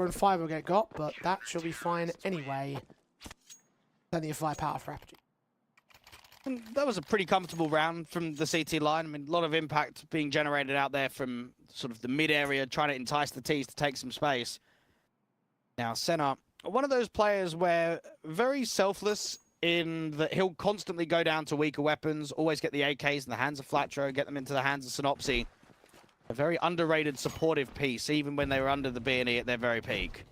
4 and 5 will get got, but that should be fine anyway. Plenty of firepower for Apogee. And that was a pretty comfortable round from the CT line. I mean, a lot of impact being generated out there from sort of the mid area, trying to entice the Ts to take some space. Now, Senna, one of those players where very selfless in that he'll constantly go down to weaker weapons, always get the AKs in the hands of Flatro, get them into the hands of Synopsy. A very underrated supportive piece, even when they were under the BNE at their very peak.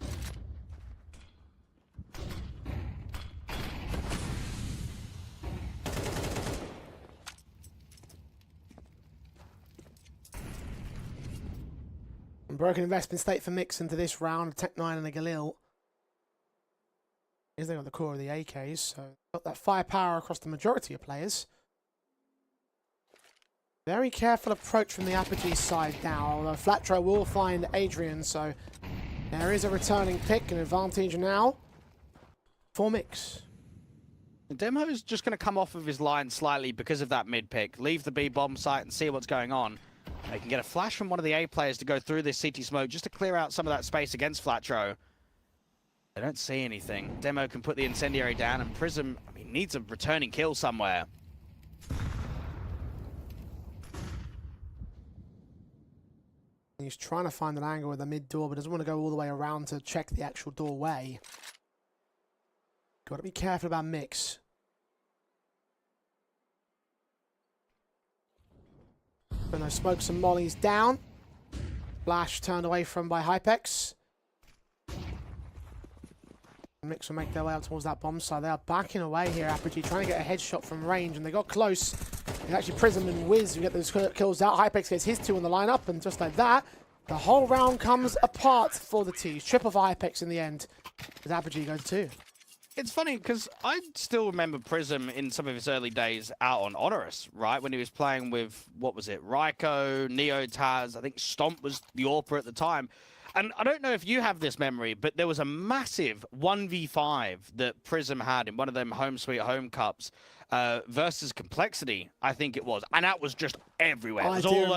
Broken investment state for Mix into this round. A Tech 9 and a Galil. Is they got the core of the AKs, so got that firepower across the majority of players. Very careful approach from the Apogee side now, although Flatro will find Adrian, so there is a returning pick, an advantage now for Mix. Demo is just going to come off of his line slightly because of that mid pick. Leave the B bomb site and see what's going on. They can get a flash from one of the A players to go through this CT smoke just to clear out some of that space against Flatro. They don't see anything. Demo can put the incendiary down, and Prism, I mean, needs a returning kill somewhere. He's trying to find an angle with the mid door, but doesn't want to go all the way around to check the actual doorway. Got to be careful about Mix. And those smokes and mollies down. Flash turned away from by Hypex. Mix will make their way out towards that bomb site. They are backing away here, Apogee, trying to get a headshot from range, and they got close. It's actually Prism and Wiz who get those kills out. Hypex gets his 2 on the lineup, and just like that, the whole round comes apart for the T's. Triple for Hypex in the end, as Apogee goes 2. It's funny, because I still remember Prism in some of his early days out on Honorous, right? When he was playing with, what was it, Ryko, Neo Taz, I think Stomp was the AWPer at the time. And I don't know if you have this memory, but there was a massive 1v5 that Prism had in one of them Home Sweet Home Cups versus Complexity, I think it was. And that was just everywhere. It was all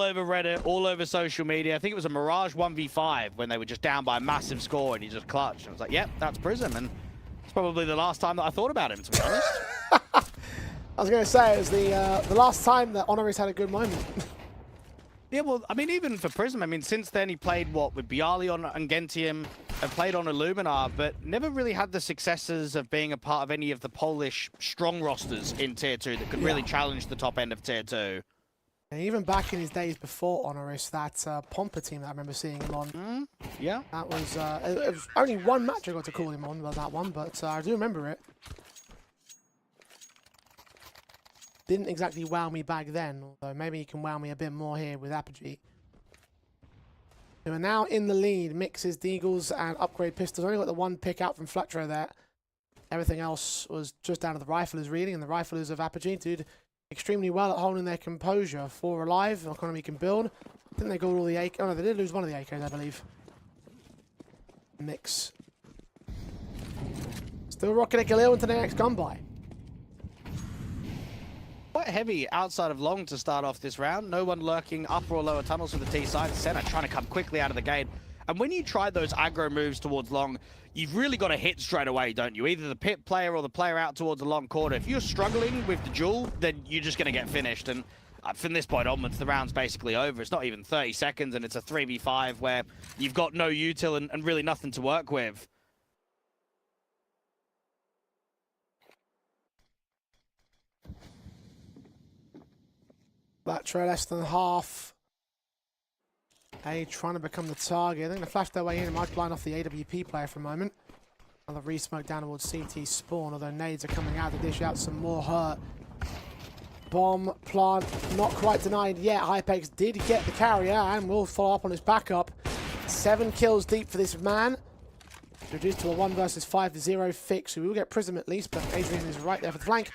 over Reddit, all over social media. I think it was a Mirage 1v5 when they were just down by a massive score and he just clutched. And I was like, yep, that's Prism. And it's probably the last time that I thought about him, to be honest. I was going to say, it was the last time that Honoris had a good moment. Yeah, well, I mean, even for Prism, I mean, since then he played, what, with Bialy on Gentium and played on Illuminar, but never really had the successes of being a part of any of the Polish strong rosters in Tier 2 that could really challenge the top end of Tier 2. And even back in his days before Honoris, that Pompa team that I remember seeing him on. Yeah. That was, it was only one match I got to call him on, that one, but I do remember it. Didn't exactly wow me back then, although maybe he can wow me a bit more here with Apogee. Who are now in the lead. Mixes, Deagles, and Upgrade Pistols. Only got the one pick out from Flatro there. Everything else was just down to the Riflers, really, and the Riflers of Apogee did extremely well at holding their composure. 4 alive, economy can build. I think they got all the AK. Oh no, they did lose one of the AKs, I believe. Mix. Still rocking a Galil into the next gun by. Quite heavy outside of long to start off this round. No one lurking upper or lower tunnels for the T side. Senna trying to come quickly out of the gate. And when you try those aggro moves towards long, you've really got to hit straight away, don't you? Either the pit player or the player out towards the long corner. If you're struggling with the duel, then you're just going to get finished. And from this point onwards, the round's basically over. It's not even 30 seconds, and it's a 3v5 where you've got no util and really nothing to work with. Flatro less than half. A trying to become the target. I think they flashed their way in and might blind off the AWP player for a moment. Another re-smoke down towards CT spawn, although nades are coming out to dish out some more hurt. Bomb plant not quite denied yet. Hypex did get the carrier and will follow up on his backup. 7 kills deep for this man. Reduced to a 1 versus 5-0 fix. We will get Prism at least, but Adrian is right there for the flank.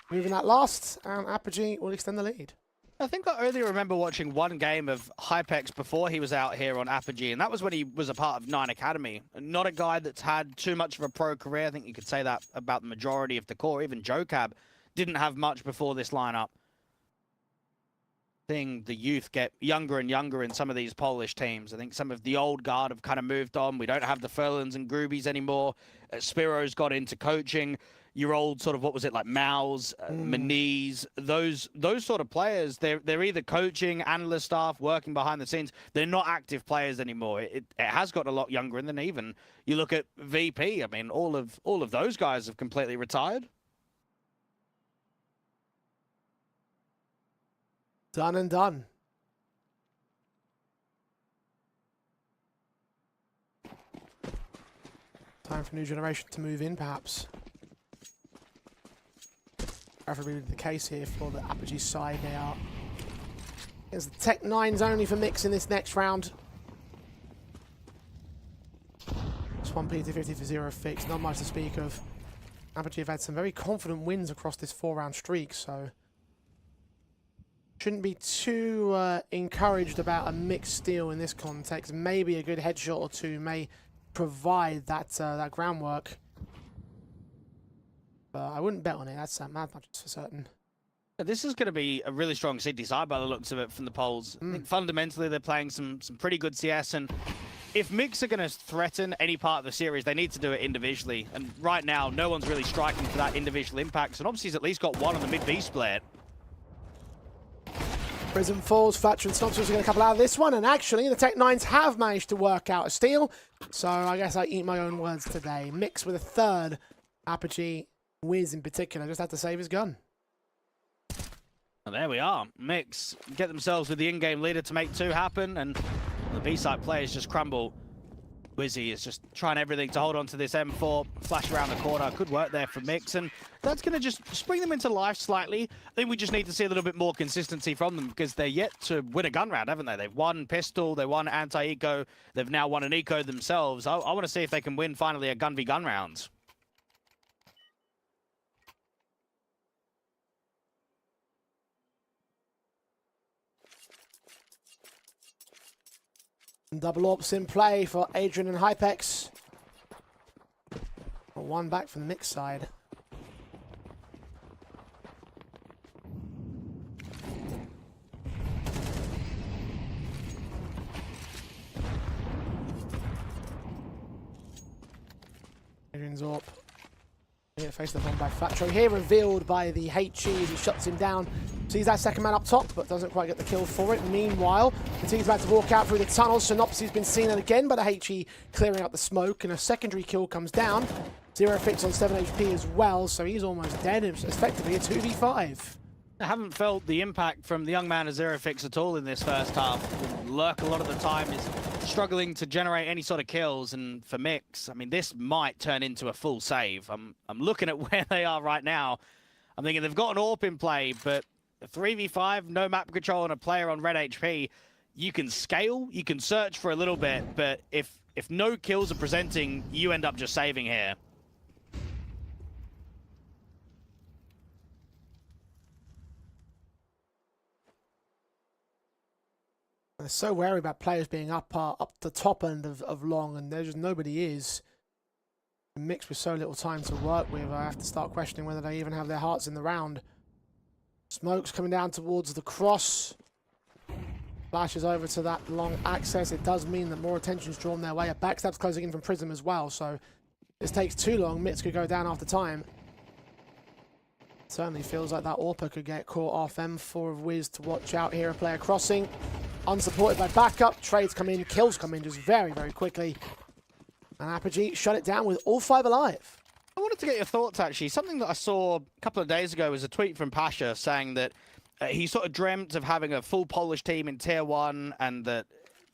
Moving that last, and Apogee will extend the lead. I think I only remember watching one game of Hypex before he was out here on Apogee, and that was when he was a part of 9 Academy. Not a guy that's had too much of a pro career. I think you could say that about the majority of the core. Even Jocab didn't have much before this lineup. seeing the youth get younger and younger in some of these Polish teams. I think some of the old guard have kind of moved on. We don't have the Furlans and Grubies anymore. Spiro's got into coaching. Your old sort of, what was it, like Maus, Maniz, those sort of players, they're either coaching, analyst staff, working behind the scenes. They're not active players anymore. It has gotten a lot younger, and then even you look at VP. I mean, all of those guys have completely retired. Done and done. Time for new generation to move in, perhaps. Preferably the case here for the Apogee side. They are. There's the Tech 9s only for Mix in this next round. Just 1 PT50 for 0 fix. Not much to speak of. Apogee have had some very confident wins across this 4-round streak, so shouldn't be too encouraged about a mixed steal in this context. Maybe a good headshot or two may provide that groundwork. I wouldn't bet on it. That's mad much for certain. This is going to be a really strong City side by the looks of it from the polls. I think fundamentally they're playing some pretty good CS, and if Mix are going to threaten any part of the series, they need to do it individually. And right now, no one's really striking for that individual impact. And obviously he's at least got one on the mid-B split. Prism falls, Fletcher and Snobsters are going to couple out of this one, and actually the Tech 9s have managed to work out a steal. So I guess I eat my own words today. Mix with a third. Apogee, Wiz in particular, just had to save his gun. Well, there we are. Mix get themselves with the in-game leader to make 2 happen, and the B-side players just crumble. Wizzy is just trying everything to hold on to this M4, flash around the corner. Could work there for Mix, and that's going to just spring them into life slightly. I think we just need to see a little bit more consistency from them, because they're yet to win a gun round, haven't they? They've won pistol, they won anti-eco, they've now won an eco themselves. I want to see if they can win finally a gun v gun round. Double ops in play for Adrian and Hypex. 1 back from the Mix side. Adrian's up. Here faced the bomb by Fatro. Here revealed by the HE as he shuts him down. Sees that second man up top, but doesn't quite get the kill for it. Meanwhile, the team's about to walk out through the tunnel. Synopsis has been seen again by the HE clearing out the smoke, and a secondary kill comes down. 0 fix on 7 HP as well, so he's almost dead. It's effectively a 2v5. I haven't felt the impact from the young man of 0 fix at all in this first half. Lurk a lot of the time is struggling to generate any sort of kills, and for Mix, I mean, this might turn into a full save. I'm looking at where they are right now. I'm thinking they've got an AWP in play, but 3v5, no map control, and a player on red HP. You can scale, you can search for a little bit, but if no kills are presenting, you end up just saving here. They're so wary about players being up the top end of long, and there's just nobody is. Mixed with so little time to work with, I have to start questioning whether they even have their hearts in the round. Smoke's coming down towards the cross. Flashes over to that long access. It does mean that more attention's drawn their way. A backstab's closing in from Prism as well, so this takes too long. Mitz could go down after time. Certainly feels like that AWP could get caught off. M4 of Wiz to watch out here. A player crossing. Unsupported by backup. Trades come in. Kills come in just very, very quickly. And Apogee shut it down with all 5 alive. I wanted to get your thoughts, actually. Something that I saw a couple of days ago was a tweet from Pasha saying that he sort of dreamt of having a full Polish team in Tier 1, and that,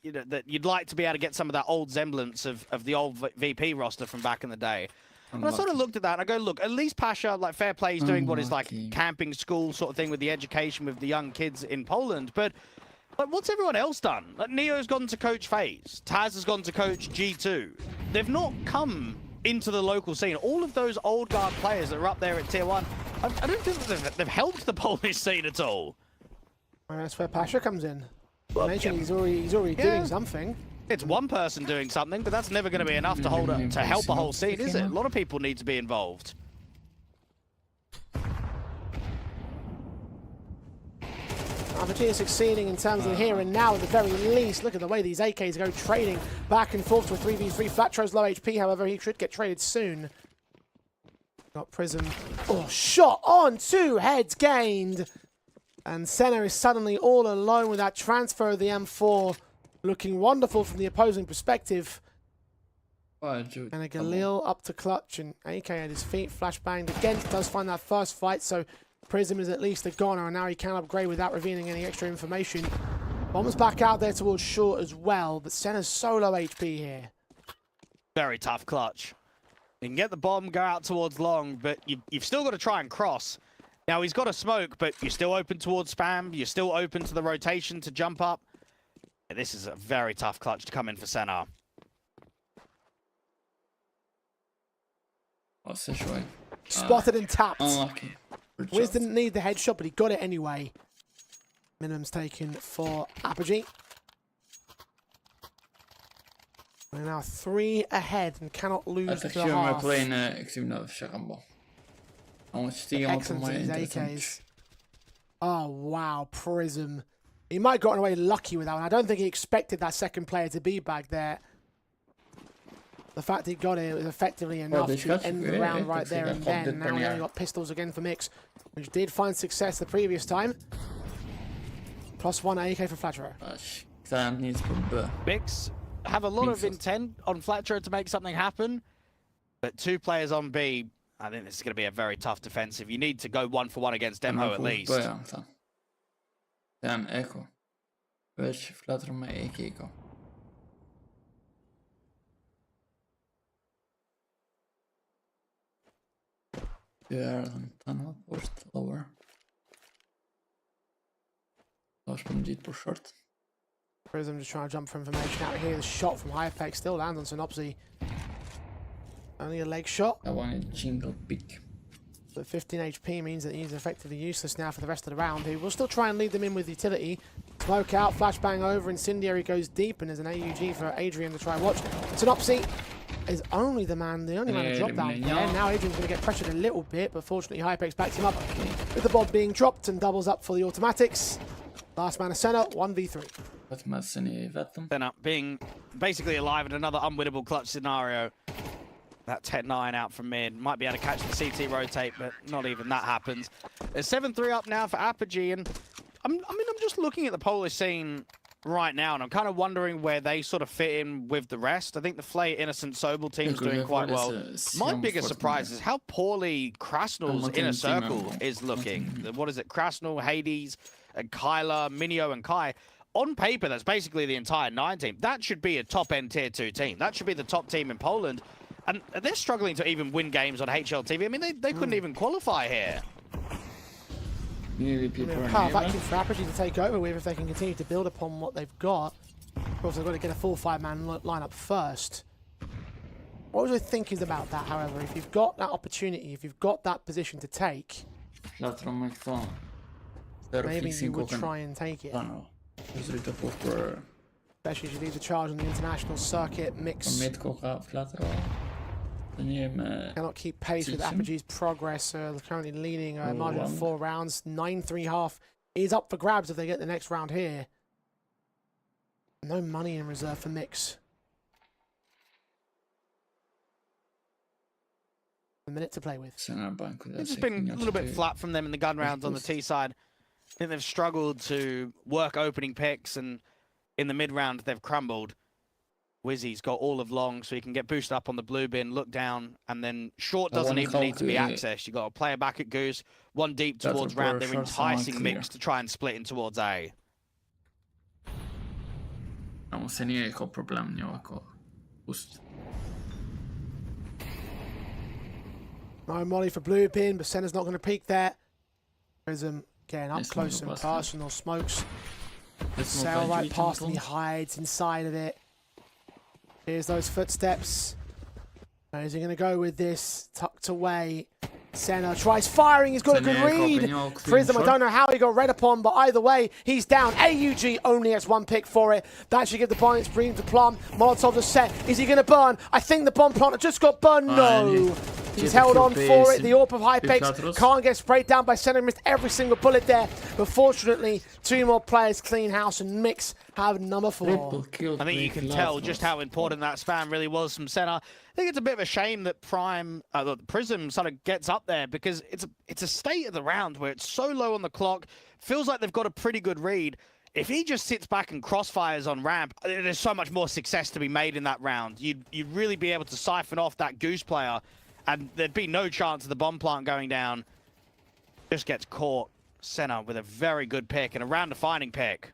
you know, that you'd like to be able to get some of that old semblance of the old VP roster from back in the day. And I sort of looked at that and I go, look, at least Pasha, like, fair play, is doing what is like camping school sort of thing with the education with the young kids in Poland. But like, what's everyone else done? Like, Neo's gone to coach FaZe. Taz has gone to coach G2. They've not come into the local scene. All of those old guard players that are up there at Tier 1, I don't think that they've helped the Polish scene at all. Well, that's where Pasha comes in. Well, mentioned he's already doing something. It's one person doing something, but that's never going to be enough to hold up, to help a whole scene, is it? A lot of people need to be involved. Apogee is succeeding in terms of the here and now at the very least. Look at the way these AKs go trading back and forth to a 3v3. Flatro's low HP, however, he should get traded soon. Got Prism. Oh, shot on, 2 heads gained. And Senna is suddenly all alone with that transfer of the M4. Looking wonderful from the opposing perspective. And a Galil up to clutch and AK at his feet. Flashbanged again. Does find that first fight, so Prism is at least a goner, and now he can upgrade without revealing any extra information. Bomb's back out there towards short as well, but Senna's solo HP here. Very tough clutch. You can get the bomb, go out towards long, but you've still got to try and cross. Now, he's got a smoke, but you're still open towards spam. You're still open to the rotation to jump up. This is a very tough clutch to come in for Senna. What's this way? Spotted and tapped. Unlucky. Wiz didn't need the headshot, but he got it anyway. Minimum's taken for Apogee. We're now 3 ahead and cannot lose the half. Excellent to these AKs. Oh, wow. Prism. He might have gotten away lucky with that one. I don't think he expected that second player to be back there. The fact he got it was effectively enough to end the round right there and then. Now we only got pistols again for Mix, which did find success the previous time. +1 AK for Flatro. Mix have a lot of intent on Flatro to make something happen, but 2 players on B, I think this is going to be a very tough defensive. You need to go 1-for-1 against Demho at least. Sen Echo. Weź Flatro med Echo. Gör den här först lower. Lars på dit på short. Prism just trying to jump for information out here. The shot from Hypex still lands on Synopsy. Only a leg shot. I want a jingle pick. But 15 HP means that he's effectively useless now for the rest of the round. He will still try and lead them in with utility. Smoke out, flashbang over, Incendiary goes deep, and there's an AUG for Adrian to try and watch. Synopsy is the only man to drop down there. Now Adrian's going to get pressured a little bit, but fortunately Hypex backs him up with the bomb being dropped and doubles up for the automatics. Last man of Senna, 1v3. Senna being basically alive in another unwinnable clutch scenario. That 10-9 out from mid. Might be able to catch the CT rotate, but not even that happens. There's 7-3 up now for Apogee, and I'm just looking at the Polish scene right now, and I'm kind of wondering where they sort of fit in with the rest. I think the Flay, Innocent, Sobel team's doing quite well. My biggest surprise is how poorly Krasnal's inner circle is looking. What is it? Krasnal, Hades, and Kyla, Minio, and Kai. On paper, that's basically the entire 9 team. That should be a top-end Tier 2 team. That should be the top team in Poland. And they're struggling to even win games on HLTV. I mean, they couldn't even qualify here. Power vacuum for Apogee to take over with if they can continue to build upon what they've got. Of course, they've got to get a full 5-man lineup first. What was I thinking about that, however? If you've got that opportunity, if you've got that position to take, maybe you would try and take it. Especially as you leave the charge on the international circuit. Mix cannot keep pace with Apogee's progress. They're currently leading a margin of 4 rounds. 9-3 half is up for grabs if they get the next round here. No money in reserve for Mix. A minute to play with. It's just been a little bit flat from them in the gun rounds on the T side. I think they've struggled to work opening picks, and in the mid-round they've crumbled. Wizzy's got all of long, so he can get boosted up on the blue bin, look down, and then short doesn't even need to be accessed. You've got a player back at Goose, one deep towards ramp. They're enticing Mix to try and split in towards A. No molly for blue pin, but Senna's not going to peek there. Prism getting up close and personal. Smokes. Sail right past him, he hides inside of it. Here's those footsteps. Is he going to go with this? Tucked away. Senna tries firing. He's got a good read. Prism, I don't know how he got read upon, but either way, he's down. AUG only has 1 pick for it. That should give the Binance Bream to Plum. Molotov's are set. Is he going to burn? I think the bomb planter just got burned. No. He's held on for it. The AWP of Hypex Flatros. can't get sprayed down by Senna. Missed every single bullet there. But fortunately, 2 more players clean house, and Mix have number 4. Triple kill. I think you can tell just how important that spam really was from Senna. I think it's a bit of a shame that Prism sort of gets up there, because it's a state of the round where it's so low on the clock. Feels like they've got a pretty good read. If he just sits back and crossfires on ramp, there's so much more success to be made in that round. You'd really be able to siphon off that Goose player, and there'd be no chance of the bomb plant going down. Just gets caught. Senna with a very good pick and a round-defining pick.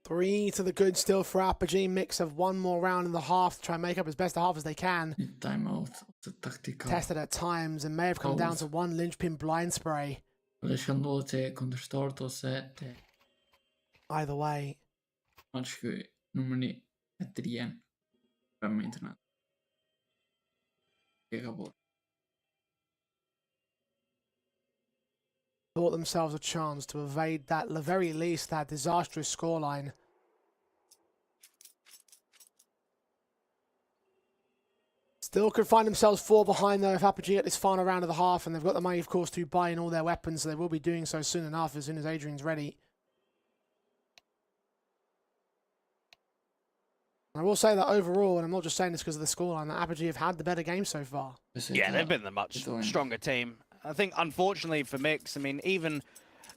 Three to the good still for Apogee. Mix of 1 more round in the half to try and make up as best a half as they can. Timeout of the tactical. Tested at times and may have come down to 1 linchpin blind spray. Lasciandote contestort o 7. Either way. Acho que numeri é Trian. Realmente nada. E acabou. Thought themselves a chance to evade that, at the very least, that disastrous scoreline. Still could find themselves 4 behind though if Apogee get this final round of the half, and they've got the money, of course, to buy in all their weapons, so they will be doing so soon enough, as soon as Adrian's ready. I will say that overall, and I'm not just saying this because of the scoreline, that Apogee have had the better game so far. Yeah, they've been the much stronger team. I think, unfortunately for Mix, I mean, even,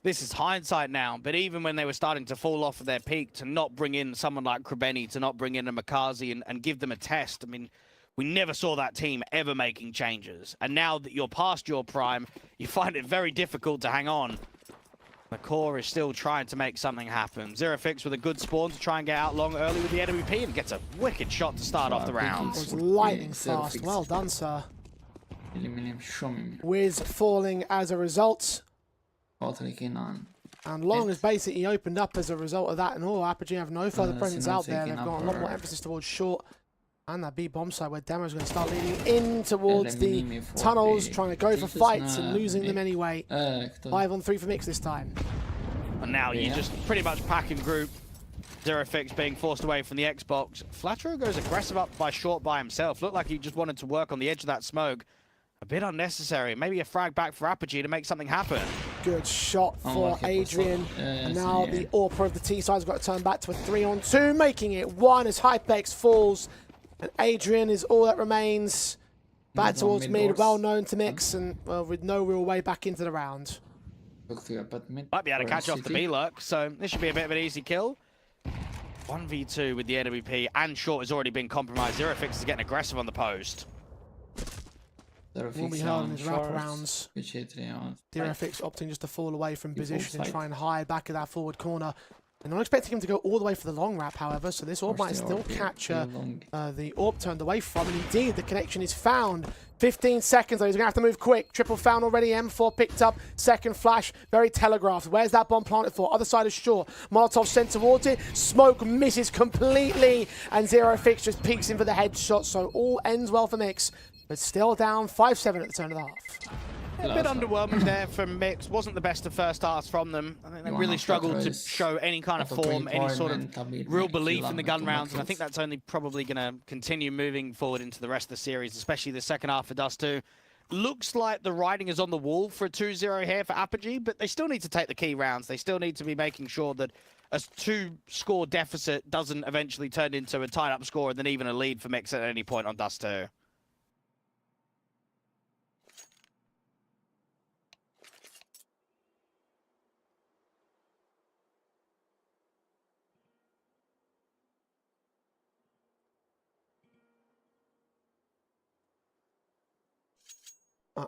this is hindsight now, but even when they were starting to fall off of their peak, to not bring in someone like Krabeni, to not bring in a Makazi and give them a test, I mean, we never saw that team ever making changes. And now that you're past your prime, you find it very difficult to hang on. The core is still trying to make something happen. Zerofix with a good spawn to try and get out long early with the NWP and gets a wicked shot to start off the round. It was lightning fast. Well done, sir. Wiz falling as a result. And Long has basically opened up as a result of that, and all Apogee have no further presence out there. They've got a lot more emphasis towards short and that B bomb side, where Demo's going to start leading in towards the tunnels, trying to go for fights and losing them anyway. 5 on 3 for Mix this time. And now you just pretty much pack and group. Zerofix being forced away from the Xbox. Flatro goes aggressive up by short by himself. Looked like he just wanted to work on the edge of that smoke. A bit unnecessary. Maybe a frag back for Apogee to make something happen. Good shot for Adrian. And now the AWPer of the T side's got to turn back to a 3-on-2, making it 1 as Hypex falls. And Adrian is all that remains. Back towards mid, well known to Mix, and well, with no real way back into the round. Might be able to catch off the B-Lurk, so this should be a bit of an easy kill. 1v2 with the NWP, and short has already been compromised. Zerofix is getting aggressive on the post. Will be held in his wraparounds. Zerofix opting just to fall away from position and try and hide back at that forward corner. They're not expecting him to go all the way for the long wrap, however, so this AWP might still catch the AWP turned away from, and indeed the connection is found. 15 seconds though, he's going to have to move quick. Triple found already, M4 picked up, second flash, very telegraphed. Where's that bomb planted for? Other side is short. Molotov sent towards it, smoke misses completely, and Zerofix just peeks in for the headshot, so all ends well for Mix, but still down 5-7 at the turn of the half. A bit underwhelming there from Mix. Wasn't the best of first halves from them. I think they really struggled to show any kind of form, any sort of real belief in the gun rounds, and I think that's only probably going to continue moving forward into the rest of the series, especially the second half for Dust 2. Looks like the writing is on the wall for a 2-0 here for Apogee, but they still need to take the key rounds. They still need to be making sure that a 2-score deficit doesn't eventually turn into a tied-up score and then even a lead for Mix at any point on Dust 2.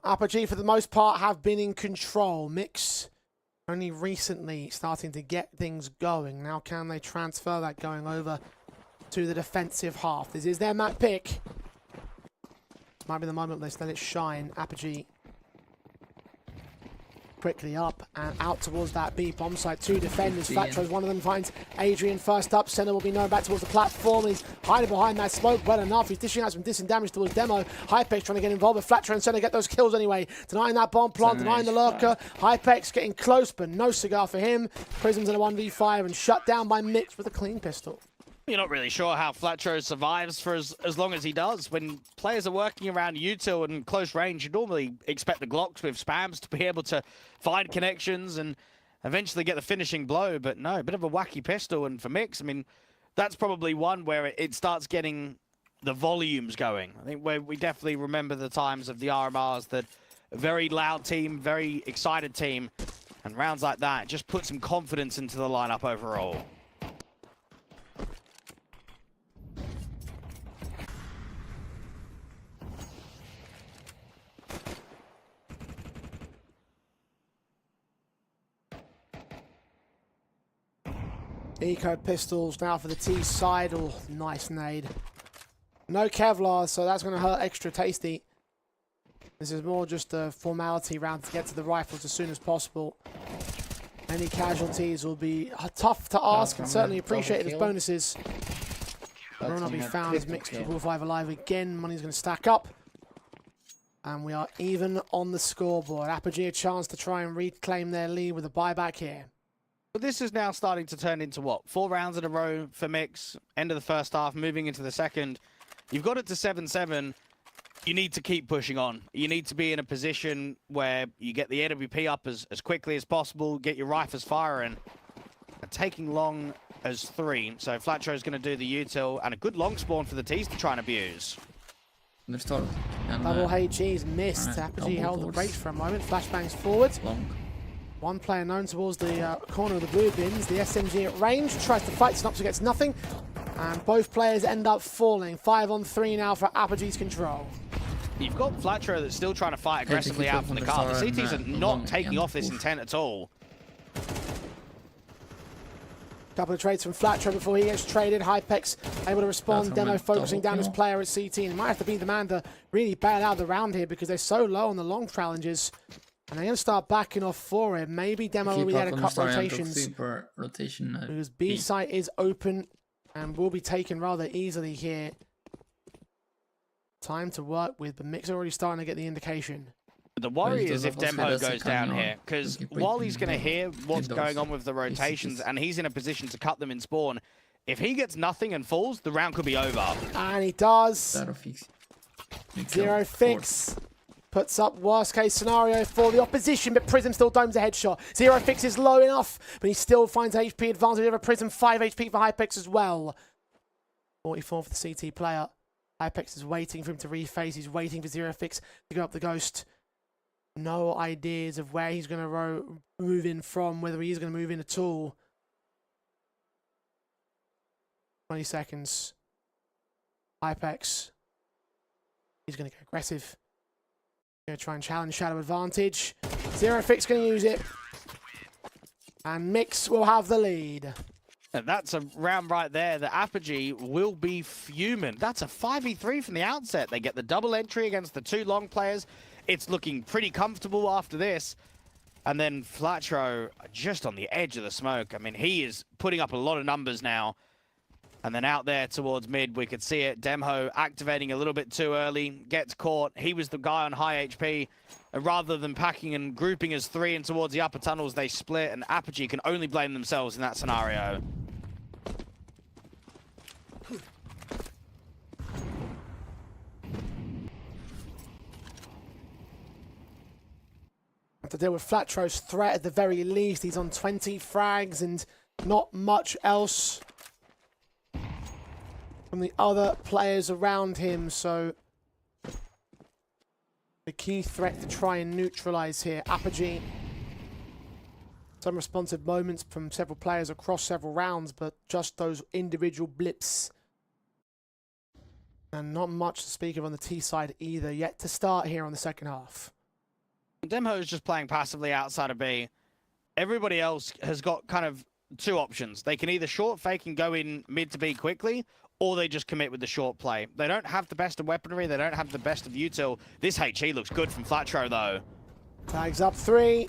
Apogee, for the most part, have been in control. Mix only recently starting to get things going. Now can they transfer that going over to the defensive half? This is their map pick. This might be the moment they let it shine. Apogee quickly up and out towards that B bomb site. Two defenders. Flatros, one of them finds Adrian first up. Center will be known back towards the platform. He's hiding behind that smoke well enough. He's dishing out some distant damage towards Demo. Hypex trying to get involved, but Flatro and Center get those kills anyway. Denying that bomb plant, denying the lurker. Hypex getting close, but no cigar for him. Prism's in a 1v5 and shut down by Mix with a clean pistol. You're not really sure how Flatro survives for as long as he does. When players are working around util and close range, you normally expect the Glocks with spams to be able to find connections and eventually get the finishing blow. But no, a bit of a wacky pistol. And for Mix, I mean, that's probably one where it starts getting the volumes going. I think where we definitely remember the times of the RMRs, that a very loud team, very excited team, and rounds like that just put some confidence into the lineup overall. Eco pistols now for the T side. Oh, nice nade. No Kevlar, so that's going to hurt extra tasty. This is more just a formality round to get to the rifles as soon as possible. Any casualties will be tough to ask and certainly appreciated as bonuses. Will not be found as Mixed with 5 alive again. Money's going to stack up. And we are even on the scoreboard. Apogee a chance to try and reclaim their lead with a buyback here. But this is now starting to turn into what? 4 rounds in a row for Mix. End of the first half, moving into the second. You've got it to 7-7. You need to keep pushing on. You need to be in a position where you get the AWP up as quickly as possible, get your rifles firing, and taking long as 3. So Flatro's going to do the util, and a good long spawn for the T's to try and abuse. Double HE's missed. Apogee held the brakes for a moment. Flashbangs forward. One player known towards the corner of the blue bins. The SMG at range tries to fight. Snops gets nothing. And both players end up falling. 5-on-3 now for Apogee's control. You've got Flatro that's still trying to fight aggressively out from the car. The CTs are not taking off this intent at all. Couple of trades from Flatro before he gets traded. Hypex able to respond. Demo focusing down his player at CT. And he might have to be the man to really bail out the round here because they're so low on the long challenges. And they're going to start backing off for it. Maybe Demo will be able to cut rotations. Because B site is open and will be taken rather easily here. Time to work with, but Mix already starting to get the indication. The worry is if Demho goes down here, because while he's going to hear what's going on with the rotations and he's in a position to cut them in spawn, if he gets nothing and falls, the round could be over. And he does. Zero Fix puts up worst case scenario for the opposition, but Prism still domes a headshot. Zero Fix is low enough, but he still finds HP advantage over Prism. 5 HP for Hypex as well. 44 for the CT player. Hypex is waiting for him to reface. He's waiting for Zero Fix to go up the ghost. No ideas of where he's going to move in from, whether he is going to move in at all. 20 seconds. Hypex. He's going to go aggressive. Going to try and challenge Shadow Advantage. Zero Fix going to use it. And Mix will have the lead. And that's a round right there. The Apogee will be fuming. That's a 5v3 from the outset. They get the double entry against the 2 long players. It's looking pretty comfortable after this. And then Flatro just on the edge of the smoke. I mean, he is putting up a lot of numbers now. And then out there towards mid, we could see it. Demho activating a little bit too early, gets caught. He was the guy on high HP. And rather than packing and grouping as 3 in towards the upper tunnels, they split. And Apogee can only blame themselves in that scenario. To deal with Flatro's threat at the very least. He's on 20 frags and not much else from the other players around him, so the key threat to try and neutralize here. Apogee. Some responsive moments from several players across several rounds, but just those individual blips. And not much to speak of on the T side either, yet to start here on the second half. Demho is just playing passively outside of B. Everybody else has got kind of 2 options. They can either short fake and go in mid to B quickly, or they just commit with the short play. They don't have the best of weaponry. They don't have the best of util. This HE looks good from Flatro, though. Tags up 3.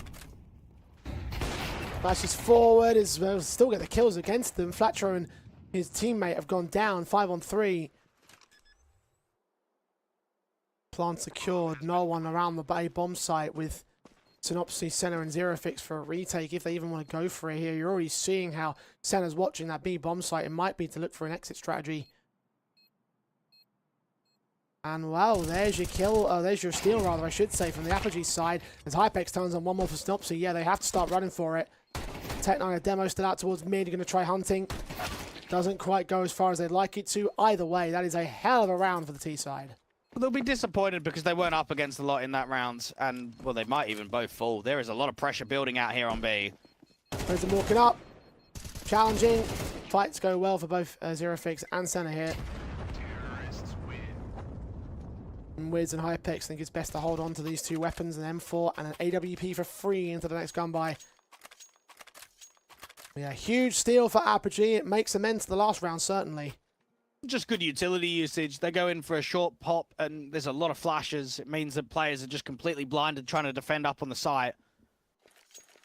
Flashes forward as well, still get the kills against them. Flatro and his teammate have gone down 5 on 3. Plant secured, no one around the A bomb site with Synopsys, Senna and Zerofix for a retake if they even want to go for it here. You're already seeing how Senna's watching that B bomb site. It might be to look for an exit strategy. And well, there's your kill, there's your steal rather, I should say, from the Apogee side. As Hypex turns on one more for Synopsy. Yeah, they have to start running for it. Tech9 a demo still out towards mid, going to try hunting. Doesn't quite go as far as they'd like it to. Either way, that is a hell of a round for the T side. They'll be disappointed because they weren't up against a lot in that round, and, well, they might even both fall. There is a lot of pressure building out here on B. Prism walking up. Challenging. Fights go well for both Zerofix and Senna here. And Wiz and Hypex think it's best to hold on to these two weapons, an M4 and an AWP for free into the next gun buy. Yeah, huge steal for Apogee. It makes amends to the last round, certainly. Just good utility usage. They go in for a short pop, and there's a lot of flashes. It means that players are just completely blinded trying to defend up on the site.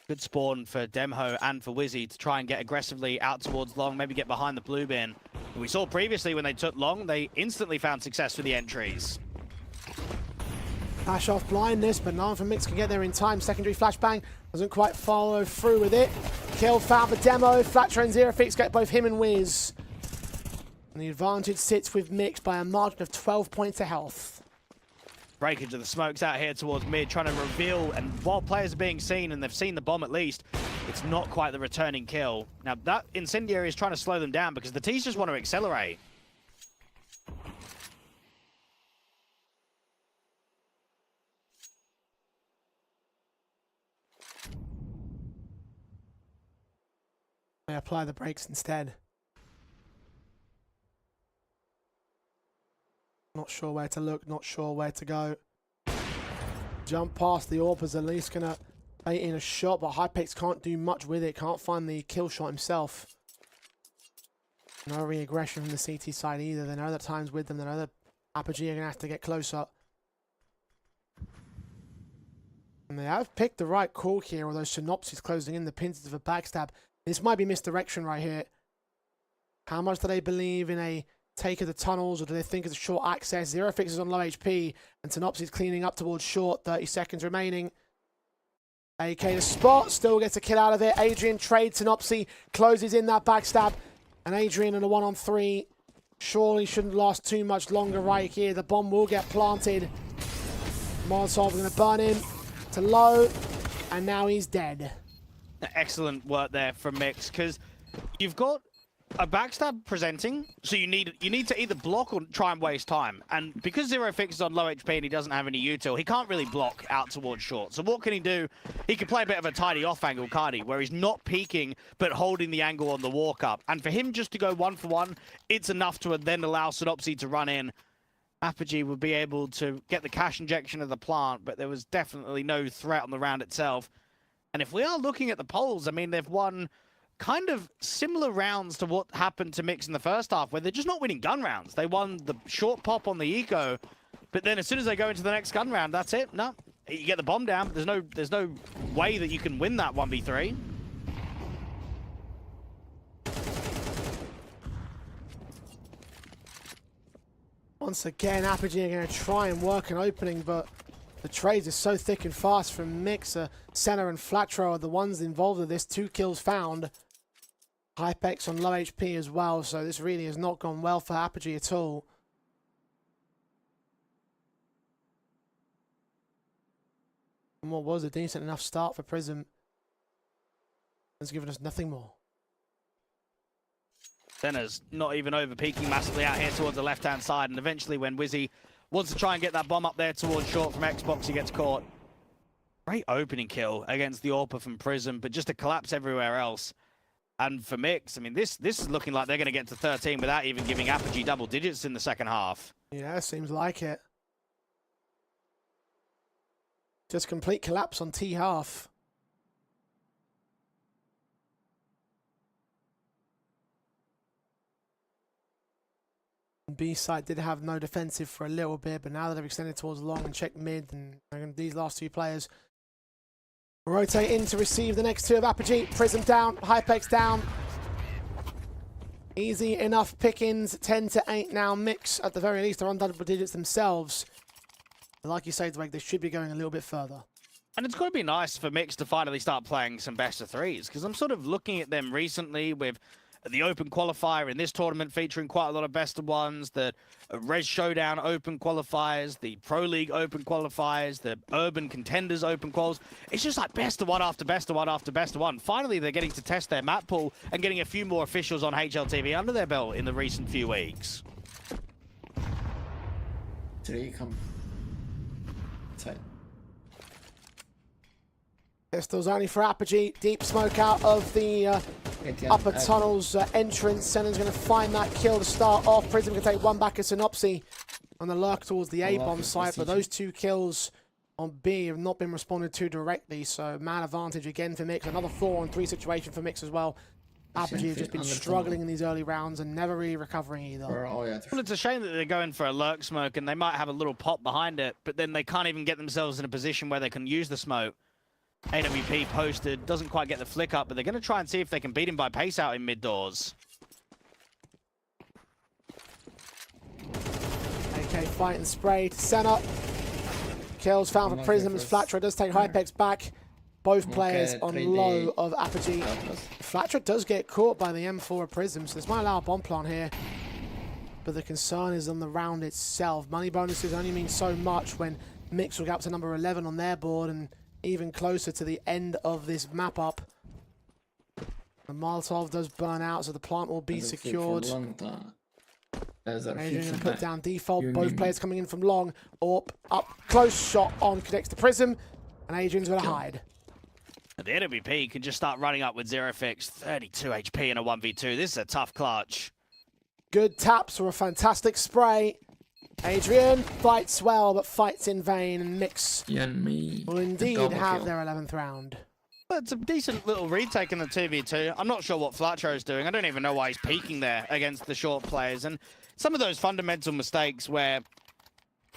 Good spawn for Demho and for Wizzy to try and get aggressively out towards long, maybe get behind the blue bin. We saw previously when they took long, they instantly found success with the entries. Flash off blindness, but none from Mix can get there in time. Secondary flashbang doesn't quite follow through with it. Kill found for Demo. Flatcher and Zerofix get both him and Wiz. And the advantage sits with Mix by a margin of 12 points of health. Breakage of the smokes out here towards mid, trying to reveal, and while players are being seen, and they've seen the bomb at least, it's not quite the returning kill. Now that incendiary is trying to slow them down because the T's just want to accelerate. They apply the brakes instead. Not sure where to look, not sure where to go. Jump past the AWP's at least gonna bait in a shot, but Hypex can't do much with it, can't find the kill shot himself. No re-aggression from the CT side either. They know that time's with them, they know that Apogee are gonna have to get closer. And they have picked the right call here, although Synopsys closing in the pins of a backstab. This might be misdirection right here. How much do they believe in a take of the tunnels, or do they think it's a short access? Zerofix is on low HP, and Synopsys cleaning up towards short. 30 seconds remaining. AK to spot, still gets a kill out of it. Adrian trades Synopsy, closes in that backstab, and Adrian in a 1-on-3 surely shouldn't last too much longer right here. The bomb will get planted. Molotov going to burn him to low, and now he's dead. Excellent work there from Mix, because you've got a backstab presenting, so you need to either block or try and waste time. And because Zerofix is on low HP and he doesn't have any util, he can't really block out towards short. So what can he do? He can play a bit of a tidy off angle, can't he? Where he's not peeking, but holding the angle on the walk up. And for him just to go 1-for-1, it's enough to then allow Synopsy to run in. Apogee would be able to get the cash injection of the plant, but there was definitely no threat on the round itself. And if we are looking at the polls, I mean, they've won kind of similar rounds to what happened to Mix in the first half, where they're just not winning gun rounds. They won the short pop on the eco, but then as soon as they go into the next gun round, that's it. No, you get the bomb down. There's no way that you can win that 1v3. Once again, Apogee are going to try and work an opening, but the trades are so thick and fast from Mixer. Senna and Flatro are the ones involved in this. 2 kills found. Hypex on low HP as well, so this really has not gone well for Apogee at all. And what was a decent enough start for Prism has given us nothing more. Senna's not even over peeking massively out here towards the left-hand side, and eventually when Wizzy wants to try and get that bomb up there towards short from Xbox, he gets caught. Great opening kill against the AWP from Prism, but just a collapse everywhere else. And for Mix, I mean, this is looking like they're going to get to 13 without even giving Apogee double digits in the second half. Yeah, seems like it. Just complete collapse on T half. B side did have no defensive for a little bit, but now that they've extended towards long and checked mid, and these last 2 players Rotate in to receive the next two of Apogee. Prism down, Hypex down. Easy enough pickings, 10 to 8 now. Mix, at the very least, are on double digits themselves. But like you say, Dwayne, they should be going a little bit further. And it's got to be nice for Mix to finally start playing some best of threes, because I'm sort of looking at them recently with the Open Qualifier in this tournament featuring quite a lot of best of ones, the Res Showdown Open Qualifiers, the Pro League Open Qualifiers, the Urban Contenders Open Quals. It's just like best of one after best of one after best of one. Finally, they're getting to test their map pool and getting a few more officials on HLTV under their belt in the recent few weeks. Today come. Tight. Pistols only for Apogee. Deep smoke out of the upper tunnel's entrance. Senna's going to find that kill to start off. Prism can take one back at Synopsy on the lurk towards the A-bomb site, but those two kills on B have not been responded to directly, so man advantage again for Mix. Another 4-on-3 situation for Mix as well. Apogee have just been struggling in these early rounds and never really recovering either. Well, it's a shame that they're going for a lurk smoke and they might have a little pop behind it, but then they can't even get themselves in a position where they can use the smoke. AWP posted, doesn't quite get the flick up, but they're going to try and see if they can beat him by pace out in mid doors. AK fight and spray to Senna. Kills found for Prism as Flatro does take Hypex back. Both players on low of Apogee. Flatro does get caught by the M4 of Prism, so this might allow a bomb plant here. But the concern is on the round itself. Money bonuses only mean so much when Mix will get up to number 11 on their board and even closer to the end of this map up. The Molotov does burn out, so the plant will be secured. Adrian going to put down default. Both players coming in from long. Up close shot on connects to Prism, and Adrian's going to hide. And the NWP can just start running up with Zero Fix, 32 HP in a 1v2. This is a tough clutch. Good taps for a fantastic spray. Adrian fights well, but fights in vain, and Mix will indeed have their 11th round. Well, it's a decent little retake in the 2v2. I'm not sure what Flatro is doing. I don't even know why he's peeking there against the short players. And some of those fundamental mistakes where,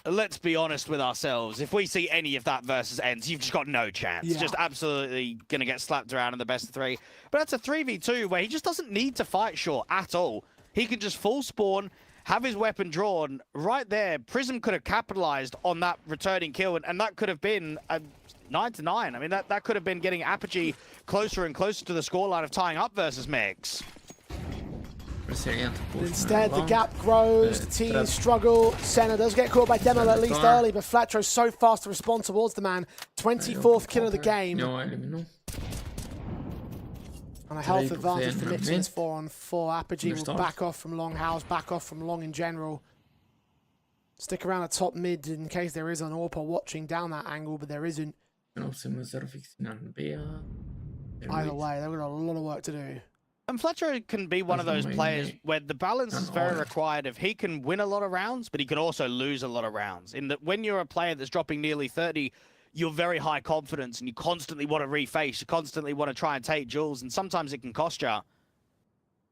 let's be honest with ourselves, if we see any of that versus ends, you've just got no chance. Yeah. Just absolutely going to get slapped around in the best of three. But that's a 3v2 where he just doesn't need to fight short at all. He can just full spawn, have his weapon drawn right there. Prism could have capitalized on that returning kill, and that could have been a 9-9. I mean, that could have been getting Apogee closer and closer to the scoreline of tying up versus Mix. Instead, the gap grows, the team struggle. Senna does get caught by Demo at least early, but Flatro's so fast to respond towards the man. 24th kill of the game. And a health advantage for Mix is 4-on-4. Apogee will back off from long house, back off from long in general. Stick around at top mid in case there is an AWPer watching down that angle, but there isn't. Either way, they've got a lot of work to do. And Fletcher can be one of those players where the balance is very required. If he can win a lot of rounds, but he can also lose a lot of rounds. In that when you're a player that's dropping nearly 30, you're very high confidence and you constantly want to reface. You constantly want to try and take duels, and sometimes it can cost you.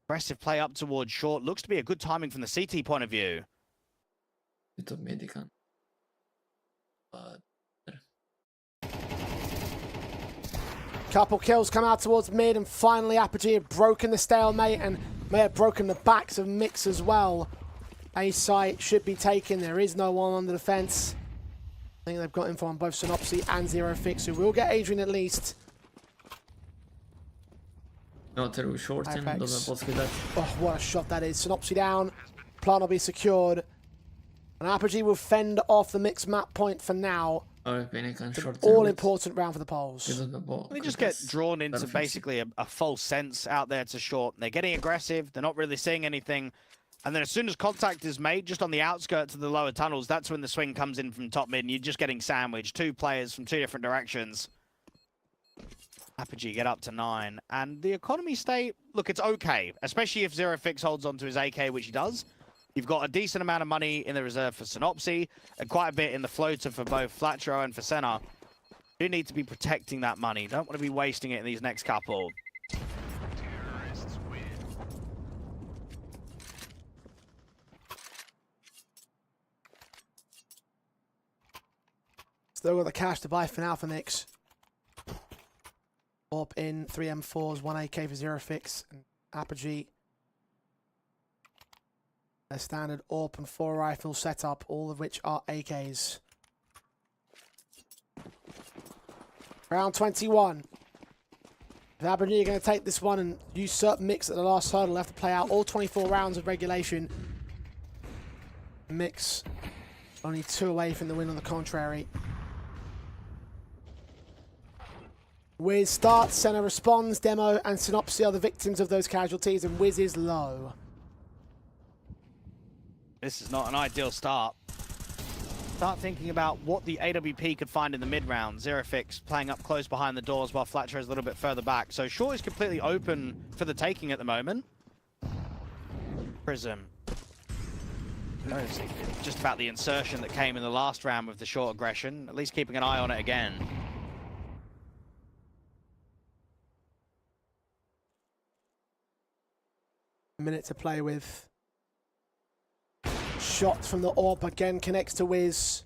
Aggressive play up towards short. Looks to be a good timing from the CT point of view. Couple kills come out towards mid, and finally Apogee have broken the stalemate and may have broken the backs of Mix as well. A site should be taken. There is no one on the defense. I think they've got info on both Synopsy and Zero Fix, who will get Adrian at least. Oh, what a shot that is. Synopsy down. Plant will be secured. And Apogee will fend off the Mix map point for now. All important round for the Poles. They just get drawn into basically a false sense out there to short. They're getting aggressive. They're not really seeing anything. And then as soon as contact is made, just on the outskirts of the lower tunnels, that's when the swing comes in from top mid, and you're just getting sandwiched. Two players from two different directions. Apogee get up to 9. And the economy state, look, it's okay. Especially if Zero Fix holds onto his AK, which he does. You've got a decent amount of money in the reserve for Synopsy, and quite a bit in the floater for both Flatro and for Senna. You need to be protecting that money. Don't want to be wasting it in these next couple. Still got the cash to buy for now for Mix. AWP in, 3 M4s, 1 AK for zero fix, and Apogee. Their standard AWP and 4 rifle setup, all of which are AKs. Round 21. If Apogee are going to take this one and usurp Mix at the last hurdle, they'll have to play out all 24 rounds of regulation. Mix only 2 away from the win on the contrary. Wiz starts, Senna responds, Demo and Synopsy are the victims of those casualties, and Wiz is low. This is not an ideal start. Start thinking about what the AWP could find in the mid-round. Zerofix playing up close behind the doors while Flatcher is a little bit further back. So Short is completely open for the taking at the moment. Prism. Just about the insertion that came in the last round with the short aggression. At least keeping an eye on it again. A minute to play with. Shot from the AWP again connects to Wiz.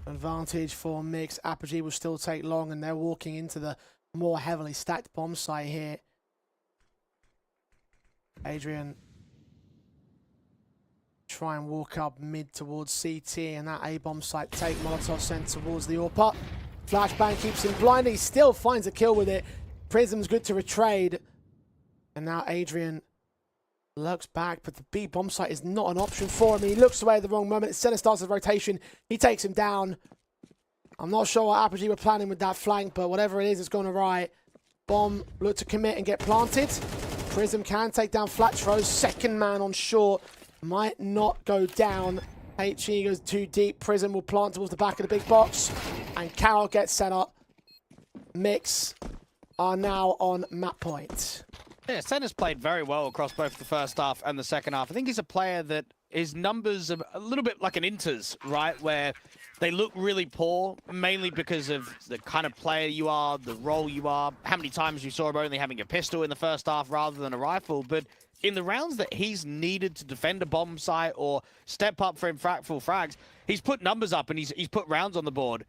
Advantage for Mix. Apogee will still take long, and they're walking into the more heavily stacked bomb site here. Adrian try and walk up mid towards CT, and that A bomb site take. Molotov sent towards the AWP. Flashbang keeps him blind. He still finds a kill with it. Prism's good to retrade. And now Adrian lurks back, but the B bomb site is not an option for him. He looks away at the wrong moment. Senna starts the rotation. He takes him down. I'm not sure what Apogee were planning with that flank, but whatever it is, it's gone awry. Bomb look to commit and get planted. Prism can take down Flatchro's second man on short. Might not go down. HE goes too deep. Prism will plant towards the back of the big box. And Carol gets set up. Mix are now on map point. Yeah, Senna's played very well across both the first half and the second half. I think he's a player that his numbers are a little bit like an Inters, right? Where they look really poor, mainly because of the kind of player you are, the role you are, how many times you saw him only having a pistol in the first half rather than a rifle. But in the rounds that he's needed to defend a bomb site or step up for impactful frags, he's put numbers up and he's put rounds on the board.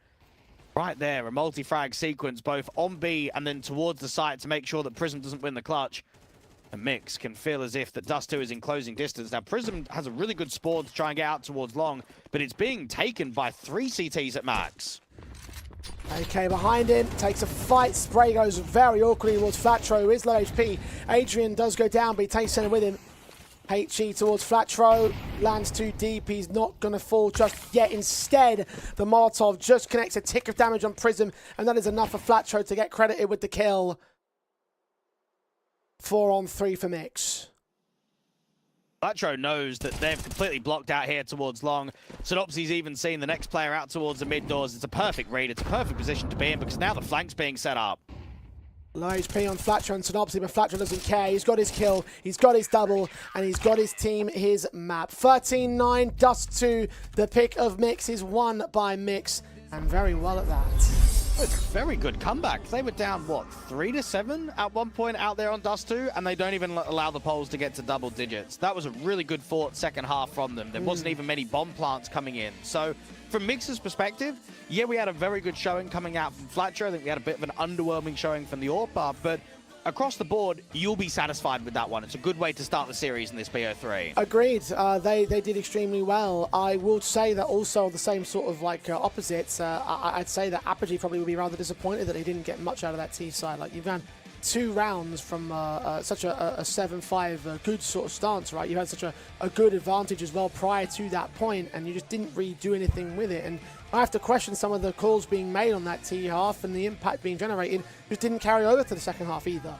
Right there, a multi-frag sequence, both on B and then towards the site to make sure that Prism doesn't win the clutch. And Mix can feel as if that Dust 2 is in closing distance. Now, Prism has a really good spawn to try and get out towards long, but it's being taken by 3 CTs at max. AK behind him, takes a fight. Spray goes very awkwardly towards Flatro, is low HP. Adrian does go down, but he takes Senna with him. HE towards Flatro, lands too deep, he's not going to fall just yet. Instead, the Molotov just connects a tick of damage on Prism, and that is enough for Flatro to get credited with the kill. 4 on 3 for Mix. Flatro knows that they've completely blocked out here towards long. Synopsy's even seen the next player out towards the mid doors. It's a perfect read, it's a perfect position to be in because now the flank's being set up. Low HP on Flatcher and Synopsy, but Flatcher doesn't care. He's got his kill, he's got his double, and he's got his team, his map. 13-9, Dust 2. The pick of Mix is won by Mix, and very well at that. It's a very good comeback. They were down, what, 3-7 at one point out there on Dust 2, and they don't even allow the polls to get to double digits. That was a really good fought second half from them. There wasn't even many bomb plants coming in. So from Mix's perspective, yeah, we had a very good showing coming out from Flatcher. I think we had a bit of an underwhelming showing from the AWP, but across the board, you'll be satisfied with that one. It's a good way to start the series in this BO3. Agreed. They did extremely well. I will say that also the same sort of like opposites. I'd say that Apogee probably would be rather disappointed that they didn't get much out of that T side. Like you've had 2 rounds from such a 7-5 good sort of stance, right? You had such a good advantage as well prior to that point, and you just didn't really do anything with it. And I have to question some of the calls being made on that T half and the impact being generated, which didn't carry over to the second half either.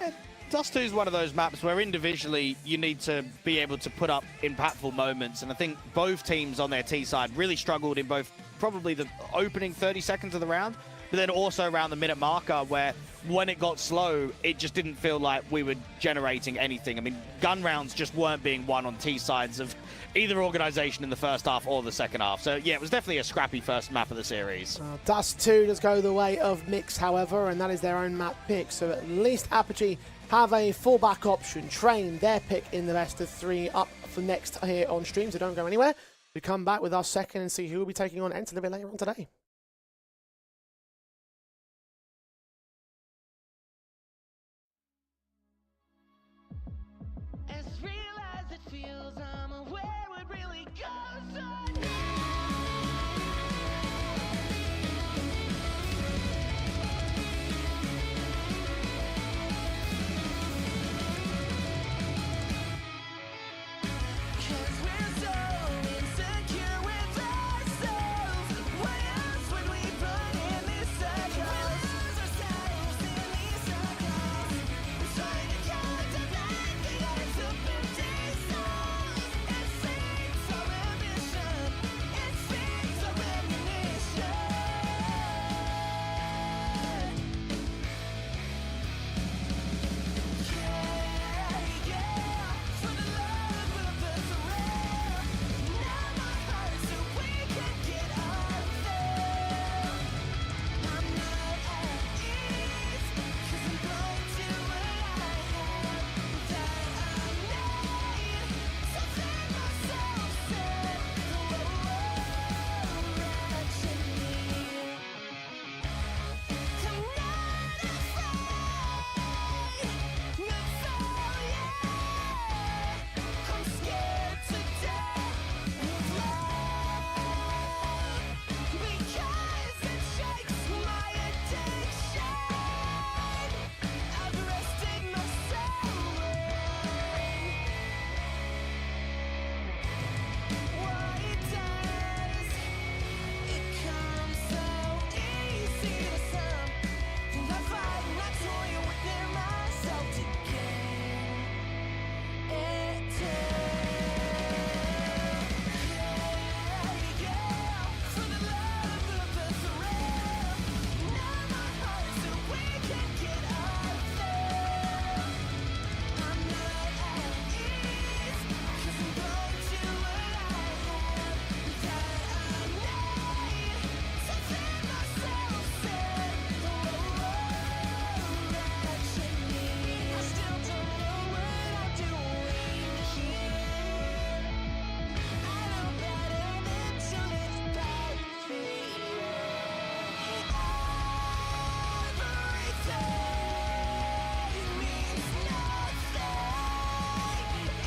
Yeah, Dust 2 is one of those maps where individually you need to be able to put up impactful moments, and I think both teams on their T side really struggled in both probably the opening 30 seconds of the round, but then also around the minute marker where when it got slow, it just didn't feel like we were generating anything. I mean, gun rounds just weren't being won on T sides of either organization in the first half or the second half. So yeah, it was definitely a scrappy first map of the series. Dust 2 does go the way of Mix, however, and that is their own map pick. So at least Apogee have a fallback option. Train their pick in the best of 3 up for next here on stream, so don't go anywhere. We come back with our second and see who will be taking on Enter a bit later on today. As real as it feels, I'm aware what really goes on. Cause we're so insecure with ourselves. What else would we put in these circles? We lose ourselves in these circles. We're trying to contemplate the ends of empty souls. It seems our ambition. It seems our ammunition. Yeah, for the love of the thrill. Now my heart so we can get up there. I'm not at ease, 'cause I'm blind to what I have that I need. Something myself said, wretched me. I'm not afraid, that's all, yeah. I'm scared to death of love, because it shakes my addiction. I've rested my soul. Why does it come so easy to some? And I fight and I toil within myself to gain it too. Yeah, for the love of the thrill. Now my heart so we can get up there. I'm not at ease, 'cause I'm blind to what I have that I need. Something myself said, wretched me. I still don't know what I'm doing here. I know better than to live by fear. Everything means nothing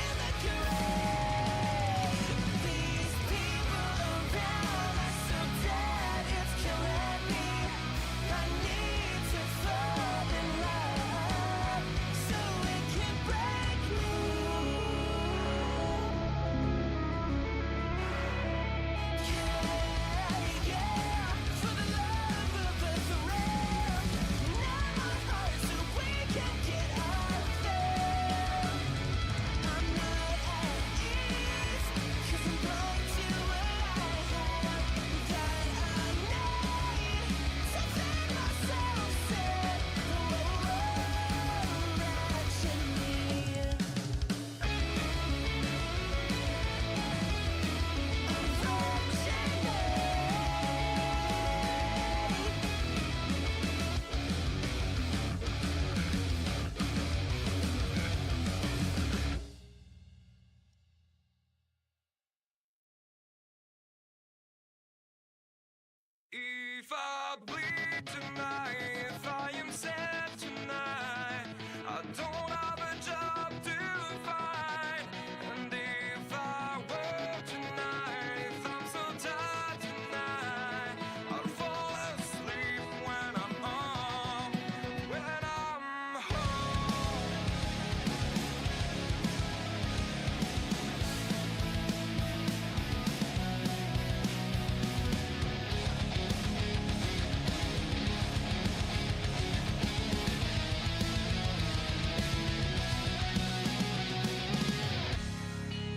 in the grave. These people around are so dead, it's killing me. I need to fall in love so it can break me. Yeah, for the love of the thrill. Now my heart so we can get up there. I'm not at ease, 'cause I'm blind to what I have that I need. Something myself said, wretched me. If I bleed tonight, if I am sad tonight, I don't have a job to find. And if I work tonight, if I'm so tired tonight, I'll fall asleep when I'm home. When I'm home.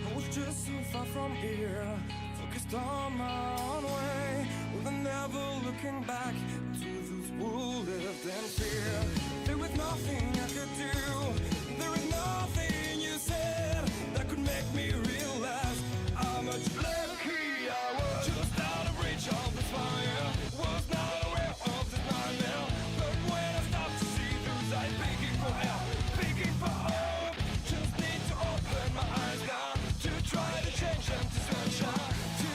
I was just so far from here, focused on my own way, with never looking back to those who lived in fear. There was nothing I could do, there was nothing you said that could make me realize how much lucky I was. Just out of reach of the fire, was not aware of this nightmare. But when I stopped to see those eyes begging for help, begging for hope, just need to open my eyes now to try to change them to sunshine, to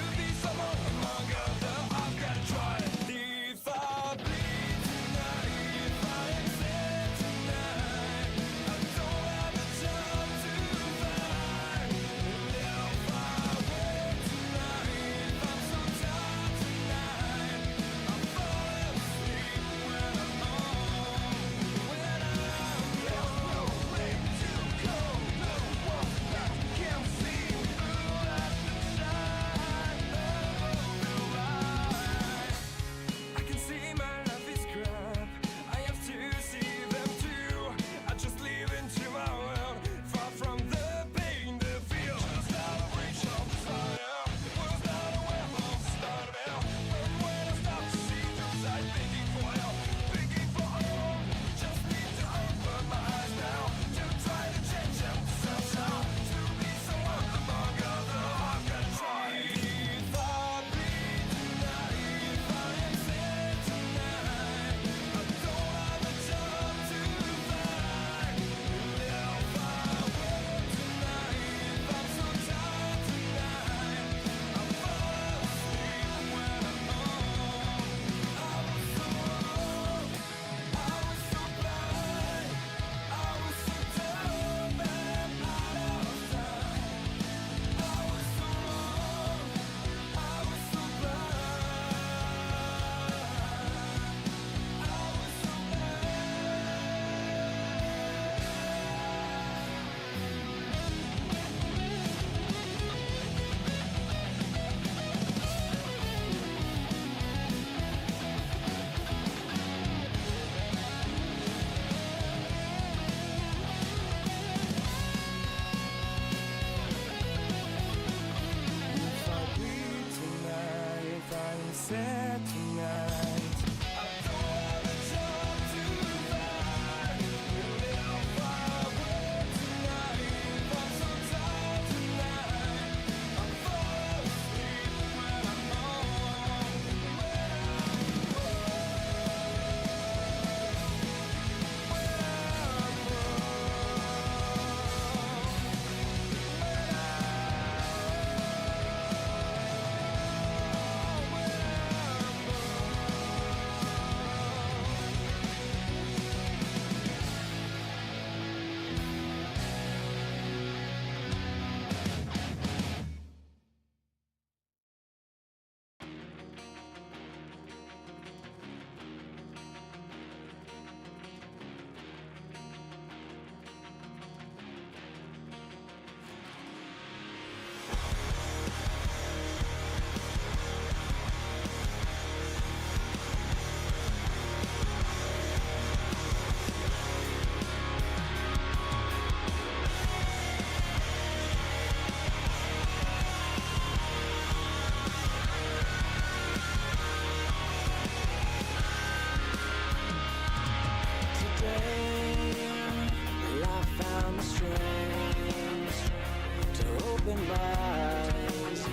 open my eyes,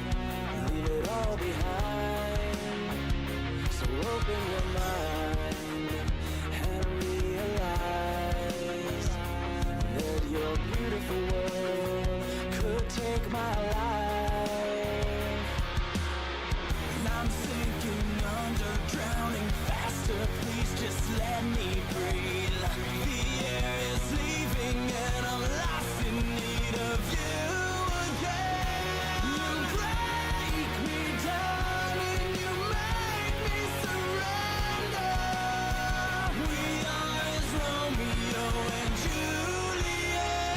leave it all behind. So open your mind and realize that your beautiful world could take my life. And I'm sinking under, drowning faster. Please just let me breathe. The air is leaving and I'm lost in need of you again. You break me down and you make me surrender. We are as Romeo and Juliet.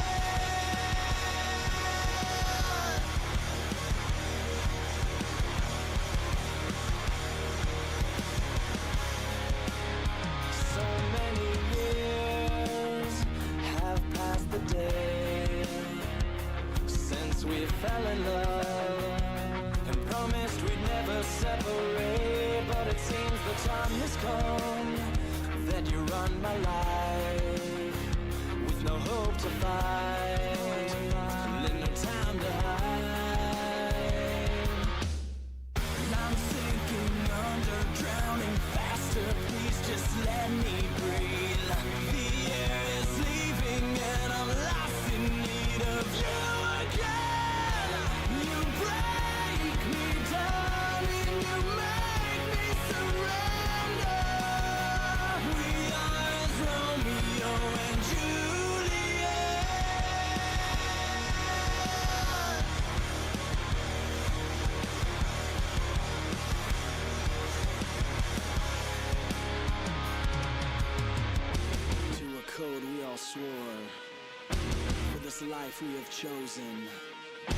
So many years have passed the day since we fell in love and promised we'd never separate. But it seems the time has come that you run my life with no hope to fight, and no time to hide. And I'm sinking under, drowning faster. Please just let me breathe. The air is leaving and I'm lost in need of you again. You break me down and you make me surrender. We are as Romeo and Juliet. To a code we all swore, for this life we have chosen. We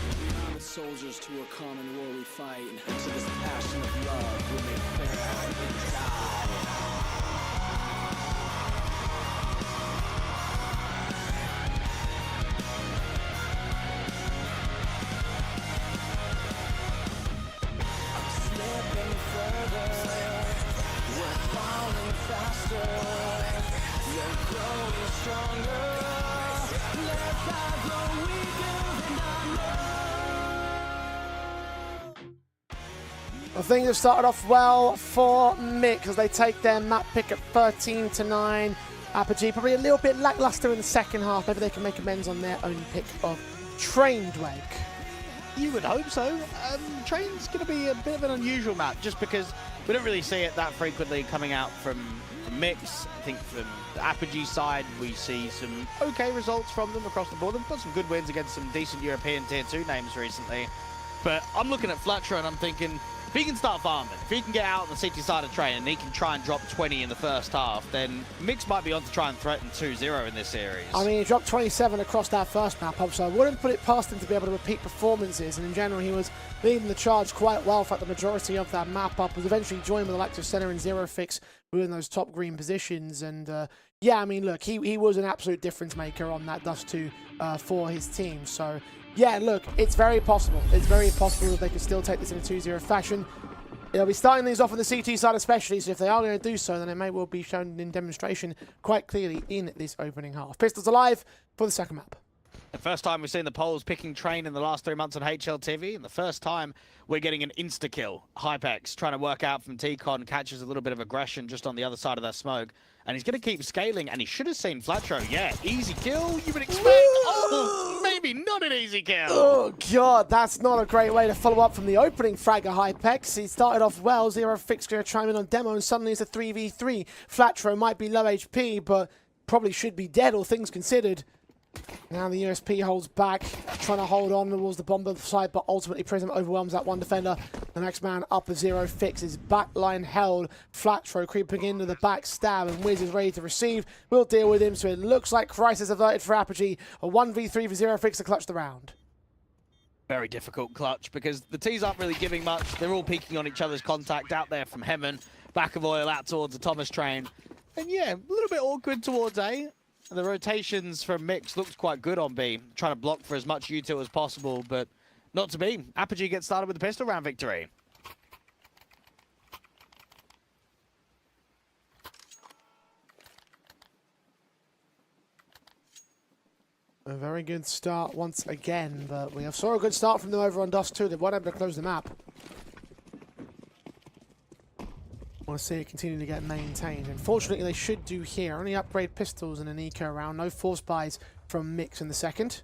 armored soldiers to a common war we fight, and to this passion of love we may fair and die. I'm slipping further, we're falling faster, you're growing stronger. Left eye grow weaker than I know. I think they've started off well for Mix as they take their map pick at 13-9. Apogee probably a little bit lackluster in the second half. Maybe they can make amends on their own pick of Train, Drake. You would hope so. Train's going to be a bit of an unusual map just because we don't really see it that frequently coming out from Mix. I think from the Apogee side, we see some okay results from them across the board. They've got some good wins against some decent European Tier 2 names recently. But I'm looking at Fletcher and I'm thinking, if he can start farming, if he can get out on the city side of Train and he can try and drop 20 in the first half, then Mix might be on to try and threaten 2-0 in this series. I mean, he dropped 27 across that first map, so I wouldn't put it past him to be able to repeat performances. And in general, he was leading the charge quite well for the majority of that map up. Was eventually joined with the likes of Center and Zero Fix, who were in those top green positions. And yeah, I mean, look, he was an absolute difference maker on that Dust 2 for his team. So yeah, look, it's very possible. It's very possible that they could still take this in a 2-0 fashion. They'll be starting these off on the CT side especially, so if they are going to do so, then it may well be shown in demonstration quite clearly in this opening half. Pistols alive for the second map. The first time we've seen the Poles picking Train in the last 3 months on HLTV, and the first time we're getting an insta-kill. Hypex trying to work out from T-Con, catches a little bit of aggression just on the other side of that smoke, and he's going to keep scaling, and he should have seen Flatro. Yeah, easy kill, you would expect. Oh, maybe not an easy kill. Oh, God, that's not a great way to follow up from the opening frag of Hypex. He started off well, Zero Fix going to chime in on demo, and suddenly it's a 3v3. Flatro might be low HP, but probably should be dead, all things considered. Now the USP holds back, trying to hold on towards the bomber side, but ultimately Prism overwhelms that one defender. The next man up with Zero Fix is backline held. Flatro creeping into the back stab, and Wiz is ready to receive. We'll deal with him, so it looks like crisis averted for Apogee. A 1v3 for Zero Fix to clutch the round. Very difficult clutch because the T's aren't really giving much. They're all peeking on each other's contact out there from Hemmen. Back of oil out towards the Thomas Train. And yeah, a little bit awkward towards A. The rotations from Mix looked quite good on B, trying to block for as much util as possible, but not to be. Apogee gets started with the pistol round victory. A very good start once again, but we have saw a good start from them over on Dust 2. They've won able to close the map. Want to see it continue to get maintained. Unfortunately, they should do here. Only upgrade pistols in an eco round. No force buys from Mix in the second.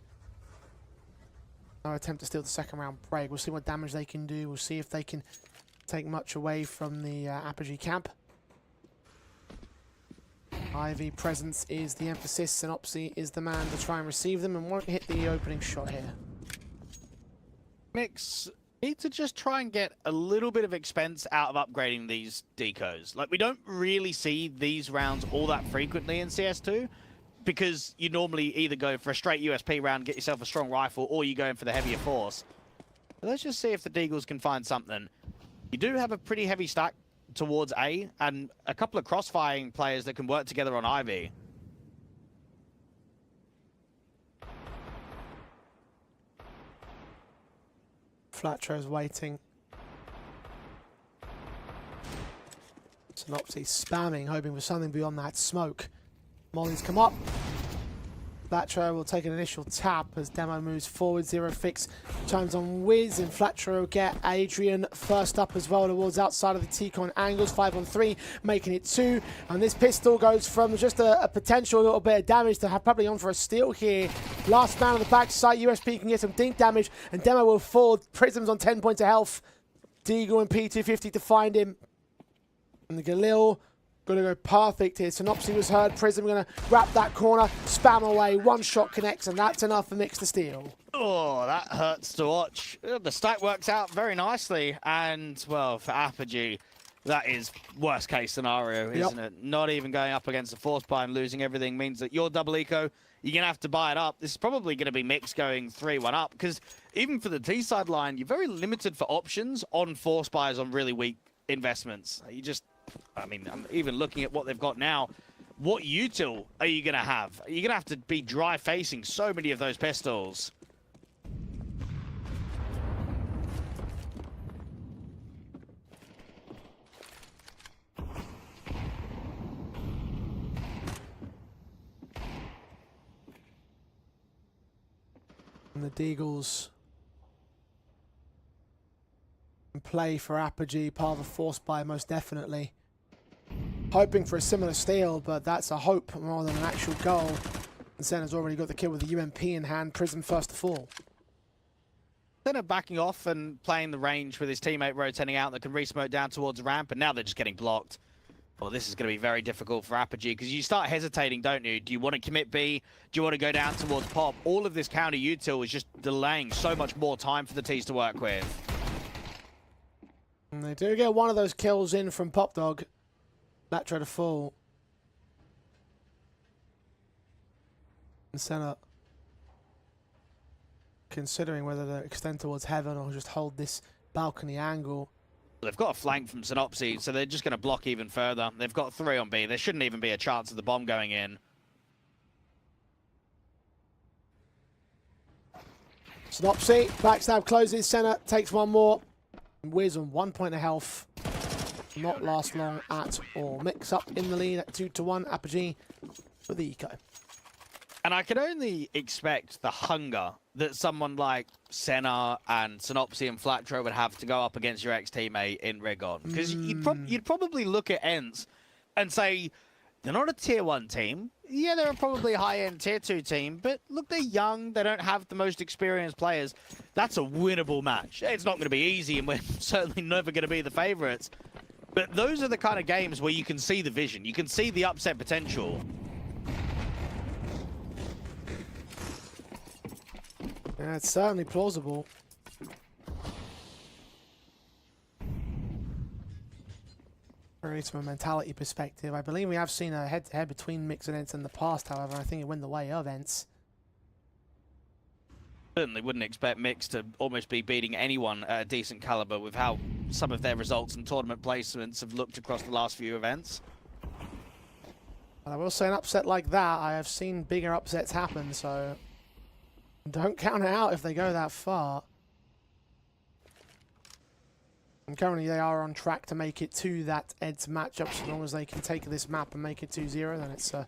No attempt to steal the second round break. We'll see what damage they can do. We'll see if they can take much away from the Apogee camp. Ivy presence is the emphasis. Synopsy is the man to try and receive them and won't hit the opening shot here. Mix need to just try and get a little bit of expense out of upgrading these decos. Like, we don't really see these rounds all that frequently in CS2 because you normally either go for a straight USP round, get yourself a strong rifle, or you go in for the heavier force. But let's just see if the Deagles can find something. You do have a pretty heavy stack towards A, and a couple of crossfiring players that can work together on Ivy. Flatro's waiting. Synopsy spamming, hoping for something beyond that smoke. Molly's come up. Flatro will take an initial tap as Demo moves forward. Zero Fix chimes on Wiz, and Flatro will get Adrian first up as well towards outside of the T-Con angles. 5 on 3, making it 2. And this pistol goes from just a potential little bit of damage to have probably on for a steal here. Last man on the backside, USP can get some dink damage, and Demo will fall. Prism's on 10 points of health. Deagle and P250 to find him. And the Galil gonna go perfect here. Synopsy was heard. Prism gonna wrap that corner, spam away. One shot connects, and that's enough for Mix to steal. Oh, that hurts to watch. The stack works out very nicely, and well, for Apogee, that is worst case scenario, isn't it? Not even going up against the force buy and losing everything means that your double eco, you're gonna have to buy it up. This is probably gonna be Mix going 3-1 up, because even for the T side line, you're very limited for options on force buys on really weak investments. You just, I mean, I'm even looking at what they've got now. What util are you going to have? You're going to have to be dry facing so many of those pistols. And the Deagles play for Apogee, part of a force buy most definitely. Hoping for a similar steal, but that's a hope more than an actual goal. And Senna's already got the kill with the UMP in hand. Prism first to fall. Senna backing off and playing the range with his teammate rotating out that can re-smoke down towards the ramp, and now they're just getting blocked. Well, this is going to be very difficult for Apogee because you start hesitating, don't you? Do you want to commit B? Do you want to go down towards Pop? All of this counter util is just delaying so much more time for the T's to work with. And they do get one of those kills in from Pop Dog. Latro to fall. And Senna considering whether to extend towards heaven or just hold this balcony angle. They've got a flank from Synopsy, so they're just going to block even further. They've got 3 on B. There shouldn't even be a chance of the bomb going in. Synopsy, backstab closes. Senna takes one more. Wiz on 1 point of health. Not last long at all. Mix up in the lead at 2-1. Apogee for the eco. And I can only expect the hunger that someone like Senna and Synopsy and Flatro would have to go up against your ex-teammate in Rigon. Because you'd probably look at Ents and say, they're not a tier 1 team. Yeah, they're probably a high-end tier 2 team, but look, they're young. They don't have the most experienced players. That's a winnable match. It's not going to be easy, and we're certainly never going to be the favorites. But those are the kind of games where you can see the vision. You can see the upset potential. Yeah, it's certainly plausible. Really, from a mentality perspective, I believe we have seen a head-to-head between Mix and Ents in the past, however. I think it went the way of Ents. Certainly wouldn't expect Mix to almost be beating anyone at a decent caliber with how some of their results and tournament placements have looked across the last few events. But I will say an upset like that, I have seen bigger upsets happen, so don't count it out if they go that far. And currently they are on track to make it to that Eds matchup, so long as they can take this map and make it 2-0, then it's a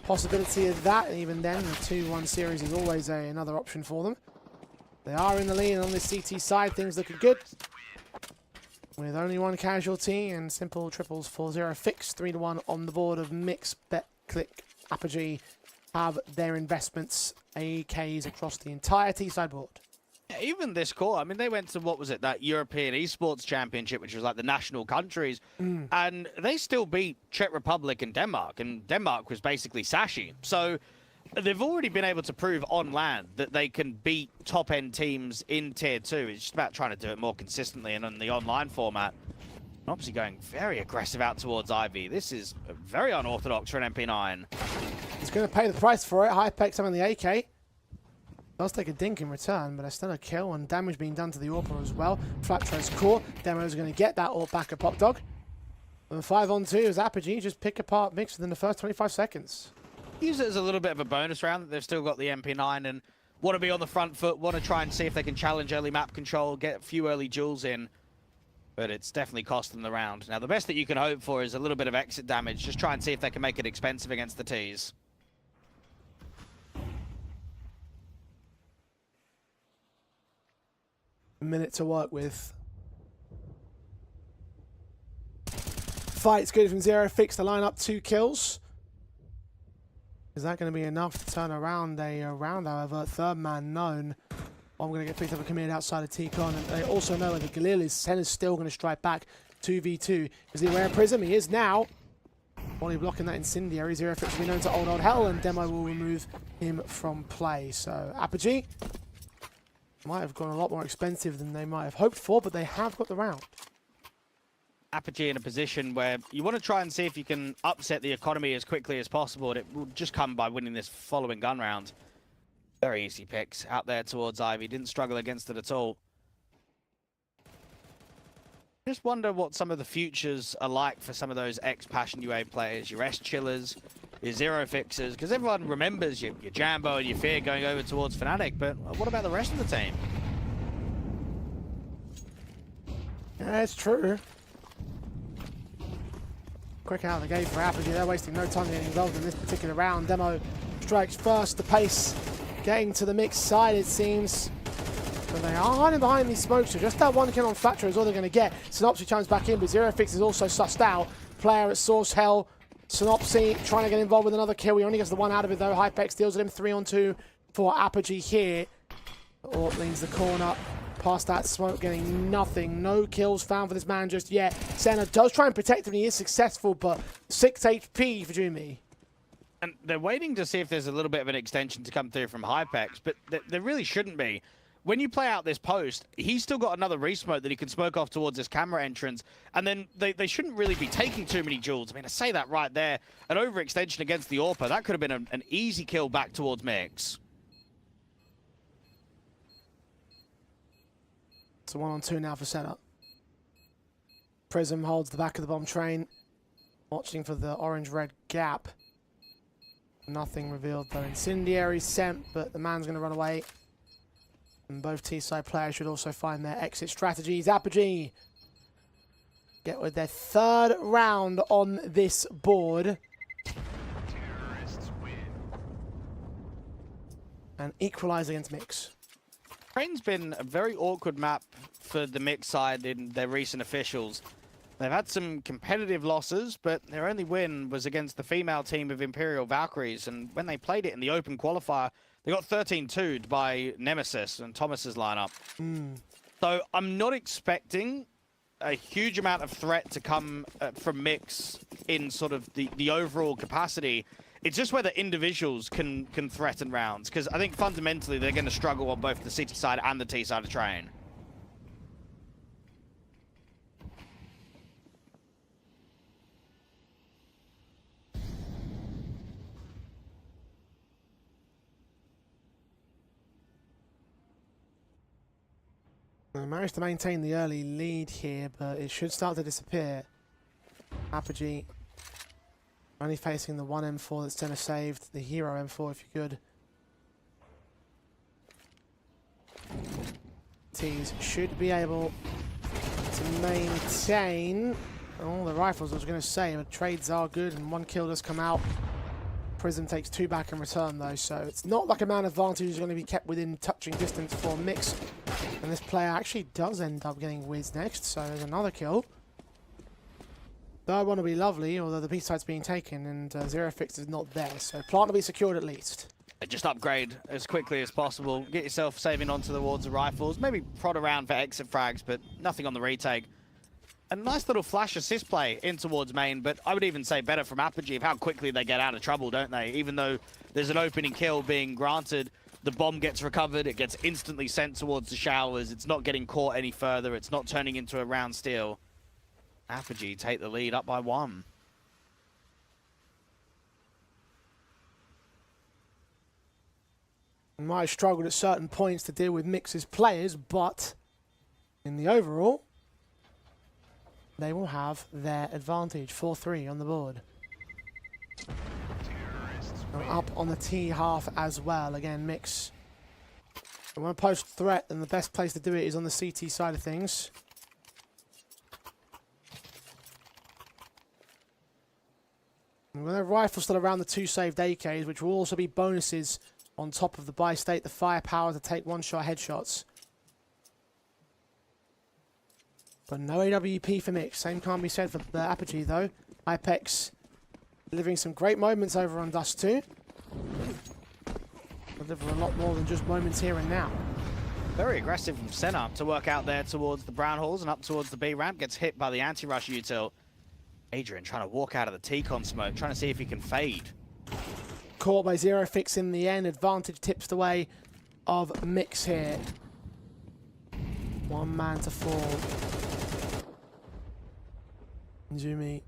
possibility of that. Even then, the 2-1 series is always another option for them. They are in the lead, and on this CT side, things looking good. With only one casualty and simple triples for Zero Fix. 3-1 on the board of Mix, Betclic, Apogee have their investments, AKs across the entire T-side board. Yeah, even this core, I mean, they went to, what was it, that European Esports Championship, which was like the national countries, and they still beat Czech Republic and Denmark was basically Sashi. So they've already been able to prove on land that they can beat top-end teams in Tier 2. It's just about trying to do it more consistently and on the online format. Obviously going very aggressive out towards Ivy. This is very unorthodox for an MP9. He's going to pay the price for it. Hypex on the AK. Does take a dink in return, but there's still a kill and damage being done to the AWP as well. Flattro's core. Demo's going to get that AWP back at Pop Dog. And 5-on-2 is Apogee. Just pick apart Mix within the first 25 seconds. Use it as a little bit of a bonus round that they've still got the MP9 and want to be on the front foot, want to try and see if they can challenge early map control, get a few early duels in. But it's definitely cost them the round. Now, the best that you can hope for is a little bit of exit damage. Just try and see if they can make it expensive against the Ts. A minute to work with. Fight's good from Zero Fix to line up 2 kills. Is that going to be enough to turn around a round, however? Third man known. I'm going to get picked up and committed outside of T-Con. And they also know that Galil is still going to strike back 2v2. Is he aware of Prism? He is now. Only blocking that incendiary. Zero Fix will be known to old hell, and Demo will remove him from play. So Apogee might have gone a lot more expensive than they might have hoped for, but they have got the round. Apogee in a position where you want to try and see if you can upset the economy as quickly as possible, and it will just come by winning this following gun round. Very easy picks out there towards Ivy. Didn't struggle against it at all. Just wonder what some of the futures are like for some of those ex-Passion UA players, your S-Chillers, your Zero Fixers, because everyone remembers your Jambo and your Fear going over towards Fnatic, but what about the rest of the team? Yeah, it's true. Quick out of the gate for Apogee. They're wasting no time getting involved in this particular round. Demo strikes first. The pace getting to the mixed side, it seems. But they are hiding behind these smokes. So just that one kill on Flatro is all they're going to get. Synopsy chimes back in, but Zero Fix is also sussed out. Player at Source Hell. Synopsy trying to get involved with another kill. He only gets the one out of it though. Hypex deals with him 3-on-2 for Apogee here. Orp leans the corner. Past that smoke, getting nothing. No kills found for this man just yet. Senna does try and protect him. He is successful, but 6 HP for Jumi. And they're waiting to see if there's a little bit of an extension to come through from Hypex, but there really shouldn't be. When you play out this post, he's still got another re-smoke that he can smoke off towards his camera entrance, and then they shouldn't really be taking too many duels. I mean, I say that right there. An overextension against the AWPer, that could have been an easy kill back towards Mix. It's a 1-on-2 now for setup. Prism holds the back of the bomb train, watching for the orange-red gap. Nothing revealed though. Incendiary sent, but the man's going to run away. And both T-side players should also find their exit strategies. Apogee get with their 3rd round on this board. And equalize against Mix. Train's been a very awkward map for the Mix side in their recent officials. They've had some competitive losses, but their only win was against the female team of Imperial Valkyries, and when they played it in the open qualifier, they got 13-2'd by Nemesis and Thomas's lineup. So I'm not expecting a huge amount of threat to come from Mix in sort of the overall capacity. It's just whether individuals can threaten rounds, because I think fundamentally they're going to struggle on both the City side and the T side of Train. They managed to maintain the early lead here, but it should start to disappear. Apogee only facing the one M4 that's Senna saved, the hero M4 if you could. Teams should be able to maintain. Oh, the rifles I was going to say, but trades are good and one kill does come out. Prism takes 2 back in return though, so it's not like a man advantage is going to be kept within touching distance for Mix. And this player actually does end up getting Wiz next, so there's another kill. Third one will be lovely, although the B site's being taken and Zero Fix is not there, so plant will be secured at least. Just upgrade as quickly as possible. Get yourself saving onto the wards of rifles. Maybe prod around for exit frags, but nothing on the retake. A nice little flash assist play in towards main, but I would even say better from Apogee of how quickly they get out of trouble, don't they? Even though there's an opening kill being granted, the bomb gets recovered, it gets instantly sent towards the showers, it's not getting caught any further, it's not turning into a round steal. Apogee take the lead up by 1. Might have struggled at certain points to deal with Mix's players, but in the overall, they will have their advantage. 4-3 on the board. They're up on the T half as well. Again, Mix. They want to post threat, and the best place to do it is on the CT side of things. And with their rifle still around the 2 saved AKs, which will also be bonuses on top of the buy state, the firepower to take one-shot headshots. But no AWP for Mix. Same can't be said for the Apogee though. Hypex delivering some great moments over on Dust 2. Deliver a lot more than just moments here and now. Very aggressive from center to work out there towards the brown halls and up towards the B ramp. Gets hit by the anti-rush util. Adrian trying to walk out of the T-con smoke, trying to see if he can fade. Caught by Zero Fix in the end. Advantage tips the way of Mix here. 1 man to fall. Zumi.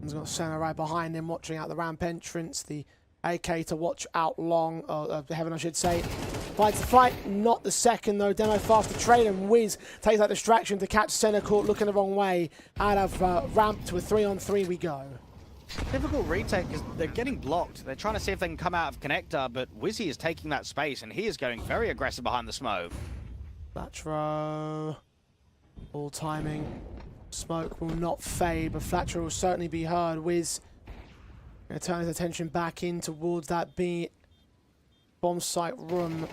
He's got center right behind him, watching out the ramp entrance. The AK to watch out long, Heaven I should say. Fights the fight, not the second though. Demo faster trade and Wiz takes that distraction to catch center court, looking the wrong way. Out of ramp to a 3-on-3 we go. Difficult retake because they're getting blocked. They're trying to see if they can come out of connector, but Wizzy is taking that space and he is going very aggressive behind the smoke. Flatro, all timing. Smoke will not fade, but Flatro will certainly be heard. Wiz going to turn his attention back in towards that B bomb site room.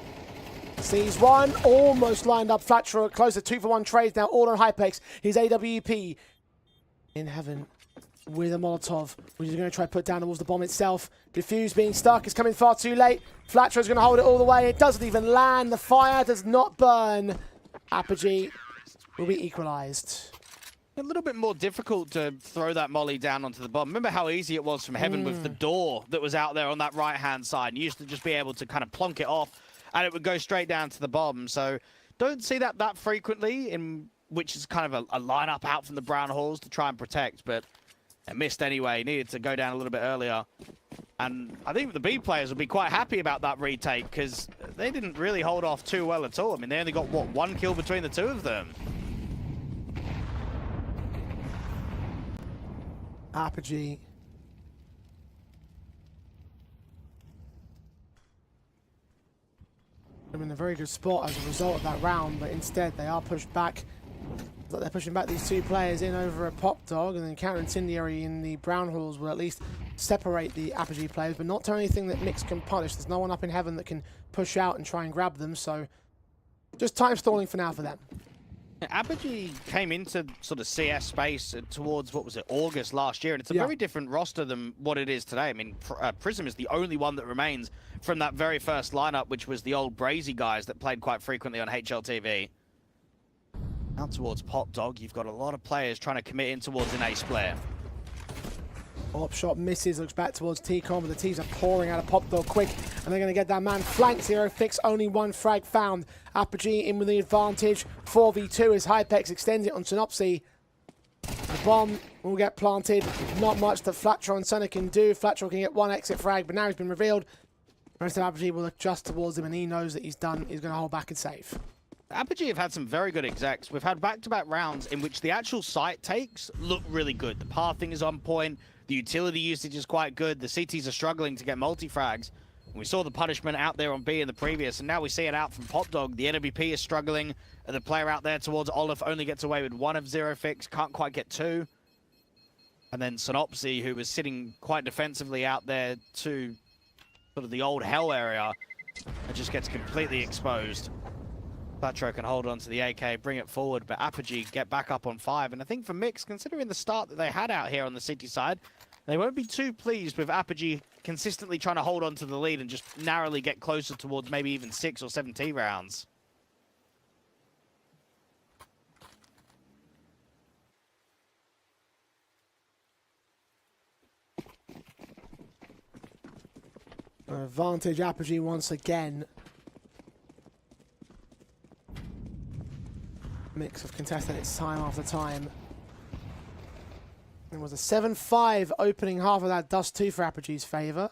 Sees one, almost lined up. Flatro close to 2-for-1 trades now, all on Hypex. He's AWP in heaven with a Molotov, which is going to try to put down towards the bomb itself. Diffuse being stuck, it's coming far too late. Flatro's going to hold it all the way. It doesn't even land. The fire does not burn. Apogee will be equalized. A little bit more difficult to throw that molly down onto the bomb. Remember how easy it was from heaven with the door that was out there on that right-hand side. You used to just be able to kind of plonk it off and it would go straight down to the bomb. So don't see that frequently, in which is kind of a lineup out from the brown halls to try and protect, but it missed anyway. Needed to go down a little bit earlier. And I think the B players will be quite happy about that retake because they didn't really hold off too well at all. I mean, they only got, what, 1 kill between the 2 of them. Apogee. I'm in a very good spot as a result of that round, but instead they are pushed back. They're pushing back these 2 players in over a Pop Dog, and then Counter Incendiary in the brown halls will at least separate the Apogee players, but not do anything that Mix can punish. There's no one up in heaven that can push out and try and grab them, so just time stalling for now for them. Apogee came into sort of CS space towards, what was it, August last year, and it's a very different roster than what it is today. I mean, Prism is the only one that remains from that very first lineup, which was the old Brazy guys that played quite frequently on HLTV. Out towards Pop Dog, you've got a lot of players trying to commit in towards an ace player. Op shot misses, looks back towards T-Con, but the T's are pouring out of Pop Dog quick, and they're going to get that man flanked. Zero Fix, only 1 frag found. Apogee in with the advantage. 4v2 as Hypex extends it on Synopsy. The bomb will get planted. Not much that Flatro and Senna can do. Flatro can get 1 exit frag, but now he's been revealed. The rest of Apogee will adjust towards him, and he knows that he's done. He's going to hold back and save. Apogee have had some very good execs. We've had back-to-back rounds in which the actual site takes look really good. The pathing is on point. The utility usage is quite good. The CTs are struggling to get multi-frags. We saw the punishment out there on B in the previous, and now we see it out from Pop Dog. The NWP is struggling. The player out there towards Olaf only gets away with 1 of Zero Fix. Can't quite get 2. And then Synopsy, who was sitting quite defensively out there to sort of the old hell area, and just gets completely exposed. Flatro can hold on to the AK, bring it forward, but Apogee get back up on 5. And I think for Mix, considering the start that they had out here on the city side, they won't be too pleased with Apogee consistently trying to hold on to the lead and just narrowly get closer towards maybe even 6 or 7 T rounds. Advantage Apogee once again. Mix have contested its time after time. It was a 7-5 opening half of that Dust 2 for Apogee's favour.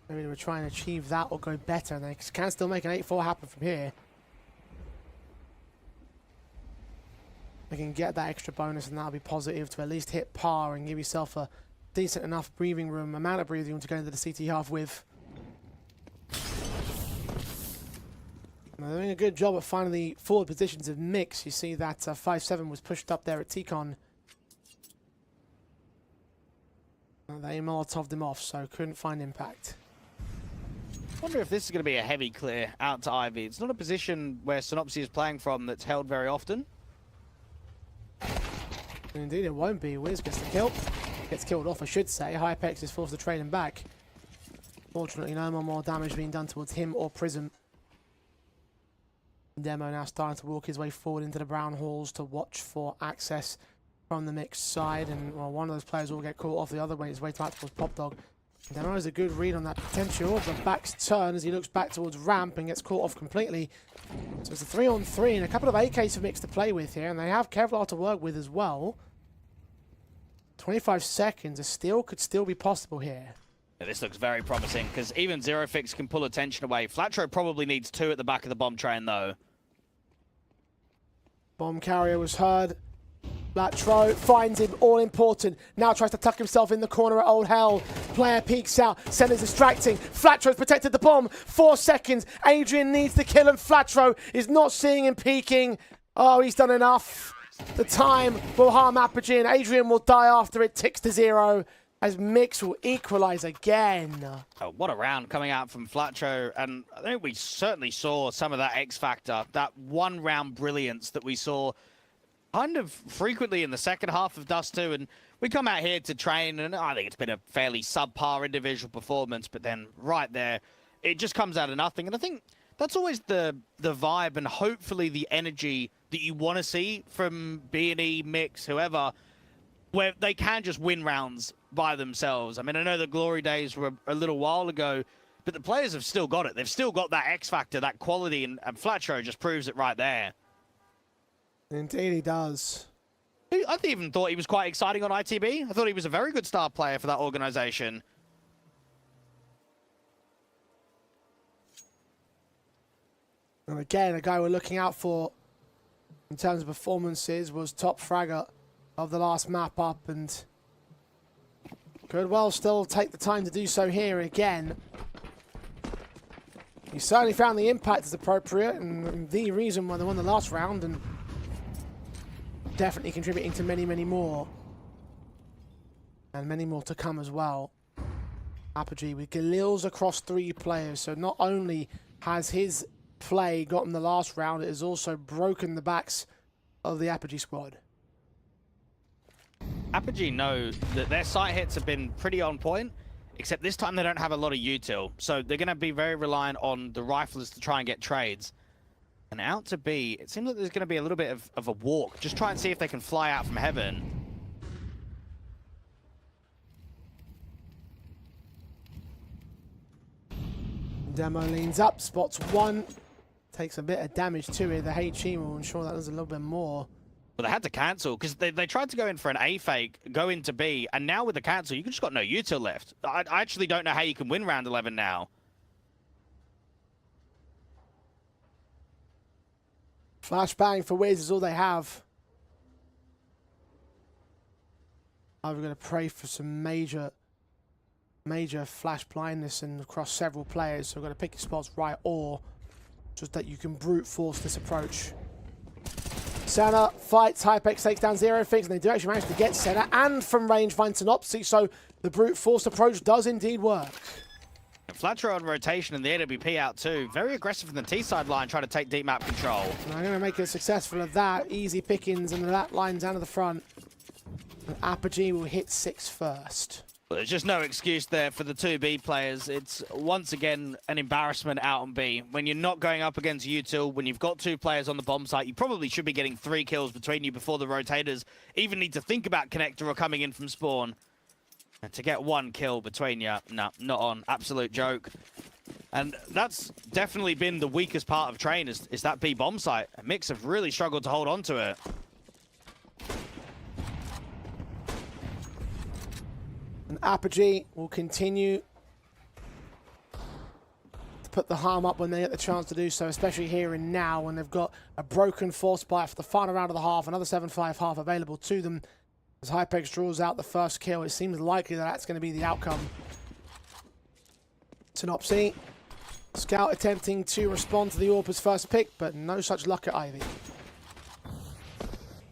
Maybe they were trying to achieve that or go better, and they can still make an 8-4 happen from here. They can get that extra bonus, and that'll be positive to at least hit par and give yourself a decent enough breathing room, amount of breathing room to go into the CT half with. They're doing a good job at finding the forward positions of Mix. You see that 5-7 was pushed up there at T-Con. They Molotov'd him off, so couldn't find impact. I wonder if this is going to be a heavy clear out to Ivy. It's not a position where Synopsy is playing from that's held very often. Indeed, it won't be. Wiz gets the kill. Gets killed off, I should say. Hypex is forced to trade him back. Fortunately, no more damage being done towards him or Prism. Demo now starting to walk his way forward into the brown halls to watch for access from the Mix side, and well, one of those players will get caught off. The other way, his way back towards Pop Dog. Demo has a good read on that potential, but back's turn as he looks back towards ramp and gets caught off completely. So it's a 3-on-3 and a couple of AKs for Mix to play with here, and they have Kevlar to work with as well. 25 seconds, a steal could still be possible here. Yeah, this looks very promising, because even Zero Fix can pull attention away. Flatro probably needs 2 at the back of the bomb train, though. Bomb carrier was heard. Flatro finds him, all important. Now tries to tuck himself in the corner at Old Hell. Player peeks out, Senna's distracting. Flatro's protected the bomb. 4 seconds, Adrian needs the kill and Flatro is not seeing him peeking. Oh, he's done enough. The time will harm Apogee and Adrian will die after it ticks to 0 as Mix will equalize again. Oh, what a round coming out from Flatro, and I think we certainly saw some of that X factor, that one round brilliance that we saw kind of frequently in the second half of Dust 2, and we come out here to train, and I think it's been a fairly subpar individual performance, but then right there, it just comes out of nothing, and I think that's always the vibe and hopefully the energy that you want to see from BNE, Mix, whoever, where they can just win rounds by themselves. I mean, I know the glory days were a little while ago, but the players have still got it. They've still got that X factor, that quality, and Flatro just proves it right there. Indeed he does. I even thought he was quite exciting on ITB. I thought he was a very good star player for that organization. And again, a guy we're looking out for in terms of performances was top fragger of the last map up, and could well still take the time to do so here again. He certainly found the impact is appropriate and the reason why they won the last round, and definitely contributing to many, many more. And many more to come as well. Apogee with Galil's across 3 players, so not only has his play gotten the last round, it has also broken the backs of the Apogee squad. Apogee know that their sight hits have been pretty on point, except this time they don't have a lot of util, so they're going to be very reliant on the riflers to try and get trades. And out to B, it seems like there's going to be a little bit of a walk. Just try and see if they can fly out from heaven. Demo leans up, spots 1, takes a bit of damage to it. The HE will ensure that there's a little bit more. Well, they had to cancel because they tried to go in for an A fake, go into B, and now with the cancel, you just got no util left. I actually don't know how you can win round 11 now. Flashbang for Wiz is all they have. We're going to pray for some major flash blindness and across several players. So we're going to pick your spots right, or just that you can brute force this approach. Senna fights, Hypex takes down Zero Fix, and they do actually manage to get Senna and from range find Synopsy, so the brute force approach does indeed work. Flatro on rotation and the AWP out too. Very aggressive from the T-side line, trying to take deep map control. And I'm going to make it successful of that. Easy pickings and that line down to the front. And Apogee will hit 6 first. But there's just no excuse there for the 2B players. It's once again an embarrassment out on B. When you're not going up against Util, when you've got 2 players on the bomb site, you probably should be getting 3 kills between you before the rotators even need to think about connector or coming in from spawn. And to get 1 kill between you, no, not on. Absolute joke. And that's definitely been the weakest part of Train, is that B bomb site. Mix have really struggled to hold on to it. And Apogee will continue to put the harm up when they get the chance to do so, especially here and now when they've got a broken force bite for the final round of the half, another 7-5 half available to them. As Hypex draws out the first kill, it seems likely that that's going to be the outcome. Synopsy, Scout attempting to respond to the AWP's first pick, but no such luck at Ivy.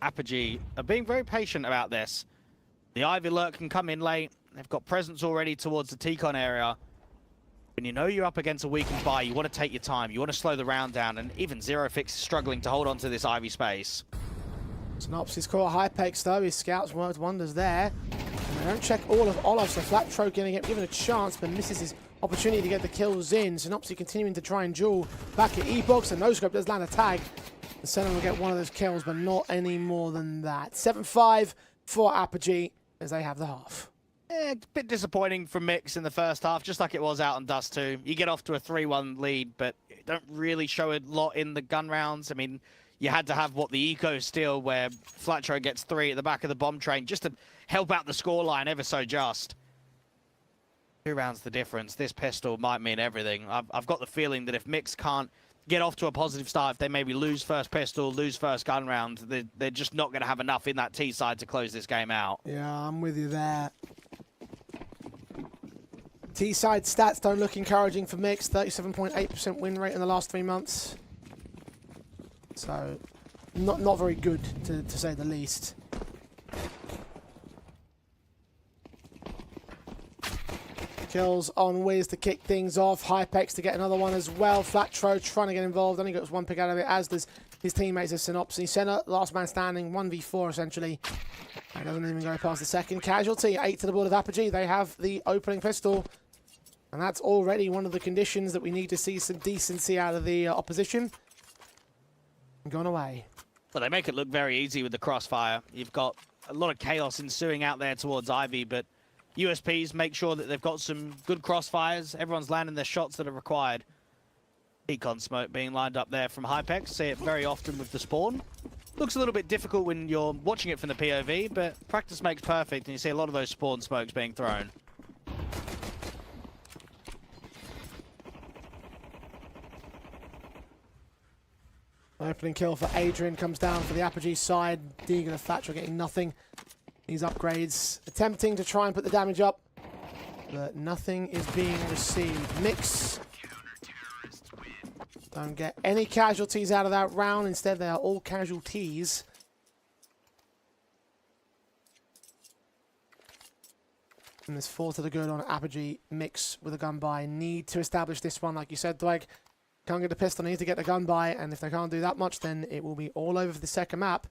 Apogee are being very patient about this. The Ivy alert can come in late. They've got presence already towards the T-con area. When you know you're up against a weakened buy, you want to take your time. You want to slow the round down, and even Zero Fix is struggling to hold on to this Ivy space. Synopsis caught Hypex though. His scouts worked wonders there. And they don't check all of Olaf, so Flatro getting given a chance, but misses his opportunity to get the kills in. Synopsis continuing to try and duel back at E-Box, and No Scope does land a tag. The Senna will get one of those kills, but not any more than that. 7-5 for Apogee as they have the half. A bit disappointing from Mix in the first half, just like it was out on Dust 2. You get off to a 3-1 lead, but it don't really show a lot in the gun rounds. I mean, you had to have, the Eco Steal, where Flatro gets 3 at the back of the bomb train, just to help out the scoreline ever so just. 2 rounds the difference. This pistol might mean everything. I've got the feeling that if Mix can't get off to a positive start, if they maybe lose first pistol, lose first gun round, they're just not going to have enough in that T side to close this game out. Yeah, I'm with you there. T-side stats don't look encouraging for Mix. 37.8% win rate in the last 3 months. So, not very good, to say the least. Kills on Wiz to kick things off. Hypex to get another one as well. Flatro trying to get involved. Only got 1 pick out of it, as does his teammates as Synopsy. Senna, last man standing, 1v4 essentially. And doesn't even go past the second casualty. 8 to the board of Apogee. They have the opening pistol. And that's already one of the conditions that we need to see some decency out of the opposition. Gone away. Well, they make it look very easy with the crossfire. You've got a lot of chaos ensuing out there towards Ivy, but USPs make sure that they've got some good crossfires. Everyone's landing their shots that are required. Econ smoke being lined up there from Hypex. See it very often with the spawn. Looks a little bit difficult when you're watching it from the POV, but practice makes perfect, and you see a lot of those spawn smokes being thrown. Opening kill for Adrian comes down for the Apogee side. Deegan and Thatcher getting nothing. These upgrades attempting to try and put the damage up, but nothing is being received. Mix don't get any casualties out of that round. Instead, they are all casualties. And there's 4 to the good on Apogee. Mix with a gun buy. Need to establish this one, like you said, Dwight. Can't get the pistol, need to get the gun by, and if they can't do that much, then it will be all over for the second map.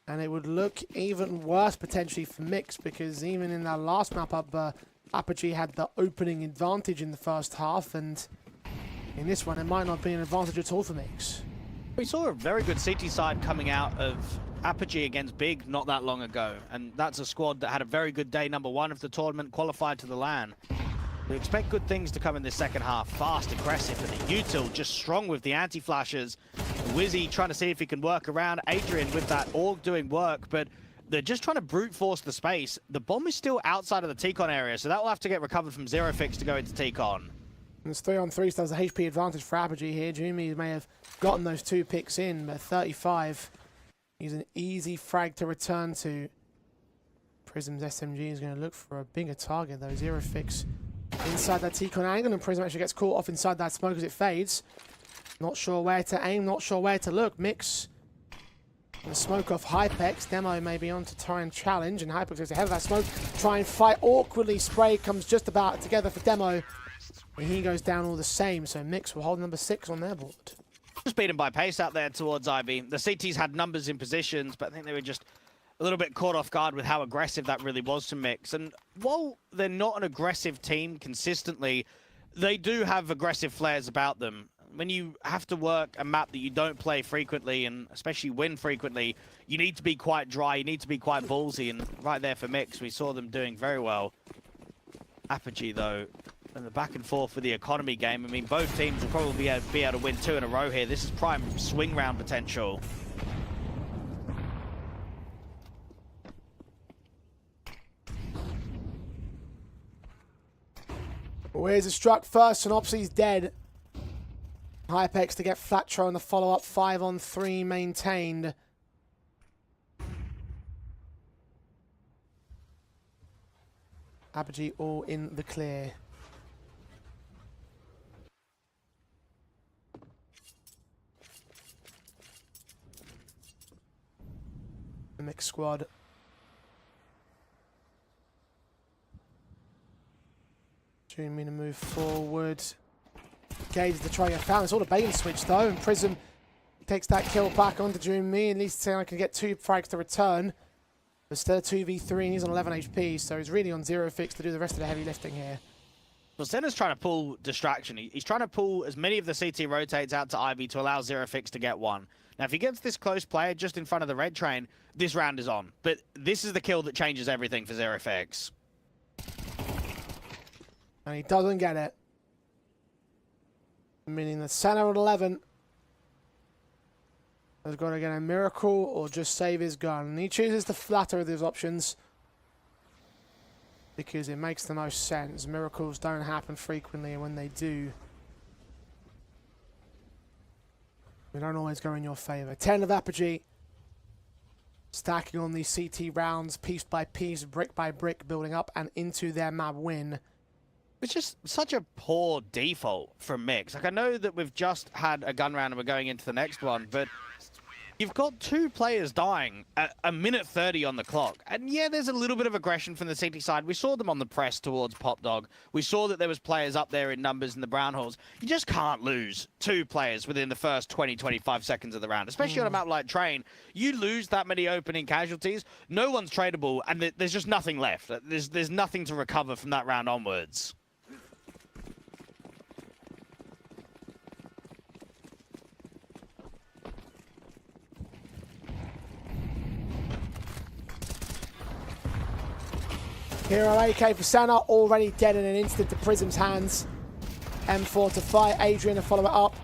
And it would look even worse potentially for Mix, because even in that last map up, Apogee had the opening advantage in the first half, and in this one it might not be an advantage at all for Mix. We saw a very good CT side coming out of Apogee against Big not that long ago, and that's a squad that had a very good day number 1 of the tournament, qualified to the LAN. We expect good things to come in this second half. Fast, aggressive, and the Util just strong with the anti-flashes. Wizzy trying to see if he can work around. Adrian with that AUG doing work, but they're just trying to brute force the space. The bomb is still outside of the T-con area, so that will have to get recovered from Zero Fix to go into T-con. It's 3-on-3, so there's a HP advantage for Apogee here. Jimmy may have gotten those 2 picks in, but 35 is an easy frag to return to. Prism's SMG is going to look for a bigger target, though. Zero Fix inside that T-con angle, and Prism actually gets caught off inside that smoke as it fades. Not sure where to aim, not sure where to look. Mix the smoke off Hypex. Demo may be on to try and challenge, and Hypex goes ahead of that smoke. Try and fight awkwardly. Spray comes just about together for Demo. And he goes down all the same, so Mix will hold number 6 on their board. Just beaten by pace out there towards IB. The CTs had numbers in positions, but I think they were just a little bit caught off guard with how aggressive that really was to Mix. And while they're not an aggressive team consistently, they do have aggressive flares about them. When you have to work a map that you don't play frequently, and especially win frequently, you need to be quite dry, you need to be quite ballsy, and right there for Mix, we saw them doing very well. Apogee, though, and the back and forth for the economy game. I mean, both teams will probably be able to win 2 in a row here. This is prime swing round potential. Where's a struck first, and Opsy's dead. Hypex to get Flatro on the follow-up. 5-on-3 maintained. Apogee all in the clear. The mixed squad. Jimmy to move forward. Gage to try to get found. It's all a bait and switch though, and Prism takes that kill back onto Jimmy. At least I can get 2 frags to return. But still 2v3, and he's on 11 HP, so he's really on 0 fix to do the rest of the heavy lifting here. Well, Senna's trying to pull distraction. He's trying to pull as many of the CT rotates out to IB to allow 0 fix to get 1. Now, if he gets this close player just in front of the red train, this round is on. But this is the kill that changes everything for 0 fix. And he doesn't get it. Meaning that Senna at 11 has got to get a miracle or just save his gun. And he chooses the flatter of those options because it makes the most sense. Miracles don't happen frequently, and when they do, they don't always go in your favor. 10 of Apogee. Stacking on these CT rounds, piece by piece, brick by brick, building up and into their map win. It's just such a poor default from Mix. Like, I know that we've just had a gun round and we're going into the next one, but you've got 2 players dying at 1:30 on the clock. And yeah, there's a little bit of aggression from the CT side. We saw them on the press towards Pop Dog. We saw that there was players up there in numbers in the brown halls. You just can't lose 2 players within the first 20-25 seconds of the round, especially on a map like Train. You lose that many opening casualties, no one's tradable, and there's just nothing left. There's nothing to recover from that round onwards. Hero AK for Sana, already dead in an instant to Prism's hands. M4 to fight, Adrian to follow it up.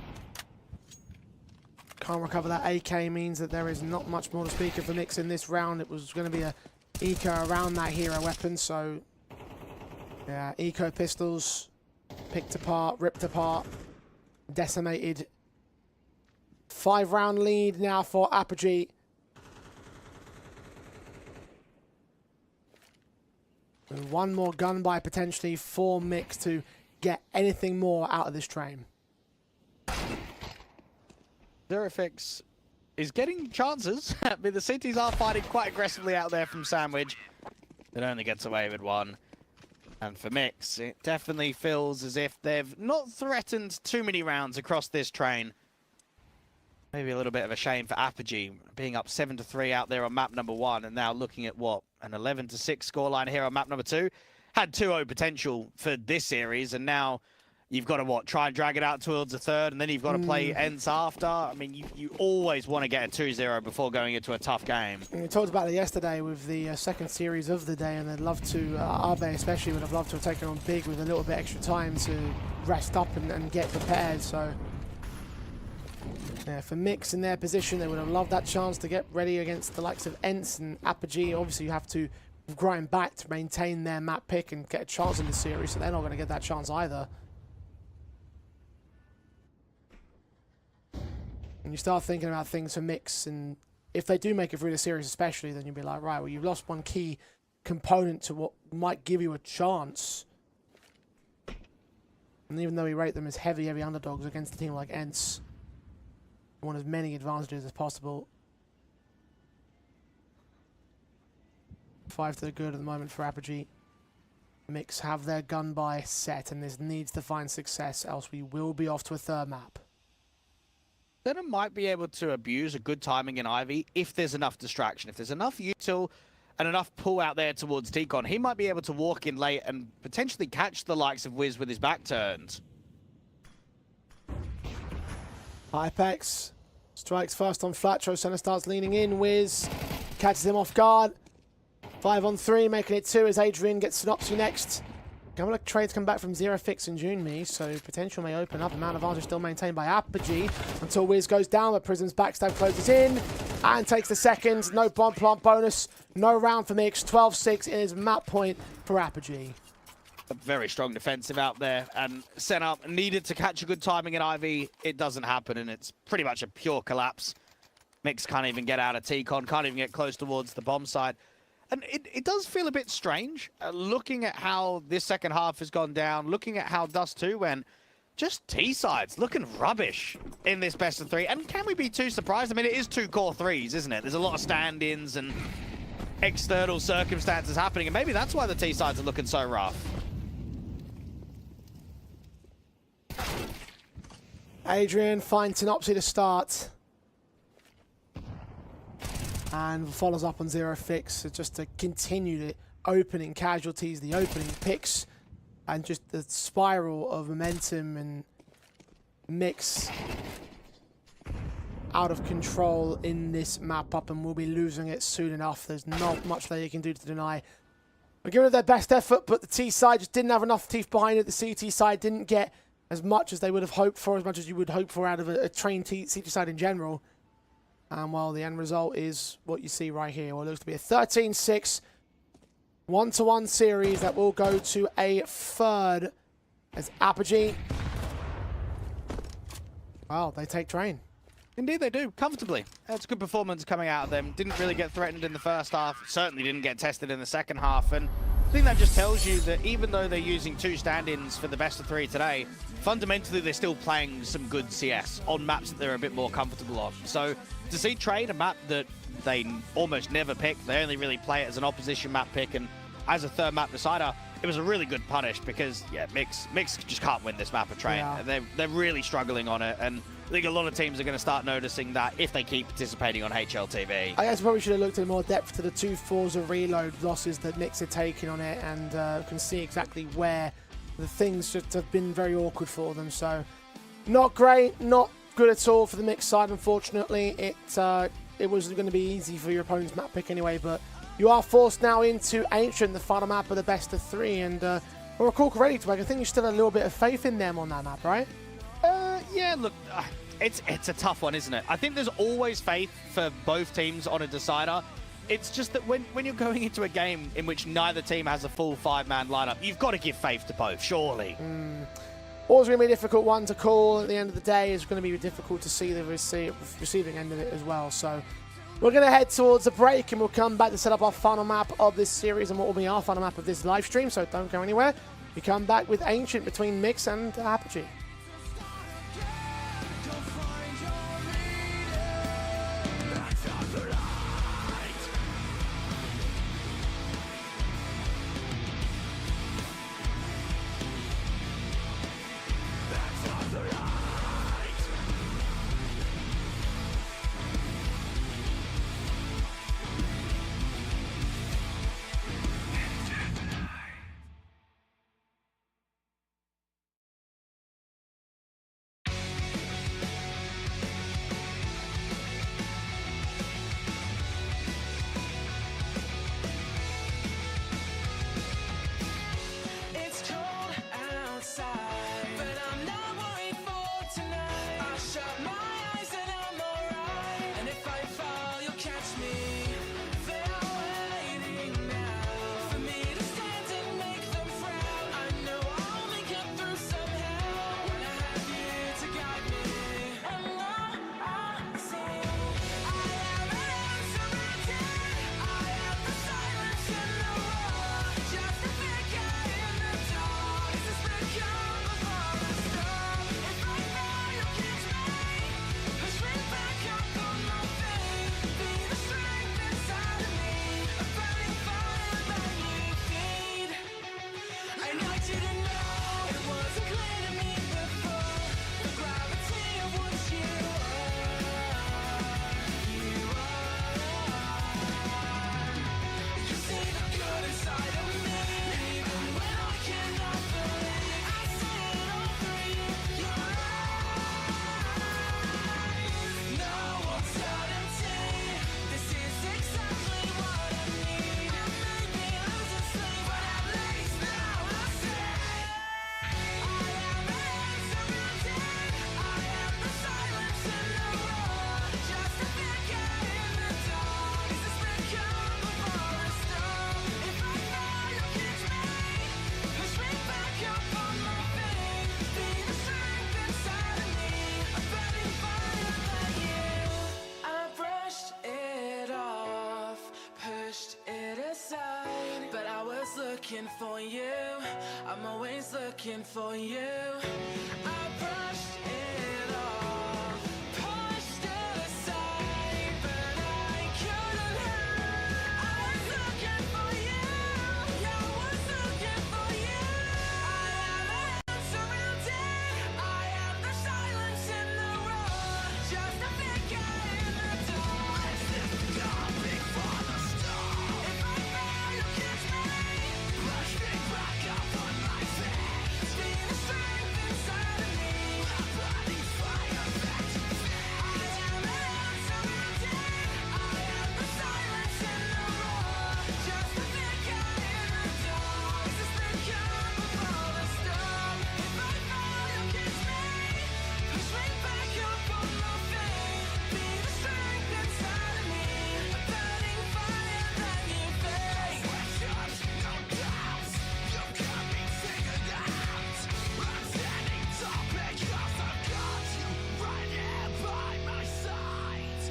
Can't recover that AK, means that there is not much more to speak of for Mix in this round. It was going to be a eco around that hero weapon, so yeah, eco pistols picked apart, ripped apart, decimated. 5-round lead now for Apogee. And 1 more gun buy potentially for Mix to get anything more out of this train. 0 fix is getting chances. I mean, the CTs are fighting quite aggressively out there from Sandwich. It only gets away with 1. And for Mix, it definitely feels as if they've not threatened too many rounds across this train. Maybe a little bit of a shame for Apogee, being up 7-3 out there on map number 1, and now looking at what, an 11-6 scoreline here on map number 2. Had 2-0 potential for this series, and now you've got to, what, try and drag it out towards the 3rd, and then you've got to play Ents after. I mean, you always want to get a 2-0 before going into a tough game. We talked about it yesterday with the second series of the day, and they'd love to, Abe especially would have loved to have taken on Big with a little bit extra time to rest up and get prepared, so yeah, for Mix in their position, they would have loved that chance to get ready against the likes of Ents and Apogee. Obviously, you have to grind back to maintain their map pick and get a chance in the series, so they're not going to get that chance either. And you start thinking about things for Mix, and if they do make it through the series especially, then you'll be like, right, well, you've lost 1 key component to what might give you a chance. And even though we rate them as heavy underdogs against a team like Ents, want as many advantages as possible. 5 to the good at the moment for Apogee. Mix have their gun by set, and this needs to find success, else we will be off to a third map. Then might be able to abuse a good timing in Ivy if there's enough distraction. If there's enough util and enough pull out there towards Deacon, he might be able to walk in late and potentially catch the likes of Wiz with his back turned. Hypex strikes first on Flatro. Senna starts leaning in. Wiz catches him off guard. 5 on 3, making it 2 as Adrian gets Synopsy next. A couple of trades come back from Zero Fix and Junmi, so potential may open up. Amount of advantage still maintained by Apogee until Wiz goes down, but Prism's backstab closes in and takes the second. No bomb plant bonus, no round for Mix. 12-6 is map point for Apogee. A very strong defensive out there, and Senna needed to catch a good timing in Ivy. It doesn't happen, and it's pretty much a pure collapse. Mix can't even get out of T-Con, can't even get close towards the bomb side. And it does feel a bit strange, looking at how this second half has gone down, looking at how Dust 2 went. Just T-sides looking rubbish in this best of 3. And can we be too surprised? I mean, it is 2 core 3s, isn't it? There's a lot of stand-ins and external circumstances happening, and maybe that's why the T-sides are looking so rough. Adrian finds Synopsy to start. And follows up on Zero Fix just to continue the opening casualties, the opening picks, and just the spiral of momentum and Mix out of control in this map up, and we'll be losing it soon enough. There's not much that you can do to deny. We're giving it their best effort, but the T side just didn't have enough teeth behind it. The CT side didn't get as much as they would have hoped for, as much as you would hope for out of a trained CT side in general. And well, the end result is what you see right here. Well, it looks to be a 13-6 1-to-1 series that will go to a third as Apogee. Well, they take train. Indeed they do, comfortably. It's a good performance coming out of them. Didn't really get threatened in the first half. Certainly didn't get tested in the second half. And I think that just tells you that even though they're using 2 stand-ins for the best of 3 today, fundamentally they're still playing some good CS on maps that they're a bit more comfortable on. So to see Trade, a map that they almost never pick, they only really play it as an opposition map pick and as a third map decider, it was a really good punish because, yeah, Mix just can't win this map of Train. Yeah. They're really struggling on it, and I think a lot of teams are going to start noticing that if they keep participating on HLTV. I guess we probably should have looked at more depth to the 2 Forza reload losses that Mix are taking on it, and can see exactly where the things just have been very awkward for them. So not great, not good at all for the Mix side, unfortunately. It was going to be easy for your opponent's map pick anyway, but you are forced now into Ancient, the final map of the best of 3, and we're a call ready to make. I think you still have a little bit of faith in them on that map, right? Yeah, look, it's a tough one, isn't it? I think there's always faith for both teams on a decider. It's just that when you're going into a game in which neither team has a full 5-man lineup, you've got to give faith to both, surely. Always going to be a difficult one to call at the end of the day. It's going to be difficult to see the receiving end of it as well. So we're going to head towards a break, and we'll come back to set up our final map of this series and what will be our final map of this live stream. So don't go anywhere. We come back with Ancient between Mix and Apogee. looking for you. I'm always looking for you. I brushed it off, pushed it aside, but I couldn't help. I was looking for you. Yeah, I was looking for you. I am a hand surrounded. I am the silence in the roar. Just a figure in the dark. Coming for the storm. If I fall, you catch me. Push me back up on my feet. Be the strength inside of me. A bloody fire back to me. I am a hand surrounded. I am the silence in the roar. Just a figure in the dark. This is the calm before the storm. If I fall, you catch me. Push me back up on my feet. Be the strength inside of me. A burning fire that you face. Questions, no doubts. You got me figured out. I'm standing tall because I've got you right here by my side.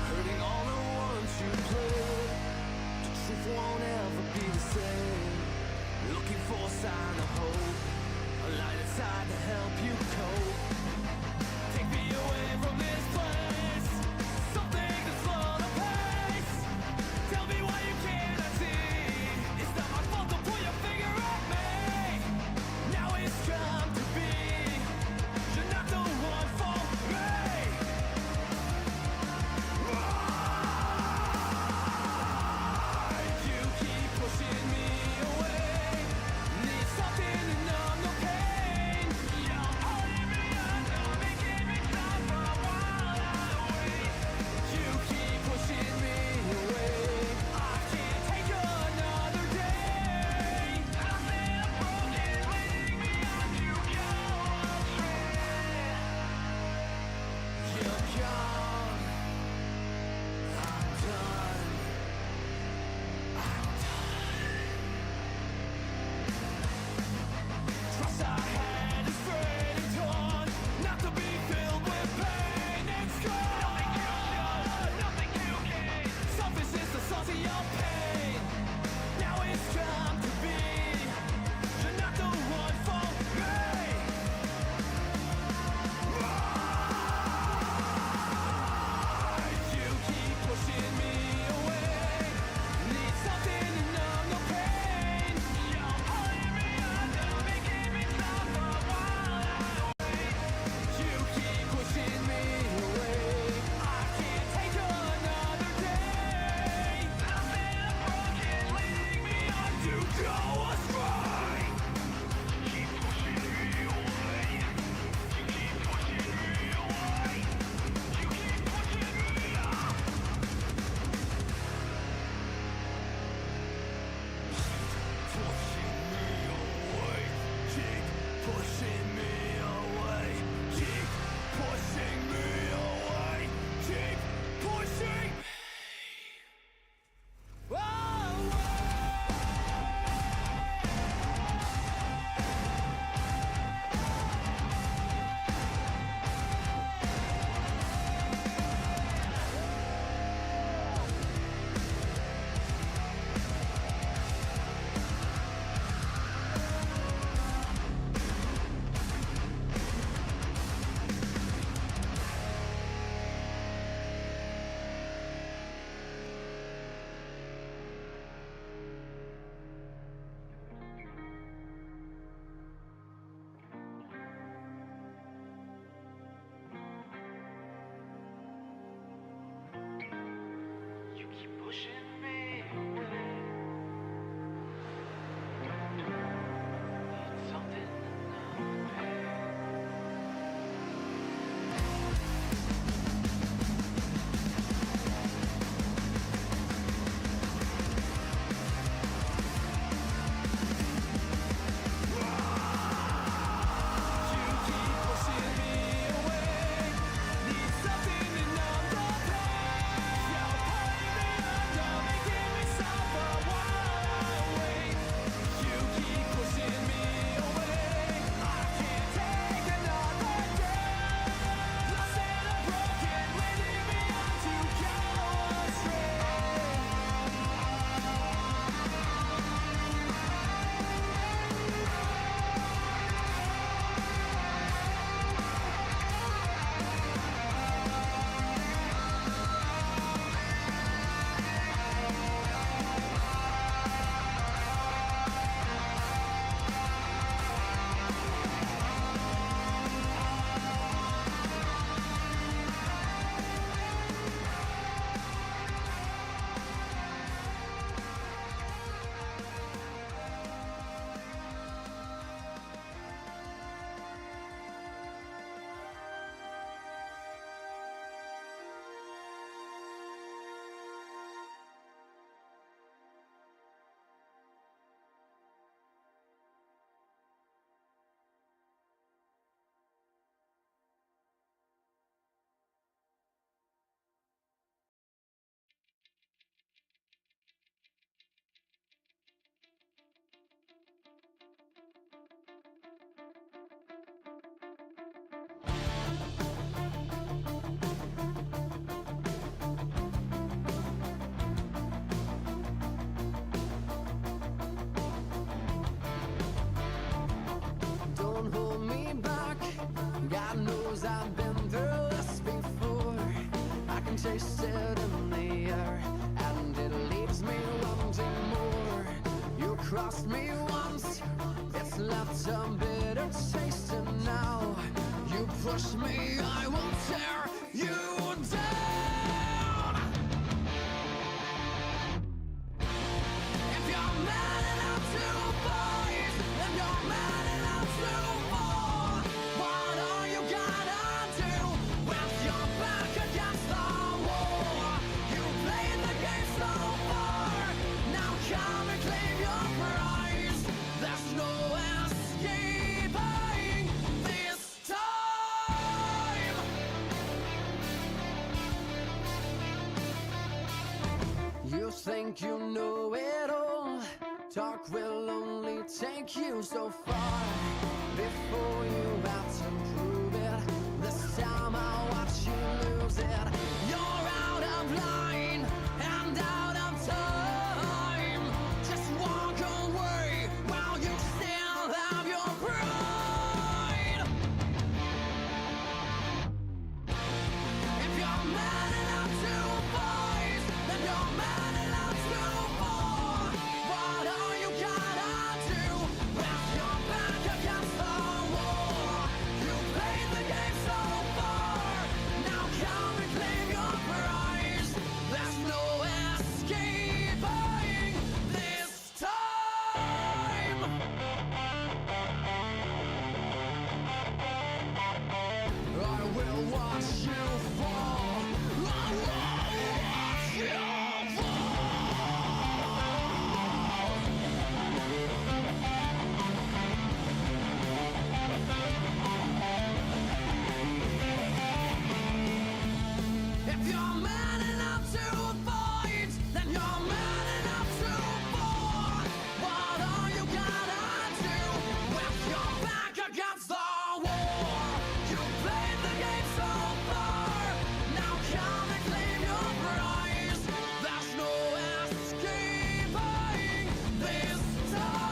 Hurting all the ones you played. The truth won't ever be the same. Looking for a sign of hope, a light inside to help you cope. Take me away from this place, something to slow the pace. Tell me why you cannot see. It's not my fault to point your finger at me. Now it's come to be. You're not the one for me. You keep pushing me away. Need something to numb the pain. You're holding me under, making me stop for a while. crossed me once, it's left a bitter taste, and now you push me, I will tear you down. If you're man enough to fight, and you're man enough to fall, what are you gonna do with your back against the wall? You played the game so far, now come and claim your prize. There's no escaping this time. You think you know it all, talk will only take you so far before you have to prove it. This time I'll watch you lose it. You're out of line and out of time. Just walk away while you still have your pride. If you're man enough to fight, then you're man enough to fall. What are you gonna do with your back against the wall? You played the game so far, now come and claim your prize. There's no escaping this time. I will watch you fall. I will watch you fall. If you're man enough to fight, then you're man enough to fall. What are you gonna do with your back against the wall? You played the game so far, now come and claim your prize. There's no escaping this time.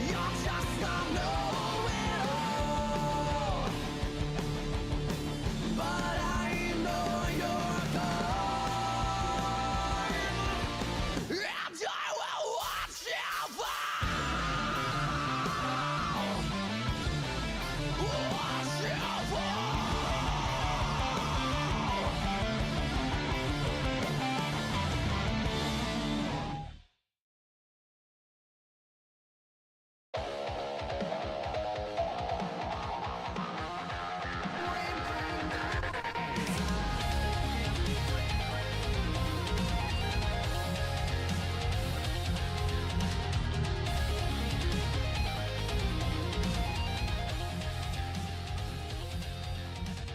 You're just a know-it-all, but I know you're gone, and I will watch you fall. Watch you fall.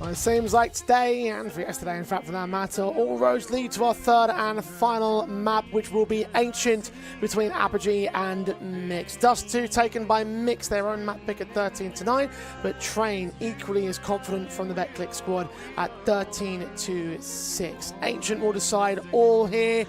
Well, it seems like today, and for yesterday, in fact, for that matter, all roads lead to our third and final map, which will be Ancient between Apogee and Mix. Dust 2 taken by Mix, their own map pick at 13-9, but Train equally as confident from the Betclic squad at 13-6. Ancient will decide all here.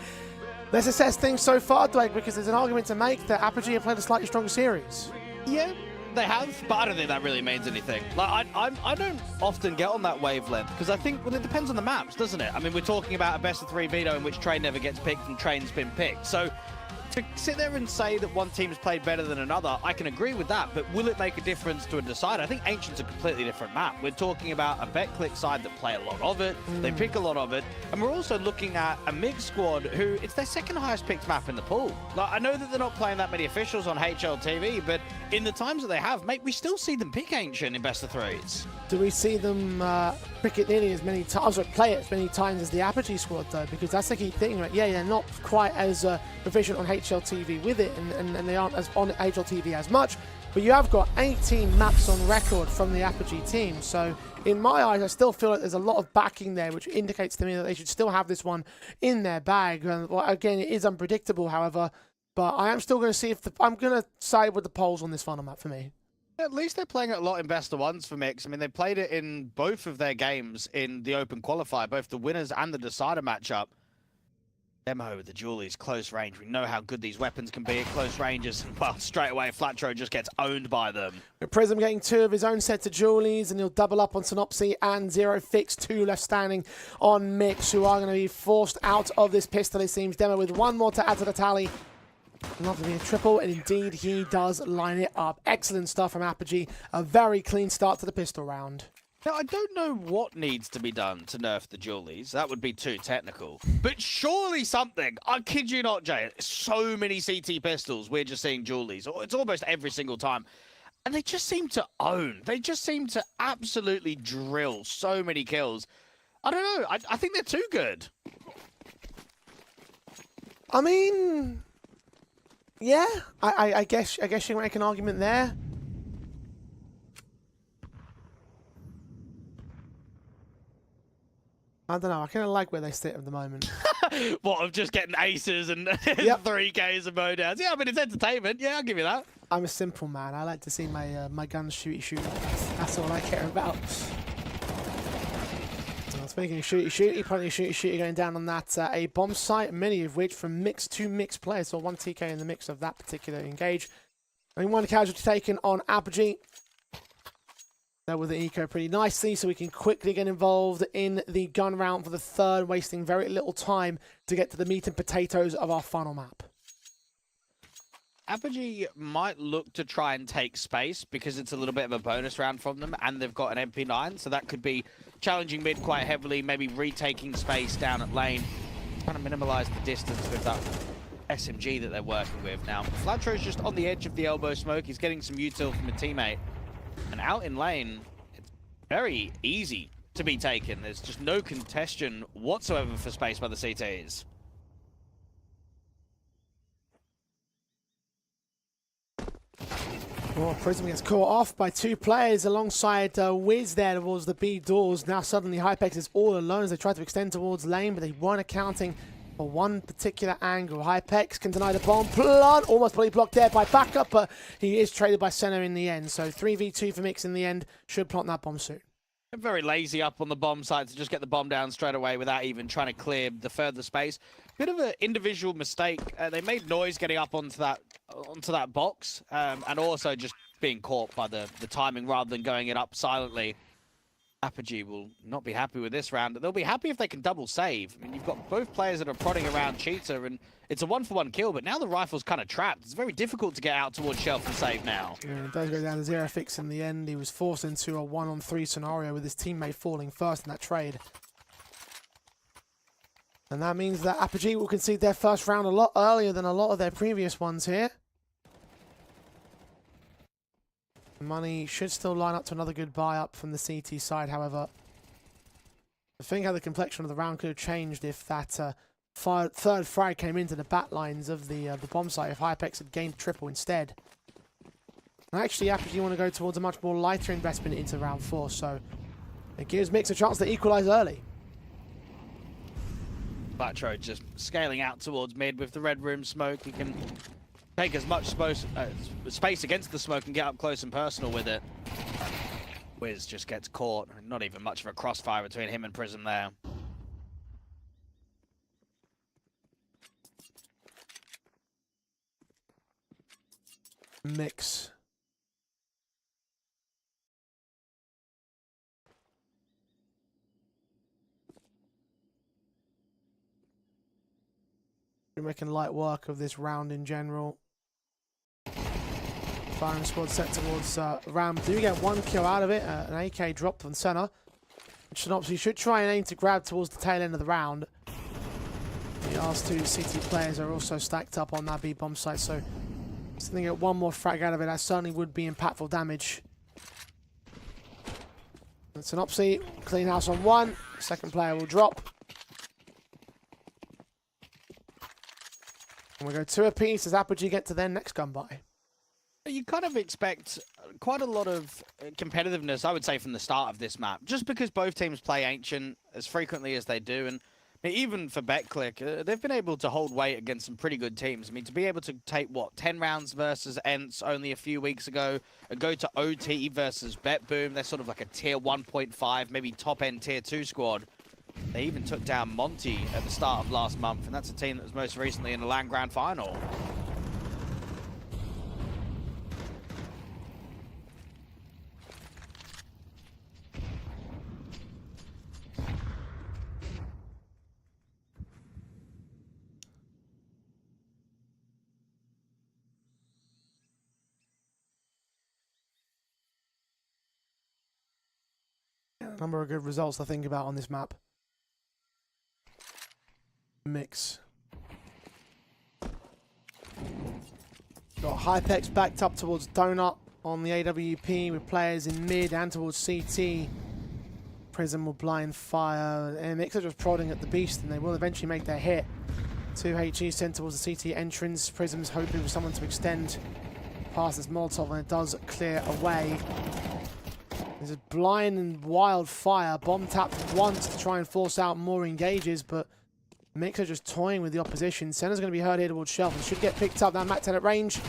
Let's assess things so far, Dwayne, because there's an argument to make that Apogee have played a slightly stronger series. Yeah, they have, but I don't think that really means anything. Like, I don't often get on that wavelength, because I think, well, it depends on the maps, doesn't it? I mean, we're talking about a best-of-3 veto in which Train never gets picked and Train's been picked. So to sit there and say that one team's played better than another, I can agree with that, but will it make a difference to a decider? I think Ancient's a completely different map. We're talking about a Betclic side that play a lot of it, they pick a lot of it, and we're also looking at a MiG squad who, it's their second highest picked map in the pool. Like, I know that they're not playing that many officials on HLTV, but in the times that they have, mate, we still see them pick Ancient in best of threes. Do we see them pick it nearly as many times, or play it as many times as the Apogee squad, though? Because that's the key thing, right? Yeah, they're not quite as proficient on HLTV with it, and they aren't as on HLTV as much, but you have got 18 maps on record from the Apogee team, so in my eyes, I still feel like there's a lot of backing there, which indicates to me that they should still have this one in their bag. And, well, again, it is unpredictable, however, but I am still going to see if I'm going to side with the polls on this final map for me. At least they're playing it a lot in best of ones for Mix. I mean, they played it in both of their games in the Open Qualifier, both the winners and the decider matchup. Demo with the Julies, close range. We know how good these weapons can be at close ranges. And, well, straight away, Flatro just gets owned by them. With Prism getting 2 of his own sets of Julies, and he'll double up on Synopsy and Zero Fix, 2 left standing on Mix, who are going to be forced out of this pistol, it seems. Demo with 1 more to add to the tally. Love to be a triple, and indeed he does line it up. Excellent stuff from Apogee. A very clean start to the pistol round. Now, I don't know what needs to be done to nerf the Julies. That would be too technical. But surely something. I kid you not, Jay. So many CT pistols, we're just seeing Julies. It's almost every single time. And they just seem to own. They just seem to absolutely drill so many kills. I don't know. I think they're too good. I mean, yeah, I guess you can make an argument there. I don't know. I kind of like where they sit at the moment. What, of just getting aces and Yep. 3Ks and mowdowns? Yeah, I mean, it's entertainment. Yeah, I'll give you that. I'm a simple man. I like to see my my guns shoot. That's all I care about. So speaking of shooty, plenty of shooty going down on that A bomb site, many of which from mix to mix players. So 1 TK in the mix of that particular engage. Only 1 casualty taken on Apogee. There with the eco pretty nicely, so we can quickly get involved in the gun round for the 3rd, wasting very little time to get to the meat and potatoes of our final map. Apogee might look to try and take space because it's a little bit of a bonus round from them, and they've got an MP9, so that could be challenging mid quite heavily, maybe retaking space down at lane, trying to minimize the distance with that SMG that they're working with. Now, Flatro's just on the edge of the elbow smoke. He's getting some util from a teammate. And out in lane, it's very easy to be taken. There's just no contention whatsoever for space by the CTs. Oh, Prism gets caught off by 2 players alongside Wiz there towards the B doors. Now suddenly Hypex is all alone as they try to extend towards lane, but they weren't accounting for one particular angle. Hypex can deny the bomb. Plant almost fully blocked there by backup, but he is traded by Senna in the end. So 3v2 for Mix in the end. Should plant that bomb soon. They're very lazy up on the bomb side to just get the bomb down straight away without even trying to clear the further space. Bit of an individual mistake. They made noise getting up onto that box, and also just being caught by the timing rather than going it up silently. Apogee will not be happy with this round. They'll be happy if they can double save. I mean, you've got both players that are prodding around Cheetah, and it's a 1-for-1 kill, but now the rifle's kind of trapped. It's very difficult to get out towards Shelf and save now. Yeah, it does go down to Zero Fix in the end. He was forced into a 1-on-3 scenario with his teammate falling first in that trade. And that means that Apogee will concede their first round a lot earlier than a lot of their previous ones here. Money should still line up to another good buy up from the CT side, however. I think how the complexion of the round could have changed if that third frag came into the back lines of the bomb site, if Hypex had gained triple instead. And actually, Apogee want to go towards a much more lighter investment into round 4, so it gives Mix a chance to equalise early. Flatro just scaling out towards mid with the red room smoke. He can take as much space against the smoke and get up close and personal with it. Wiz just gets caught. Not even much of a crossfire between him and Prism there. Mix. We're making light work of this round in general. Firing squad set towards Ram. Do get 1 kill out of it. An AK dropped from center. Synopsy should try and aim to grab towards the tail end of the round. The last 2 CT players are also stacked up on that B bomb site, so if they get 1 more frag out of it, that certainly would be impactful damage. And Synopsy, clean house on 1. Second player will drop. And we go 2 apiece as Apogee get to their next gun buy. You kind of expect quite a lot of competitiveness, I would say, from the start of this map, just because both teams play Ancient as frequently as they do. And even for Betclic, they've been able to hold weight against some pretty good teams. I mean, to be able to take, what, 10 rounds versus Ents only a few weeks ago, and go to OT versus BetBoom, they're sort of like a tier 1.5, maybe top-end tier 2 squad. They even took down Monty at the start of last month, and that's a team that was most recently in the LAN Grand Final. A number of good results to think about on this map. Mix. Got Hypex backed up towards Donut on the AWP with players in mid and towards CT. Prism will blind fire. And Mix are just prodding at the beast, and they will eventually make their hit. 2HE sent towards the CT entrance. Prism's hoping for someone to extend past this Molotov, and it does clear away. There's a blind and wild fire. Bomb tapped once to try and force out more engages, but Mix are just toying with the opposition. Senna's going to be heard here towards Shelf and should get picked up. That Mac 10 at range.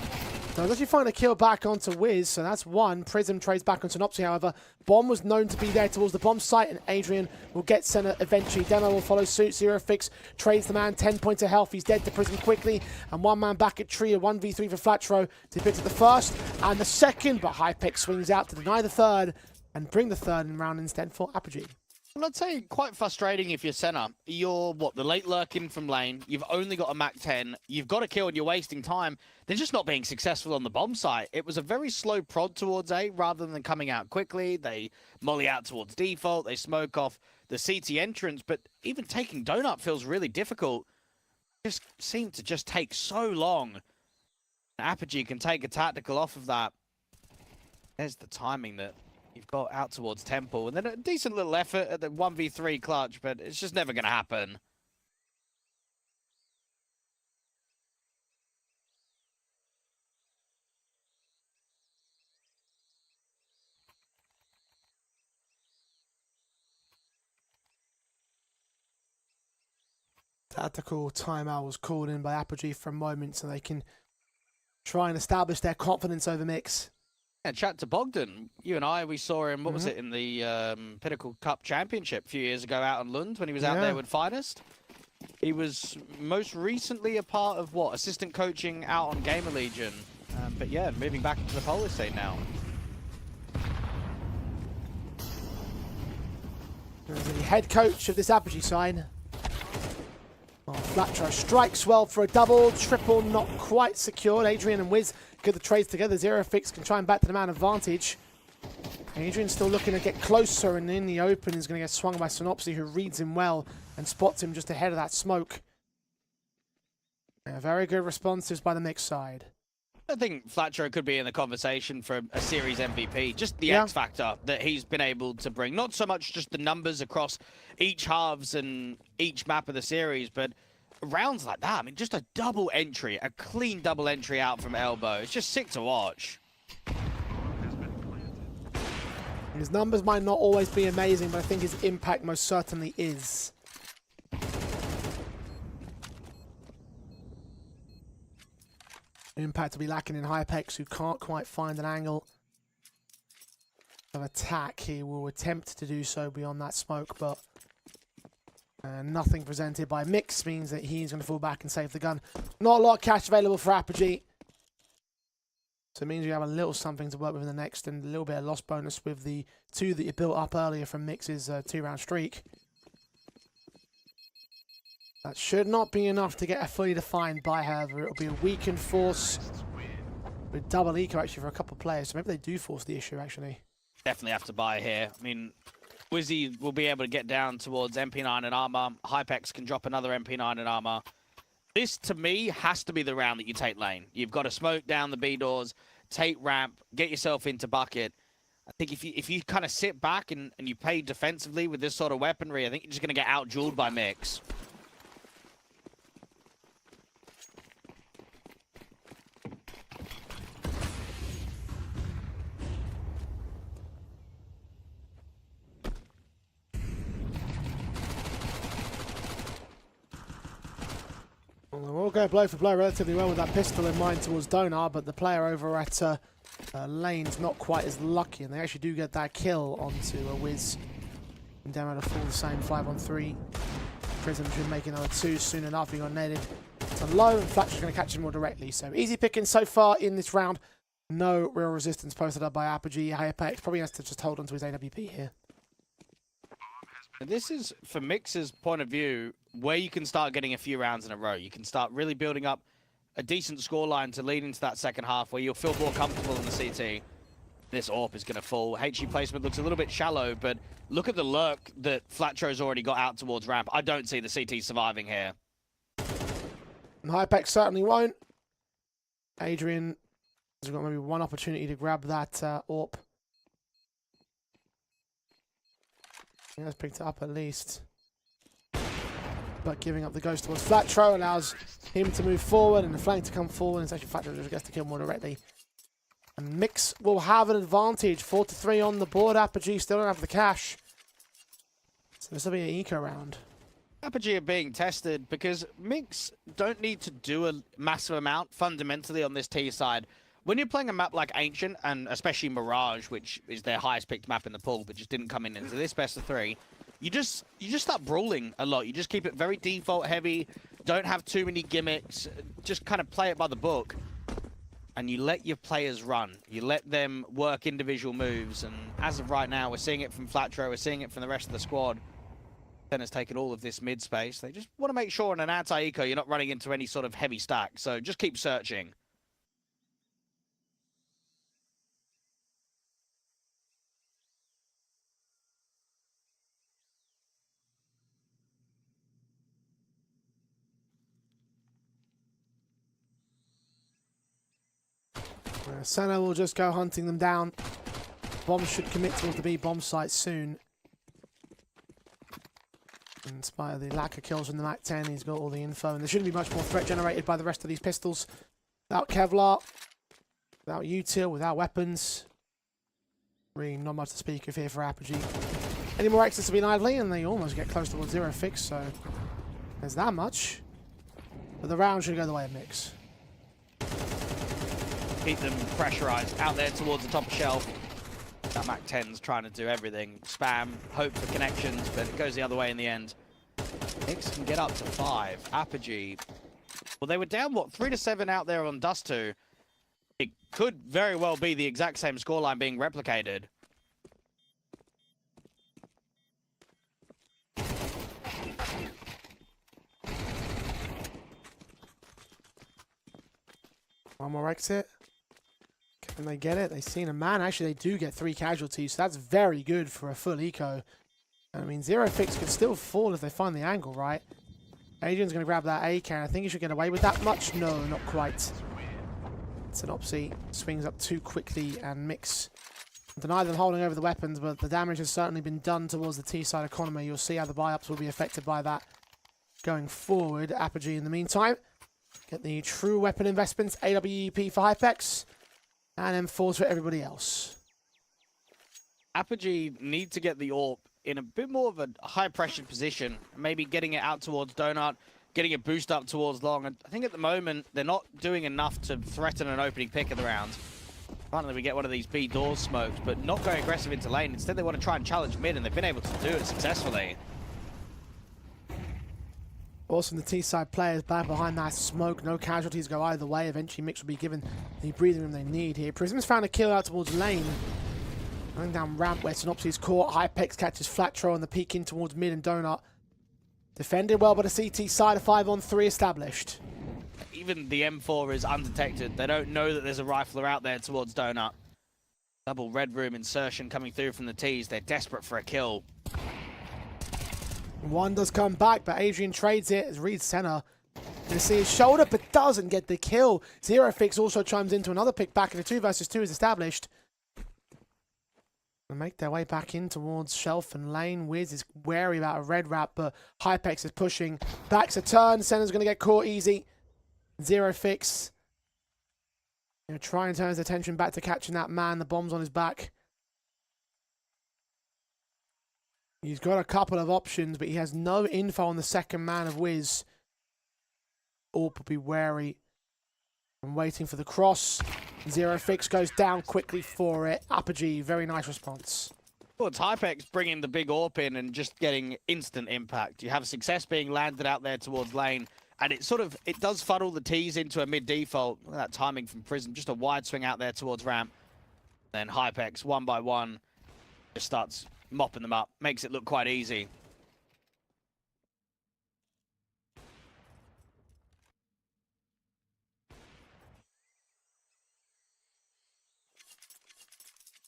Does actually find a kill back onto Wiz, so that's one. Prism trades back on Synopsy, however. Bomb was known to be there towards the bomb site, and Adrian will get Senna eventually. Demo will follow suit. Zero Fix trades the man, 10 points of health. He's dead to Prism quickly, and one man back at Tree, a 1v3 for Flatro to pick up the first and the second, but Hypex swings out to deny the third and bring the third in round instead for Apogee. Well, I'd say quite frustrating if you're Senna. You're, what, the late lurking from lane. You've only got a Mac 10. You've got a kill and you're wasting time. They're just not being successful on the bomb site. It was a very slow prod towards A rather than coming out quickly. They molly out towards default. They smoke off the CT entrance. But even taking Donut feels really difficult. Just seemed to just take so long. Apogee can take a tactical off of that. There's the timing that you've got out towards Temple, and then a decent little effort at the 1v3 clutch, but it's just never going to happen. Tactical timeout was called in by Apogee for a moment so they can try and establish their confidence over Mix. And chat to Bogdan. You and I, we saw him, what was it, in the Pinnacle Cup Championship a few years ago out in Lund when he was out there with Finest. He was most recently a part of, what, assistant coaching out on Gamer Legion. But yeah, moving back to the Polish scene now. There's the head coach of this Apogee side. Well, Flatro strikes well for a double, triple not quite secured. Adrian and Wiz get the trades together. Zero Fix can try and back to the man advantage. Adrian's still looking to get closer, and in the open is going to get swung by Synopsy, who reads him well and spots him just ahead of that smoke. Very good responses by the Mix side. I think Flatro could be in the conversation for a series MVP. Just the X factor that he's been able to bring. Not so much just the numbers across each halves and each map of the series, but rounds like that. I mean, just a double entry, a clean double entry out from elbow. It's just sick to watch. His numbers might not always be amazing, but I think his impact most certainly is. Impact to be lacking in Hypex, who can't quite find an angle of attack. He will attempt to do so beyond that smoke, but nothing presented by Mix means that he's going to fall back and save the gun. Not a lot of cash available for Apogee. So it means you have a little something to work with in the next, and a little bit of loss bonus with the two that you built up earlier from Mix's two-round streak. That should not be enough to get a fully defined buy, however. It'll be a weakened force with double eco actually for a couple of players. So maybe they do force the issue actually. Definitely have to buy here. I mean, Wizzy will be able to get down towards MP9 and armor. Hypex can drop another MP9 and armor. This, to me, has to be the round that you take lane. You've got to smoke down the B doors, take ramp, get yourself into bucket. I think if you kind of sit back and you play defensively with this sort of weaponry, I think you're just going to get out-jeweled by Mix. We'll go blow for blow relatively well with that pistol in mind towards Donar, but the player over at Lane's not quite as lucky, and they actually do get that kill onto Wiz. Demo to fall the same 5-on-3. Prism should make another 2 soon enough. He got netted to low, and Fletcher's going to catch him more directly. So easy picking so far in this round. No real resistance posted up by Apogee. Apex probably has to just hold on to his AWP here. This is, from Mix's point of view, where you can start getting a few rounds in a row. You can start really building up a decent scoreline to lead into that second half where you'll feel more comfortable in the CT. This AWP is going to fall. HE placement looks a little bit shallow, but look at the lurk that Flatcho's already got out towards ramp. I don't see the CT surviving here. And Hypex certainly won't. Adrian has got maybe one opportunity to grab that AWP. He has picked it up at least. But giving up the ghost towards Flatro allows him to move forward and the flank to come forward. And it's actually Flatro just gets to kill more directly. And Mix will have an advantage. 4-3 on the board. Apogee still don't have the cash. So this will be an eco round. Apogee are being tested because Mix don't need to do a massive amount fundamentally on this T side. When you're playing a map like Ancient, and especially Mirage, which is their highest picked map in the pool, but just didn't come into this best of 3, you just start brawling a lot. You just keep it very default heavy, don't have too many gimmicks, just kind of play it by the book. And you let your players run. You let them work individual moves. And as of right now, we're seeing it from Flatro, we're seeing it from the rest of the squad. Tenner's taken all of this mid space. They just want to make sure in an anti-eco you're not running into any sort of heavy stack. So just keep searching. Senna will just go hunting them down. Bomb should commit towards the B bomb site soon. In spite of the lack of kills from the MAC-10, he's got all the info, and there shouldn't be much more threat generated by the rest of these pistols. Without Kevlar, without util, without weapons. Really not much to speak of here for Apogee. Any more access to be lively, and they almost get close towards 0 fix, so there's that much. But the round should go the way of Mix. Keep them pressurized out there towards the top of shelf. That MAC-10's trying to do everything. Spam, hope for connections, but it goes the other way in the end. Mix can get up to 5. Apogee. Well, they were down, what, 3-7 out there on Dust 2. It could very well be the exact same scoreline being replicated. One more exit. Can they get it? They've seen a man. Actually, they do get 3 casualties, so that's very good for a full eco. I mean, 0 fix could still fall if they find the angle right. Adrian's going to grab that AK, and I think he should get away with that much. No, not quite. It's an Opsy. Swings up too quickly, and Mix deny them holding over the weapons, but the damage has certainly been done towards the T-side economy. You'll see how the buy-ups will be affected by that going forward. Apogee, in the meantime, get the true weapon investments, AWP for Hypex, and M4s for everybody else. Apogee need to get the AWP in a bit more of a high-pressured position, maybe getting it out towards Donut, getting a boost up towards Long. And I think at the moment, they're not doing enough to threaten an opening pick of the round. Finally, we get one of these B doors smoked, but not going aggressive into lane. Instead, they want to try and challenge mid, and they've been able to do it successfully. Awesome, the T-side players back behind that smoke. No casualties go either way. Eventually, Mix will be given the breathing room they need here. Prism's found a kill out towards lane. Going down ramp where Synopsy's caught. Hypex catches Flatro on the peek in towards mid and Donut. Defended well by the CT side. A 5-on-3 established. Even the M4 is undetected. They don't know that there's a rifler out there towards Donut. Double red room insertion coming through from the T's. They're desperate for a kill. One does come back, but Adrian trades it as reads center. You see his shoulder, but doesn't get the kill. 0 fix also chimes into another pick back, and the 2 versus 2 is established. They make their way back in towards Shelf and Lane. Wiz is wary about a red wrap, but Hypex is pushing. Back's a turn. Center's going to get caught easy. 0 fix. Try and turn his attention back to catching that man. The bomb's on his back. He's got a couple of options, but he has no info on the second man of Wiz. AWP will be wary. I'm waiting for the cross. 0 fix goes down quickly for it. Apogee, very nice response. Well, it's Hypex bringing the big AWP in and just getting instant impact. You have success being landed out there towards lane, and it does funnel the T's into a mid default. Look at that timing from Prism, just a wide swing out there towards ramp. Then Hypex, one by one, just starts mopping them up, makes it look quite easy.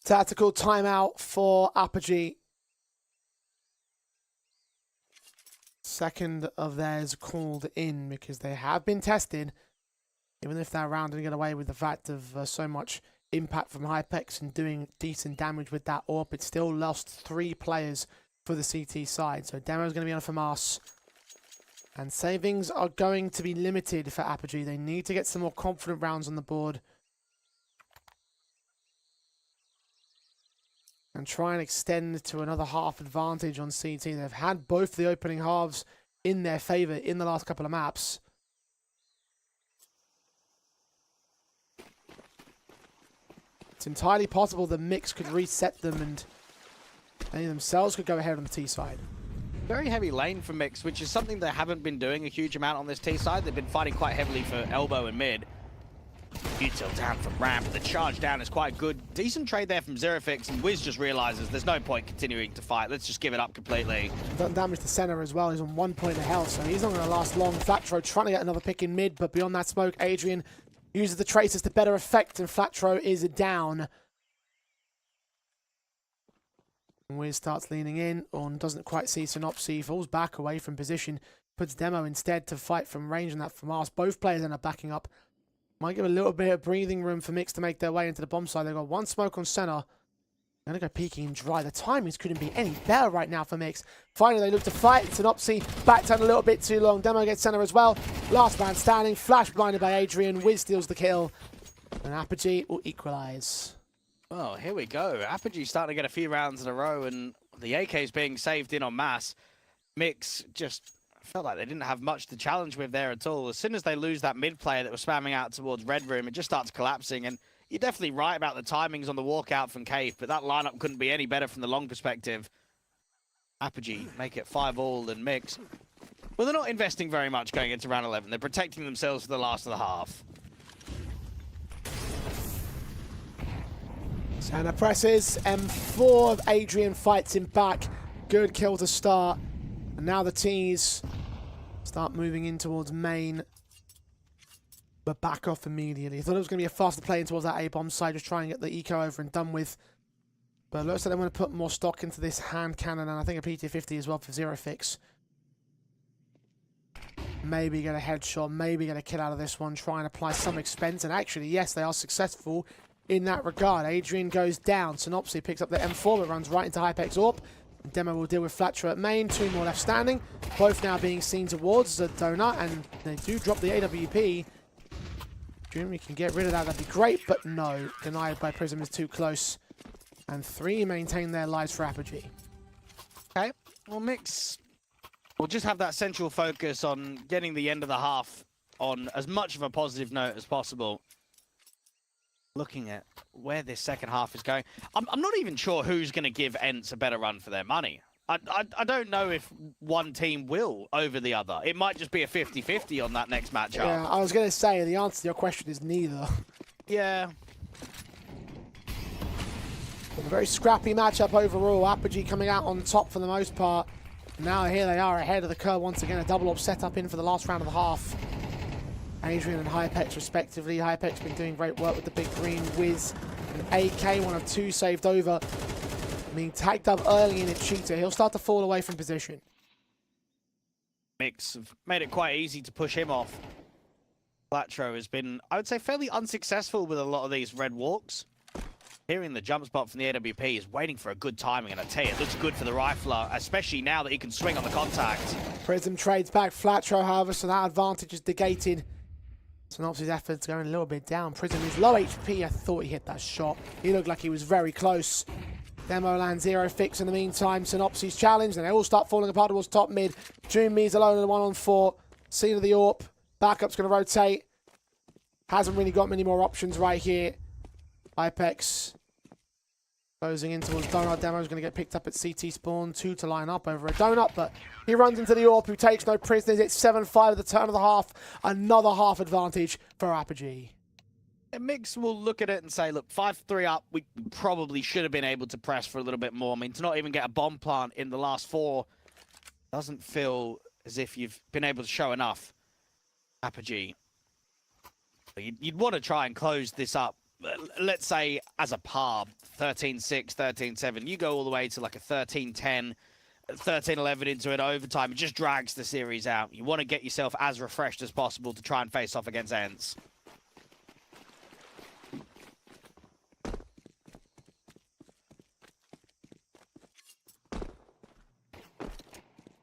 Tactical timeout for Apogee. Second of theirs called in because they have been tested. Even if they're round and get away with the fact of so much impact from Hypex and doing decent damage with that AWP, it still lost 3 players for the CT side. So Demo's going to be on for Mars. And savings are going to be limited for Apogee. They need to get some more confident rounds on the board. And try and extend to another half advantage on CT. They've had both the opening halves in their favour in the last couple of maps. It's entirely possible the mix could reset them and they themselves could go ahead on the T side. Very heavy lane for Mix, which is something they haven't been doing a huge amount on this T side. They've been fighting quite heavily for elbow and mid. Util down from ramp. The charge down is quite good. Decent trade there from Zerofix, and Wiz just realizes there's no point continuing to fight. Let's just give it up completely. Done damage to center as well. He's on 1 point of health, so he's not going to last long. Flatro trying to get another pick in mid, but beyond that smoke, Adrian uses the traces to better effect, and Flatro is down. And Wiz starts leaning in, or doesn't quite see Synopsy, falls back away from position, puts Demo instead to fight from range, and that from Mars. Both players end up backing up. Might give a little bit of breathing room for Mix to make their way into the bomb side. They've got 1 smoke on center. They're going to go peeking and dry. The timings couldn't be any better right now for Mix. Finally, they look to fight. Synopsy backed out a little bit too long. Demo gets center as well. Last man standing. Flash blinded by Adrian. Wiz steals the kill. And Apogee will equalize. Oh, here we go. Apogee starting to get a few rounds in a row, and the AK's being saved in en masse. Mix just felt like they didn't have much to challenge with there at all. As soon as they lose that mid player that was spamming out towards Red Room, it just starts collapsing. And you're definitely right about the timings on the walkout from Cave, but that lineup couldn't be any better from the long perspective. Apogee make it 5-all, and Mix, well, they're not investing very much going into round 11. They're protecting themselves for the last of the half. Center presses. M4 of Adrian fights him back. Good kill to start. And now the T's start moving in towards main, but back off immediately. I thought it was going to be a faster play in towards that A-bomb side, just trying to get the eco over and done with. But it looks like they want to put more stock into this hand cannon, and I think a PT-50 as well for Zerofix. Maybe get a headshot, maybe get a kill out of this one, try and apply some expense. And actually, yes, they are successful in that regard. Adrian goes down. Synopsy picks up the M4, but runs right into Hypex AWP. Demo will deal with Flatcher at main. 2 more left standing. Both now being seen towards the donut, and they do drop the AWP. Jim, we can get rid of that. That'd be great, but no. Denied by Prism is too close. And 3 maintain their lives for Apogee. Okay, well, Mix will just have that central focus on getting the end of the half on as much of a positive note as possible. Looking at where this second half is going, I'm not even sure who's going to give Ents a better run for their money. I don't know if one team will over the other. It might just be a 50-50 on that next matchup. Yeah, I was going to say the answer to your question is neither. Yeah. A very scrappy matchup overall. Apogee coming out on top for the most part. Now here they are ahead of the curve once again. A double up set up in for the last round of the half. Adrian and Hypex respectively. Hypex been doing great work with the big green. Wiz and AK, one of 2 saved over. Being tagged up early in a cheater. He'll start to fall away from position. Mix have made it quite easy to push him off. Flatro has been, I would say, fairly unsuccessful with a lot of these red walks. Hearing the jump spot from the AWP is waiting for a good timing, and I tell you, it looks good for the rifler, especially now that he can swing on the contact. Prism trades back Flatro, however, so that advantage is negated. Synopsis' efforts going a little bit down. Prism is low HP. I thought he hit that shot. He looked like he was very close. Demo land 0 fix in the meantime. Synopsis challenge, and they all start falling apart towards top mid. Jumi's alone in the 1-on-4. Scene of the AWP. Backup's going to rotate. Hasn't really got many more options right here. Hypex Closing in towards Donut. Demo is going to get picked up at CT spawn. 2 to line up over a Donut, but he runs into the AWP, who takes no prisoners. It's 7-5 at the turn of the half. Another half advantage for Apogee. And Mix will look at it and say, look, 5-3 up, we probably should have been able to press for a little bit more. I mean, to not even get a bomb plant in the last 4 doesn't feel as if you've been able to show enough. Apogee. You'd want to try and close this up, let's say, as a par, 13-6, 13-7. You go all the way to like a 13-10, 13-11 into an overtime. It just drags the series out. You want to get yourself as refreshed as possible to try and face off against Ents.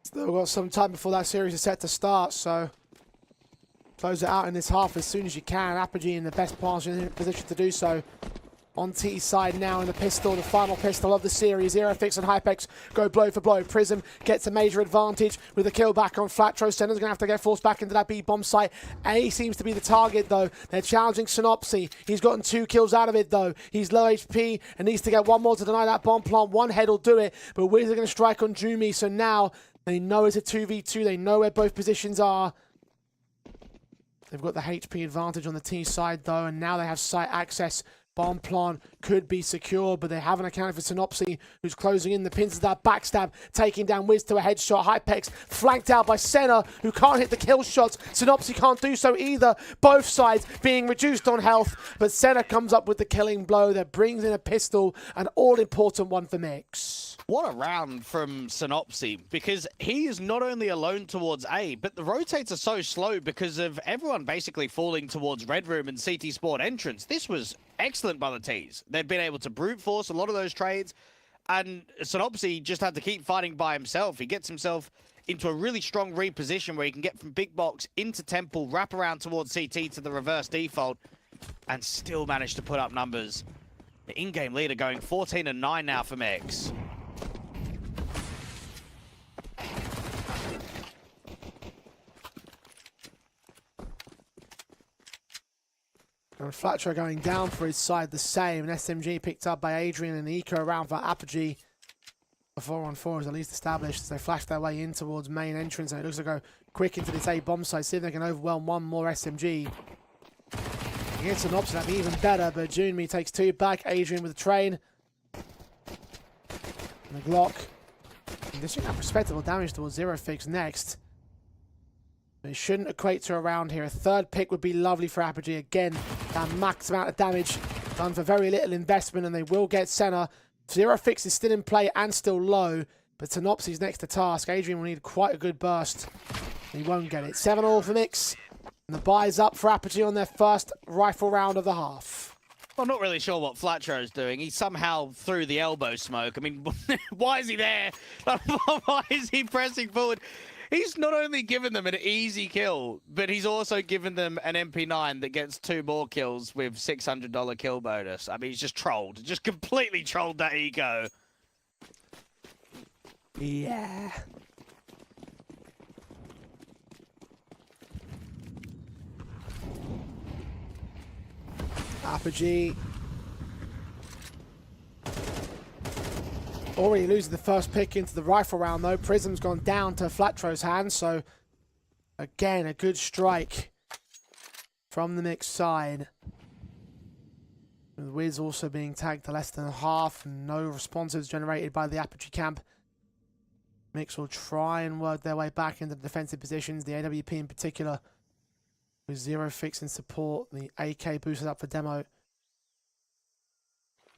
Still got some time before that series is set to start, so close it out in this half as soon as you can. Apogee in the best position to do so. On T's side now in the pistol, the final pistol of the series. Zerofix and Hypex go blow for blow. Prism gets a major advantage with a kill back on Flatro. Senna's going to have to get forced back into that B-bomb site. A seems to be the target, though. They're challenging Synopsy. He's gotten 2 kills out of it, though. He's low HP and needs to get 1 more to deny that bomb plant. 1 head will do it, but Wiz are going to strike on Jumi, so now they know it's a 2v2. They know where both positions are. They've got the HP advantage on the T side, though, and now they have site access. Bomb plant could be secure, but they haven't accounted for Synopsy, who's closing in. The pins of that backstab, taking down Wiz to a headshot. Hypex flanked out by Senna, who can't hit the kill shots. Synopsy can't do so either. Both sides being reduced on health, but Senna comes up with the killing blow that brings in a pistol, an all-important one for Mix. What a round from Synopsy, because he is not only alone towards A, but the rotates are so slow because of everyone basically falling towards Red Room and CT Sport entrance. This was excellent by the T's. They've been able to brute force a lot of those trades, and Synopsy just had to keep fighting by himself. He gets himself into a really strong reposition where he can get from big box into temple, wrap around towards CT to the reverse default, and still manage to put up numbers. The in-game leader going 14-9 now for Mix. And Flatro going down for his side the same. An SMG picked up by Adrian and Eco around for Apogee. The 4-on-4 is at least established as they flash their way in towards main entrance, and it looks like go quick into this A bomb site, see if they can overwhelm 1 more SMG. He hits an option, that'd be even better, but Junmi takes 2 back. Adrian with the train. And the Glock. And this should have respectable damage towards Zerofix next. But it shouldn't equate to a round here. A 3rd pick would be lovely for Apogee. Again, that max amount of damage done for very little investment, and they will get Senna. Zerofix is still in play and still low, but Synopsy's next to task. Adrian will need quite a good burst. He won't get it. 7-all for Mix. And the buy's up for Apogee on their first rifle round of the half. I'm not really sure what Flatro's doing. He somehow threw the elbow smoke. I mean, why is he there? Why is he pressing forward? He's not only given them an easy kill, but he's also given them an MP9 that gets 2 more kills with $600 kill bonus. I mean, he's just trolled. Just completely trolled that eco. Yeah. Apogee. Already losing the first pick into the rifle round, though. Prism's gone down to Flatro's hand, so again, a good strike from the Mix side. With Wiz also being tagged to less than half, and no responses generated by the Apogee camp. Mix will try and work their way back into the defensive positions, the AWP in particular, with Zerofix in support. The AK boosted up for demo.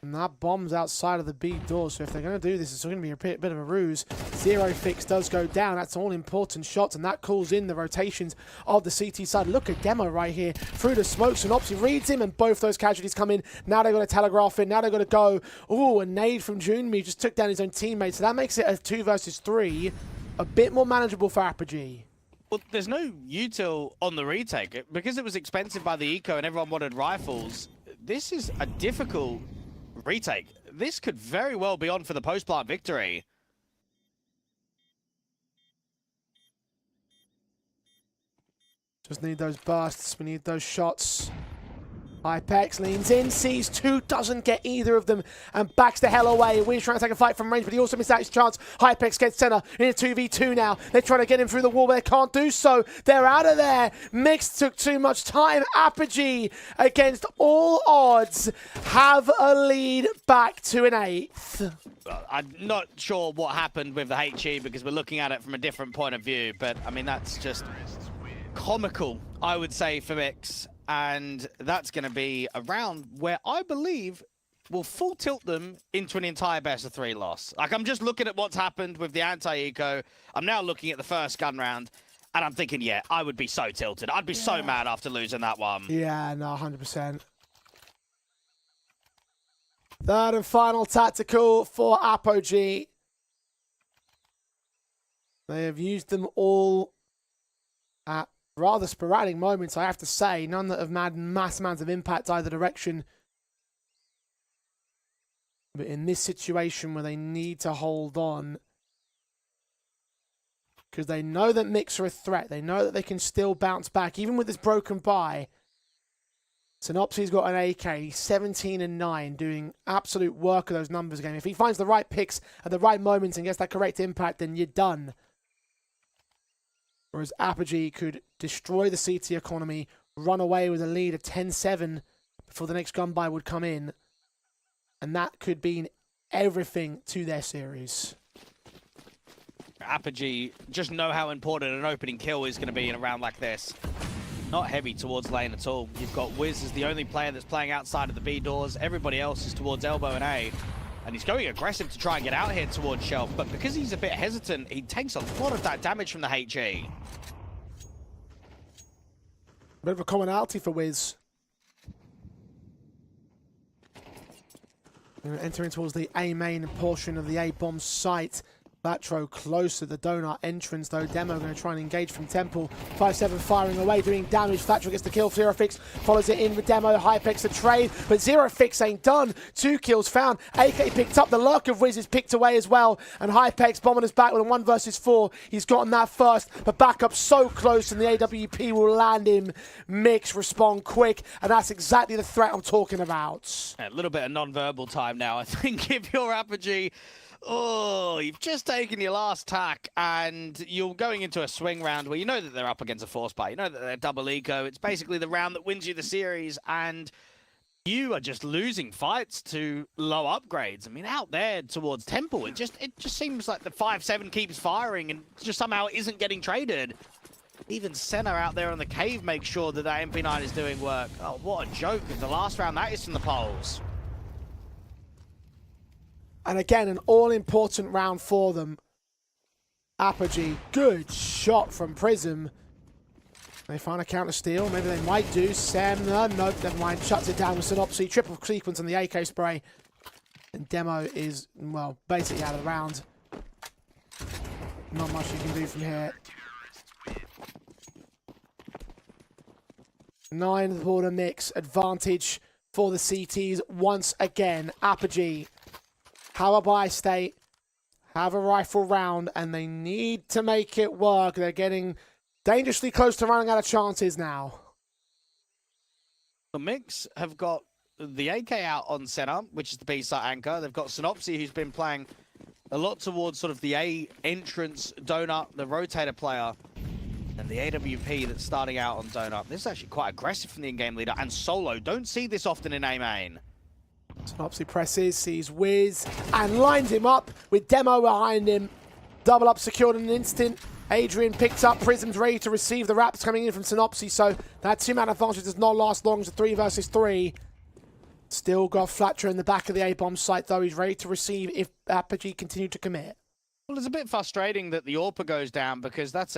And that bomb's outside of the B door, so if they're going to do this, it's going to be a bit of a ruse. Zerofix does go down. That's all important shots, and that calls in the rotations of the CT side. Look at Demo right here. Through the smoke, Synopsy reads him, and both those casualties come in. Now they've got to telegraph in. Now they've got to go. Ooh, a nade from Junmi just took down his own teammate, so that makes it a 2 versus 3. A bit more manageable for Apogee. Well, there's no util on the retake. Because it was expensive by the eco and everyone wanted rifles, this is a difficult retake. This could very well be on for the post-plant victory. Just need those bursts. We need those shots. Hypex leans in, sees two, doesn't get either of them, and backs the hell away. Wiz trying to take a fight from range, but he also missed out his chance. Hypex gets center in a 2v2 now. They're trying to get him through the wall, but they can't do so. They're out of there. Mix took too much time. Apogee, against all odds, have a lead back to an 8th. I'm not sure what happened with the HE because we're looking at it from a different point of view, but I mean, that's just comical, I would say, for Mix. And that's going to be a round where I believe will full tilt them into an entire best of 3 loss. Like, I'm just looking at what's happened with the anti-eco. I'm now looking at the first gun round, and I'm thinking, yeah, I would be so tilted. I'd be so mad after losing that one. Yeah, no, 100%. Third and final tactical for Apogee. They have used them all at rather sporadic moments, I have to say. None that have had mass amounts of impact either direction. But in this situation where they need to hold on, because they know that Mix are a threat, they know that they can still bounce back, even with this broken bye. Synopsy's got an AK, he's 17 and 9, doing absolute work of those numbers game. If he finds the right picks at the right moments and gets that correct impact, then you're done. Whereas Apogee could destroy the CT economy, run away with a lead of 10-7 before the next gun buy would come in. And that could mean everything to their series. Apogee just know how important an opening kill is going to be in a round like this. Not heavy towards lane at all. You've got Wiz as the only player that's playing outside of the B doors. Everybody else is towards elbow and A. And he's going aggressive to try and get out here towards Shelf. But because he's a bit hesitant, he takes a lot of that damage from the HE. Bit of a commonality for Wiz. Entering towards the A main portion of the A bomb site. Batro close to the donut entrance though. Demo going to try and engage from Temple. 5-7 firing away, doing damage. Thatcher gets the kill. Zero Fix follows it in with Demo. Hypex the trade, but Zero Fix ain't done. 2 kills found. AK picked up. The luck of Wiz is picked away as well. And Hypex bombing us back with a 1 versus 4. He's gotten that first, but back up so close and the AWP will land him. Mix respond quick, and that's exactly the threat I'm talking about. A little bit of non-verbal time now. I think if you're Apogee, oh, you've just taken your last tack and you're going into a swing round where you know that they're up against a force buy. You know that they're double eco. It's basically the round that wins you the series and you are just losing fights to low upgrades. I mean, out there towards Temple, it just seems like the 5-7 keeps firing and just somehow isn't getting traded. Even Senna out there on the cave makes sure that that MP9 is doing work. Oh, what a joke. The last round, that is from the poles. And again, an all-important round for them. Apogee, good shot from Prism. They find a counter steal. Maybe they might do. Sam, nope, never mind. Shuts it down with Synopsy. Triple sequence on the AK spray. And Demo is, well, basically out of the round. Not much you can do from here. 9 border mix. Advantage for the CTs once again. Apogee have a buy state, have a rifle round, and they need to make it work. They're getting dangerously close to running out of chances now. The Mix have got the AK out on center, which is the B-site anchor. They've got Synopsy, who's been playing a lot towards sort of the A entrance donut, the rotator player, and the AWP that's starting out on donut. This is actually quite aggressive from the in-game leader, and Solo. Don't see this often in A main. Synopsy presses, sees Wiz, and lines him up with Demo behind him. Double up secured in an instant. Adrian picks up. Prism's ready to receive the wraps coming in from Synopsy, so that 2-man advantage does not last long. It's a 3 versus 3. Still got Flatcher in the back of the A-bomb site, though. He's ready to receive if Apogee continue to commit. Well, it's a bit frustrating that the AWPer goes down because that's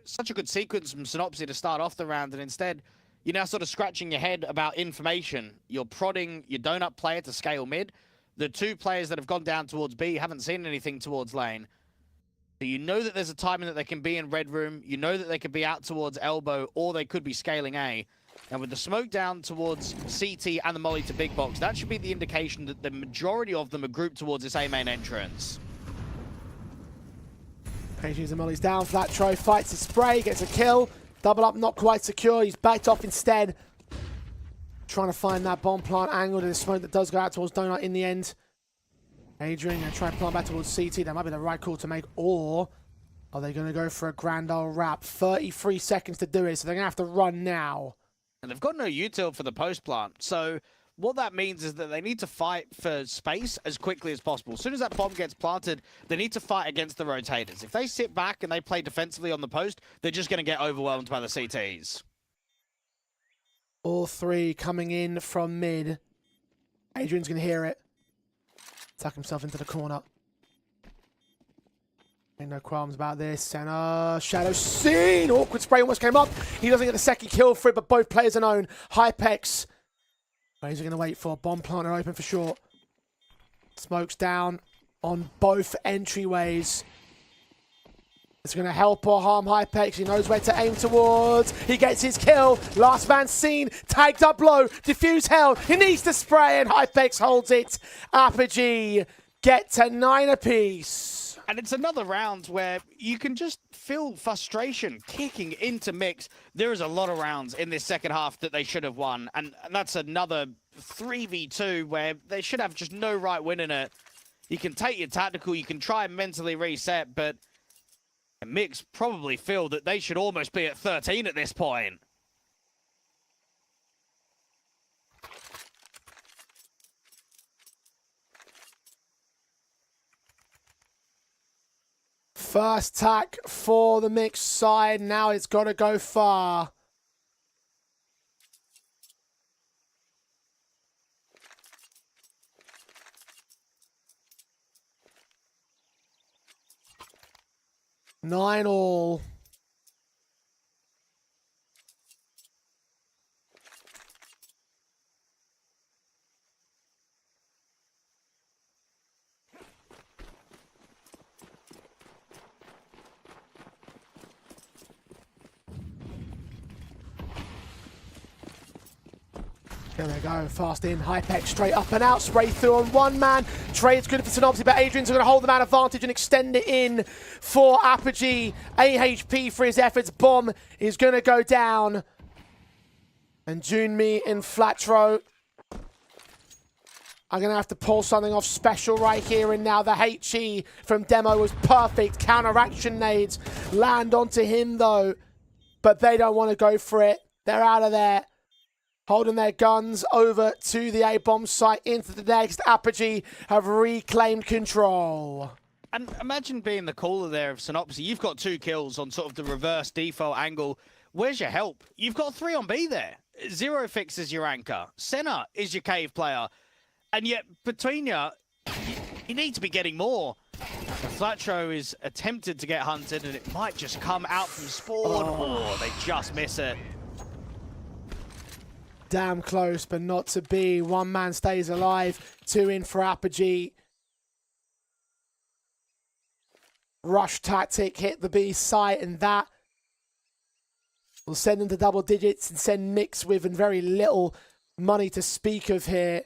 such a good sequence from Synopsy to start off the round, and instead you're now sort of scratching your head about information. You're prodding your donut player to scale mid. The 2 players that have gone down towards B haven't seen anything towards lane. So you know that there's a timing that they can be in red room. You know that they could be out towards elbow, or they could be scaling A. And with the smoke down towards CT and the molly to big box, that should be the indication that the majority of them are grouped towards this A main entrance. Pages and molly's down. Flatro fights his spray, gets a kill. Double up, not quite secure. He's backed off instead. Trying to find that bomb plant angle to the smoke that does go out towards Donut in the end. Adrian going to try and plant back towards CT. That might be the right call to make. Or are they going to go for a grand old wrap? 33 seconds to do it, so they're going to have to run now. And they've got no util for the post plant. So what that means is that they need to fight for space as quickly as possible. As soon as that bomb gets planted, they need to fight against the rotators. If they sit back and they play defensively on the post, they're just going to get overwhelmed by the CTs. All three coming in from mid. Adrian's going to hear it. Tuck himself into the corner. Ain't no qualms about this. Center, shadow scene. Awkward spray almost came up. He doesn't get the second kill for it, but both players are known. Hypex. What is he going to wait for? Bomb planter open for sure. Smokes down on both entryways. It's going to help or harm Hypex. He knows where to aim towards. He gets his kill. Last man seen. Tagged up low. Diffuse held. He needs to spray and Hypex holds it. Apogee get to 9 apiece. And it's another round where you can just feel frustration kicking into Mix. There is a lot of rounds in this second half that they should have won. And that's another 3v2 where they should have just no right win in it. You can take your tactical, you can try and mentally reset, but Mix probably feel that they should almost be at 13 at this point. First tack for the Mix side. Now it's got to go far. Nine all. There they go, fast in, Hypex straight up and out, spray through on one man. Trade's good for Synopsy, but Adrian's going to hold the man advantage and extend it in for Apogee. AHP for his efforts, bomb is going to go down. And Junmi and Flatro are going to have to pull something off special right here and now. The HE from Demo was perfect. Counteraction nades land onto him though, but they don't want to go for it. They're out of there. Holding their guns over to the A-bomb site into the next. Apogee have reclaimed control. And imagine being the caller there of Synopsy. You've got 2 kills on sort of the reverse default angle. Where's your help? You've got 3 on B there. Zero Fix is your anchor. Senna is your cave player. And yet, between you need to be getting more. Flatro is attempted to get hunted, and it might just come out from spawn. Oh, they just miss it. Damn close, but not to be. One man stays alive. 2 in for Apogee. Rush tactic hit the B site, and that will send them to double digits and send Mix with very little money to speak of here.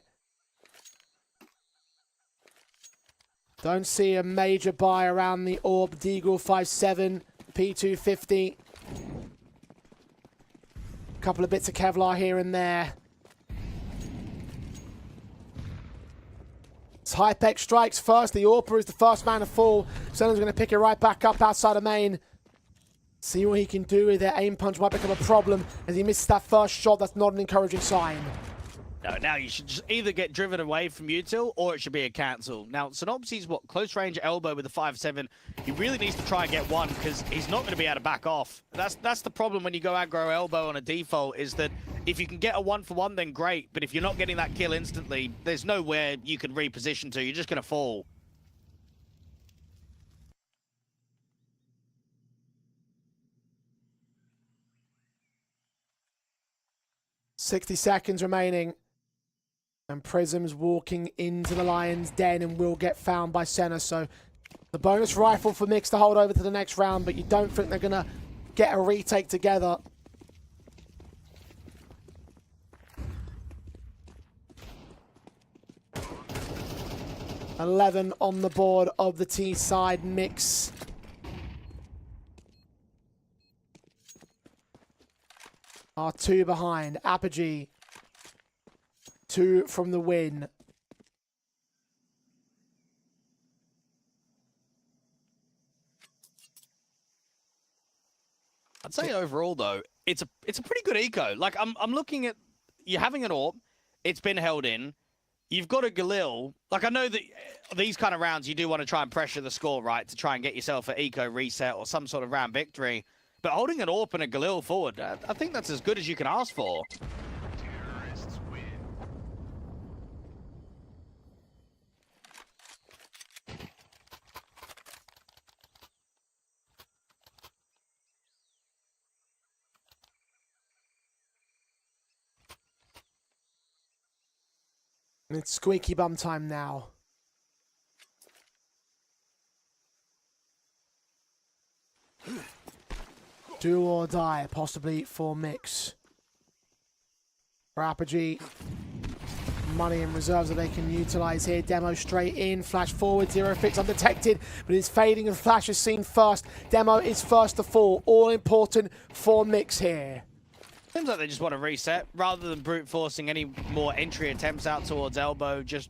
Don't see a major buy around the orb. Deagle 5.7, P250. Couple of bits of Kevlar here and there. As Hypex strikes first, the Orpa is the first man to fall. Senna's going to pick it right back up outside of main. See what he can do with it. Aim punch might become a problem as he misses that first shot. That's not an encouraging sign. No, now you should just either get driven away from util or it should be a cancel. Now, Synopsy's what? Close range elbow with a 5.7. He really needs to try and get one because he's not going to be able to back off. That's the problem when you go aggro elbow on a default is that if you can get a 1-for-1, then great. But if you're not getting that kill instantly, there's nowhere you can reposition to. You're just going to fall. .60 seconds remaining. And Prism's walking into the Lion's Den and will get found by Senna. So the bonus rifle for Mix to hold over to the next round, but you don't think they're going to get a retake together. .11 on the board of the T side. Mix are 2 behind. Apogee 2 from the win. I'd say overall though, it's a pretty good eco. Like I'm looking at you're having an AWP, it's been held in. You've got a Galil. Like I know that these kind of rounds you do want to try and pressure the score, right, to try and get yourself an eco reset or some sort of round victory. But holding an AWP and a Galil forward, I think that's as good as you can ask for. It's squeaky bum time now. Do or die, possibly for Mix. For Apogee. Money and reserves that they can utilize here. Demo straight in, flash forward, Zero Fix undetected, but it's fading and Flash is seen first. Demo is first to fall. All important for Mix here. Seems like they just want to reset rather than brute forcing any more entry attempts out towards elbow. Just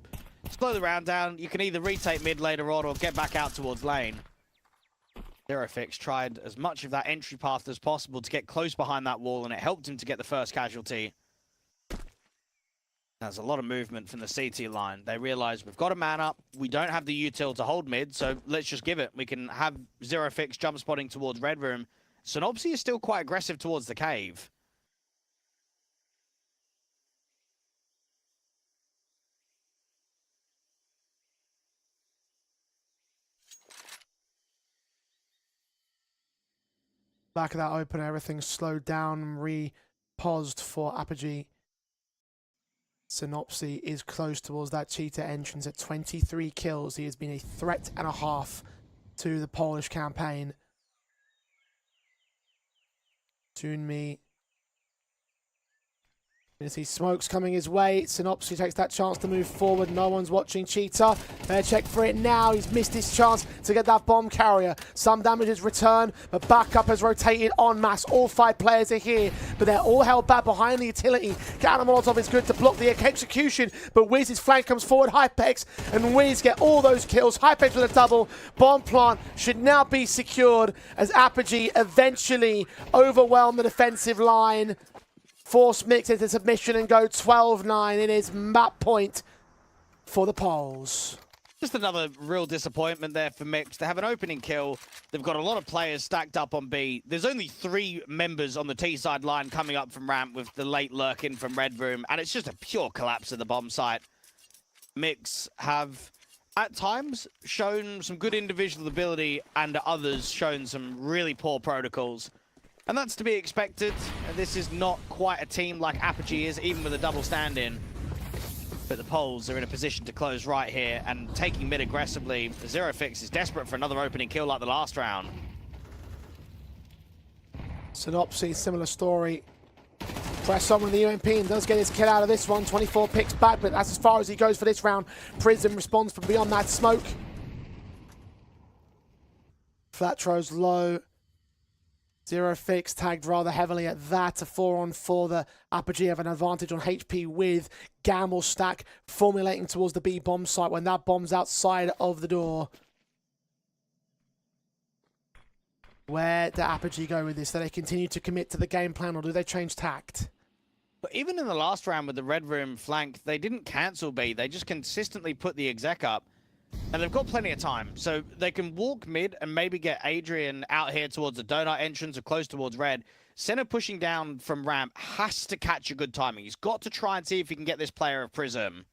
slow the round down. You can either retake mid later on or get back out towards lane. Zero Fix tried as much of that entry path as possible to get close behind that wall, and it helped him to get the first casualty. There's a lot of movement from the CT line. They realize we've got a man up. We don't have the util to hold mid, so let's just give it. We can have Zero Fix jump spotting towards Red Room. Synopsy is still quite aggressive towards the cave. Back of that opener, everything's slowed down and re-paused for Apogee. Synopsy is close towards that cheetah entrance at 23 kills. He has been a threat and a half to the Polish campaign. Tunmi. As he smokes coming his way, Synopsy takes that chance to move forward. No one's watching Cheetah. Check for it now. He's missed his chance to get that bomb carrier. Some damage is returned, but backup has rotated en masse. All 5 players are here, but they're all held back behind the utility. Counter Molotov is good to block the execution, but Wiz's flank comes forward. Hypex and Wiz get all those kills. Hypex with a double. Bomb plant should now be secured as Apogee eventually overwhelm the defensive line. Force Mix into submission and go 12-9. It is map point for the Poles. Just another real disappointment there for Mix. They have an opening kill. They've got a lot of players stacked up on B. There's only 3 members on the T side line coming up from ramp with the late lurk in from Red Room, and it's just a pure collapse of the bomb site. Mix have, at times, shown some good individual ability, and at others shown some really poor protocols. And that's to be expected. This is not quite a team like Apogee is, even with a double stand-in. But the Poles are in a position to close right here, and taking mid aggressively. Zero Fix is desperate for another opening kill like the last round. Synopsy, similar story. Press on with the UMP and does get his kill out of this one. 24 picks back, but that's as far as he goes for this round. Prism responds from beyond that smoke. Flatro's low. Zero Fix tagged rather heavily at that. A 4-on-4. The Apogee have an advantage on HP with Gamble stack formulating towards the B bomb site when that bomb's outside of the door. Where do Apogee go with this? Do they continue to commit to the game plan, or do they change tact? But even in the last round with the Red Room flank, they didn't cancel B. They just consistently put the exec up. And they've got plenty of time, so they can walk mid and maybe get Adrian out here towards the donut entrance or close towards red. Center pushing down from ramp has to catch a good timing. He's got to try and see if he can get this player of Prism.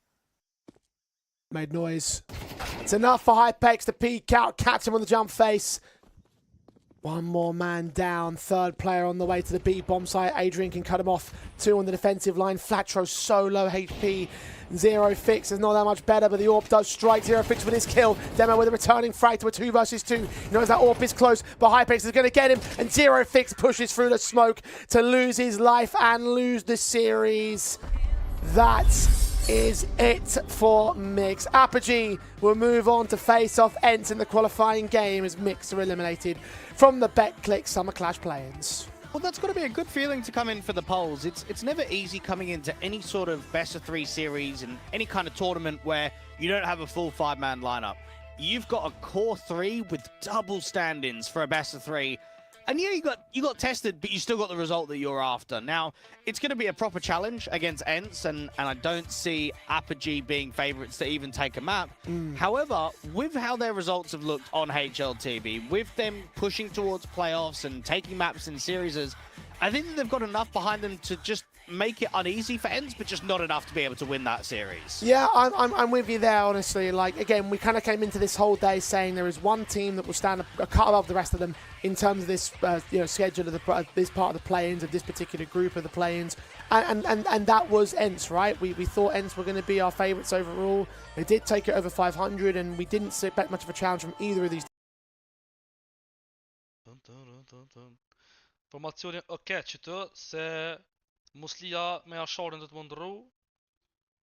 Made noise. It's enough for Hypex to peek out, catch him on the jump face. One more man down. 3rd player on the way to the B bomb site. Adrian can cut him off. 2 on the defensive line. Flatro so low HP. Zero Fix is not that much better, but the AWP does strike. Zero Fix with his kill. Demo with a returning frag to a 2 versus 2. He knows that AWP is close, but Hypex is going to get him, and Zero Fix pushes through the smoke to lose his life and lose the series. That is it for Mix. Apogee will move on to face off Ents in the qualifying game as Mix are eliminated from the Betclic Summer Clash play-ins. Well, that's got to be a good feeling to come in for the polls. It's never easy coming into any sort of best-of-3 series and any kind of tournament where you don't have a full 5-man lineup. You've got a core 3 with double stand-ins for a best-of-3. And yeah, you got tested, but you still got the result that you're after. Now, it's going to be a proper challenge against ENCE, and I don't see Apogee being favourites to even take a map. However, with how their results have looked on HLTV, with them pushing towards playoffs and taking maps in series, I think that they've got enough behind them to just make it uneasy for ENCE, but just not enough to be able to win that series. Yeah, I'm with you there, honestly. Like, again, we kind of came into this whole day saying there is one team that will stand a cut above the rest of them in terms of this, schedule of this part of the play-ins, of this particular group of the play-ins, and that was ENCE, right? We thought ENCE were going to be our favourites overall. They did take it over 500, and we didn't expect much of a challenge from either of these. Formationen och catchetu se Muslia med Asharden ut Mondro.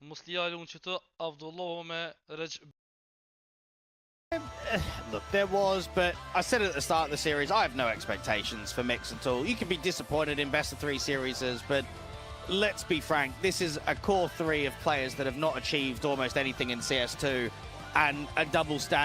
Muslia lunchetu Abdullah med Rej. Look, there was, but I said it at the start of the series, I have no expectations for Mix at all. You can be disappointed in best-of-3 series, but let's be frank, this is a core 3 of players that have not achieved almost anything in CS2, and a double stand.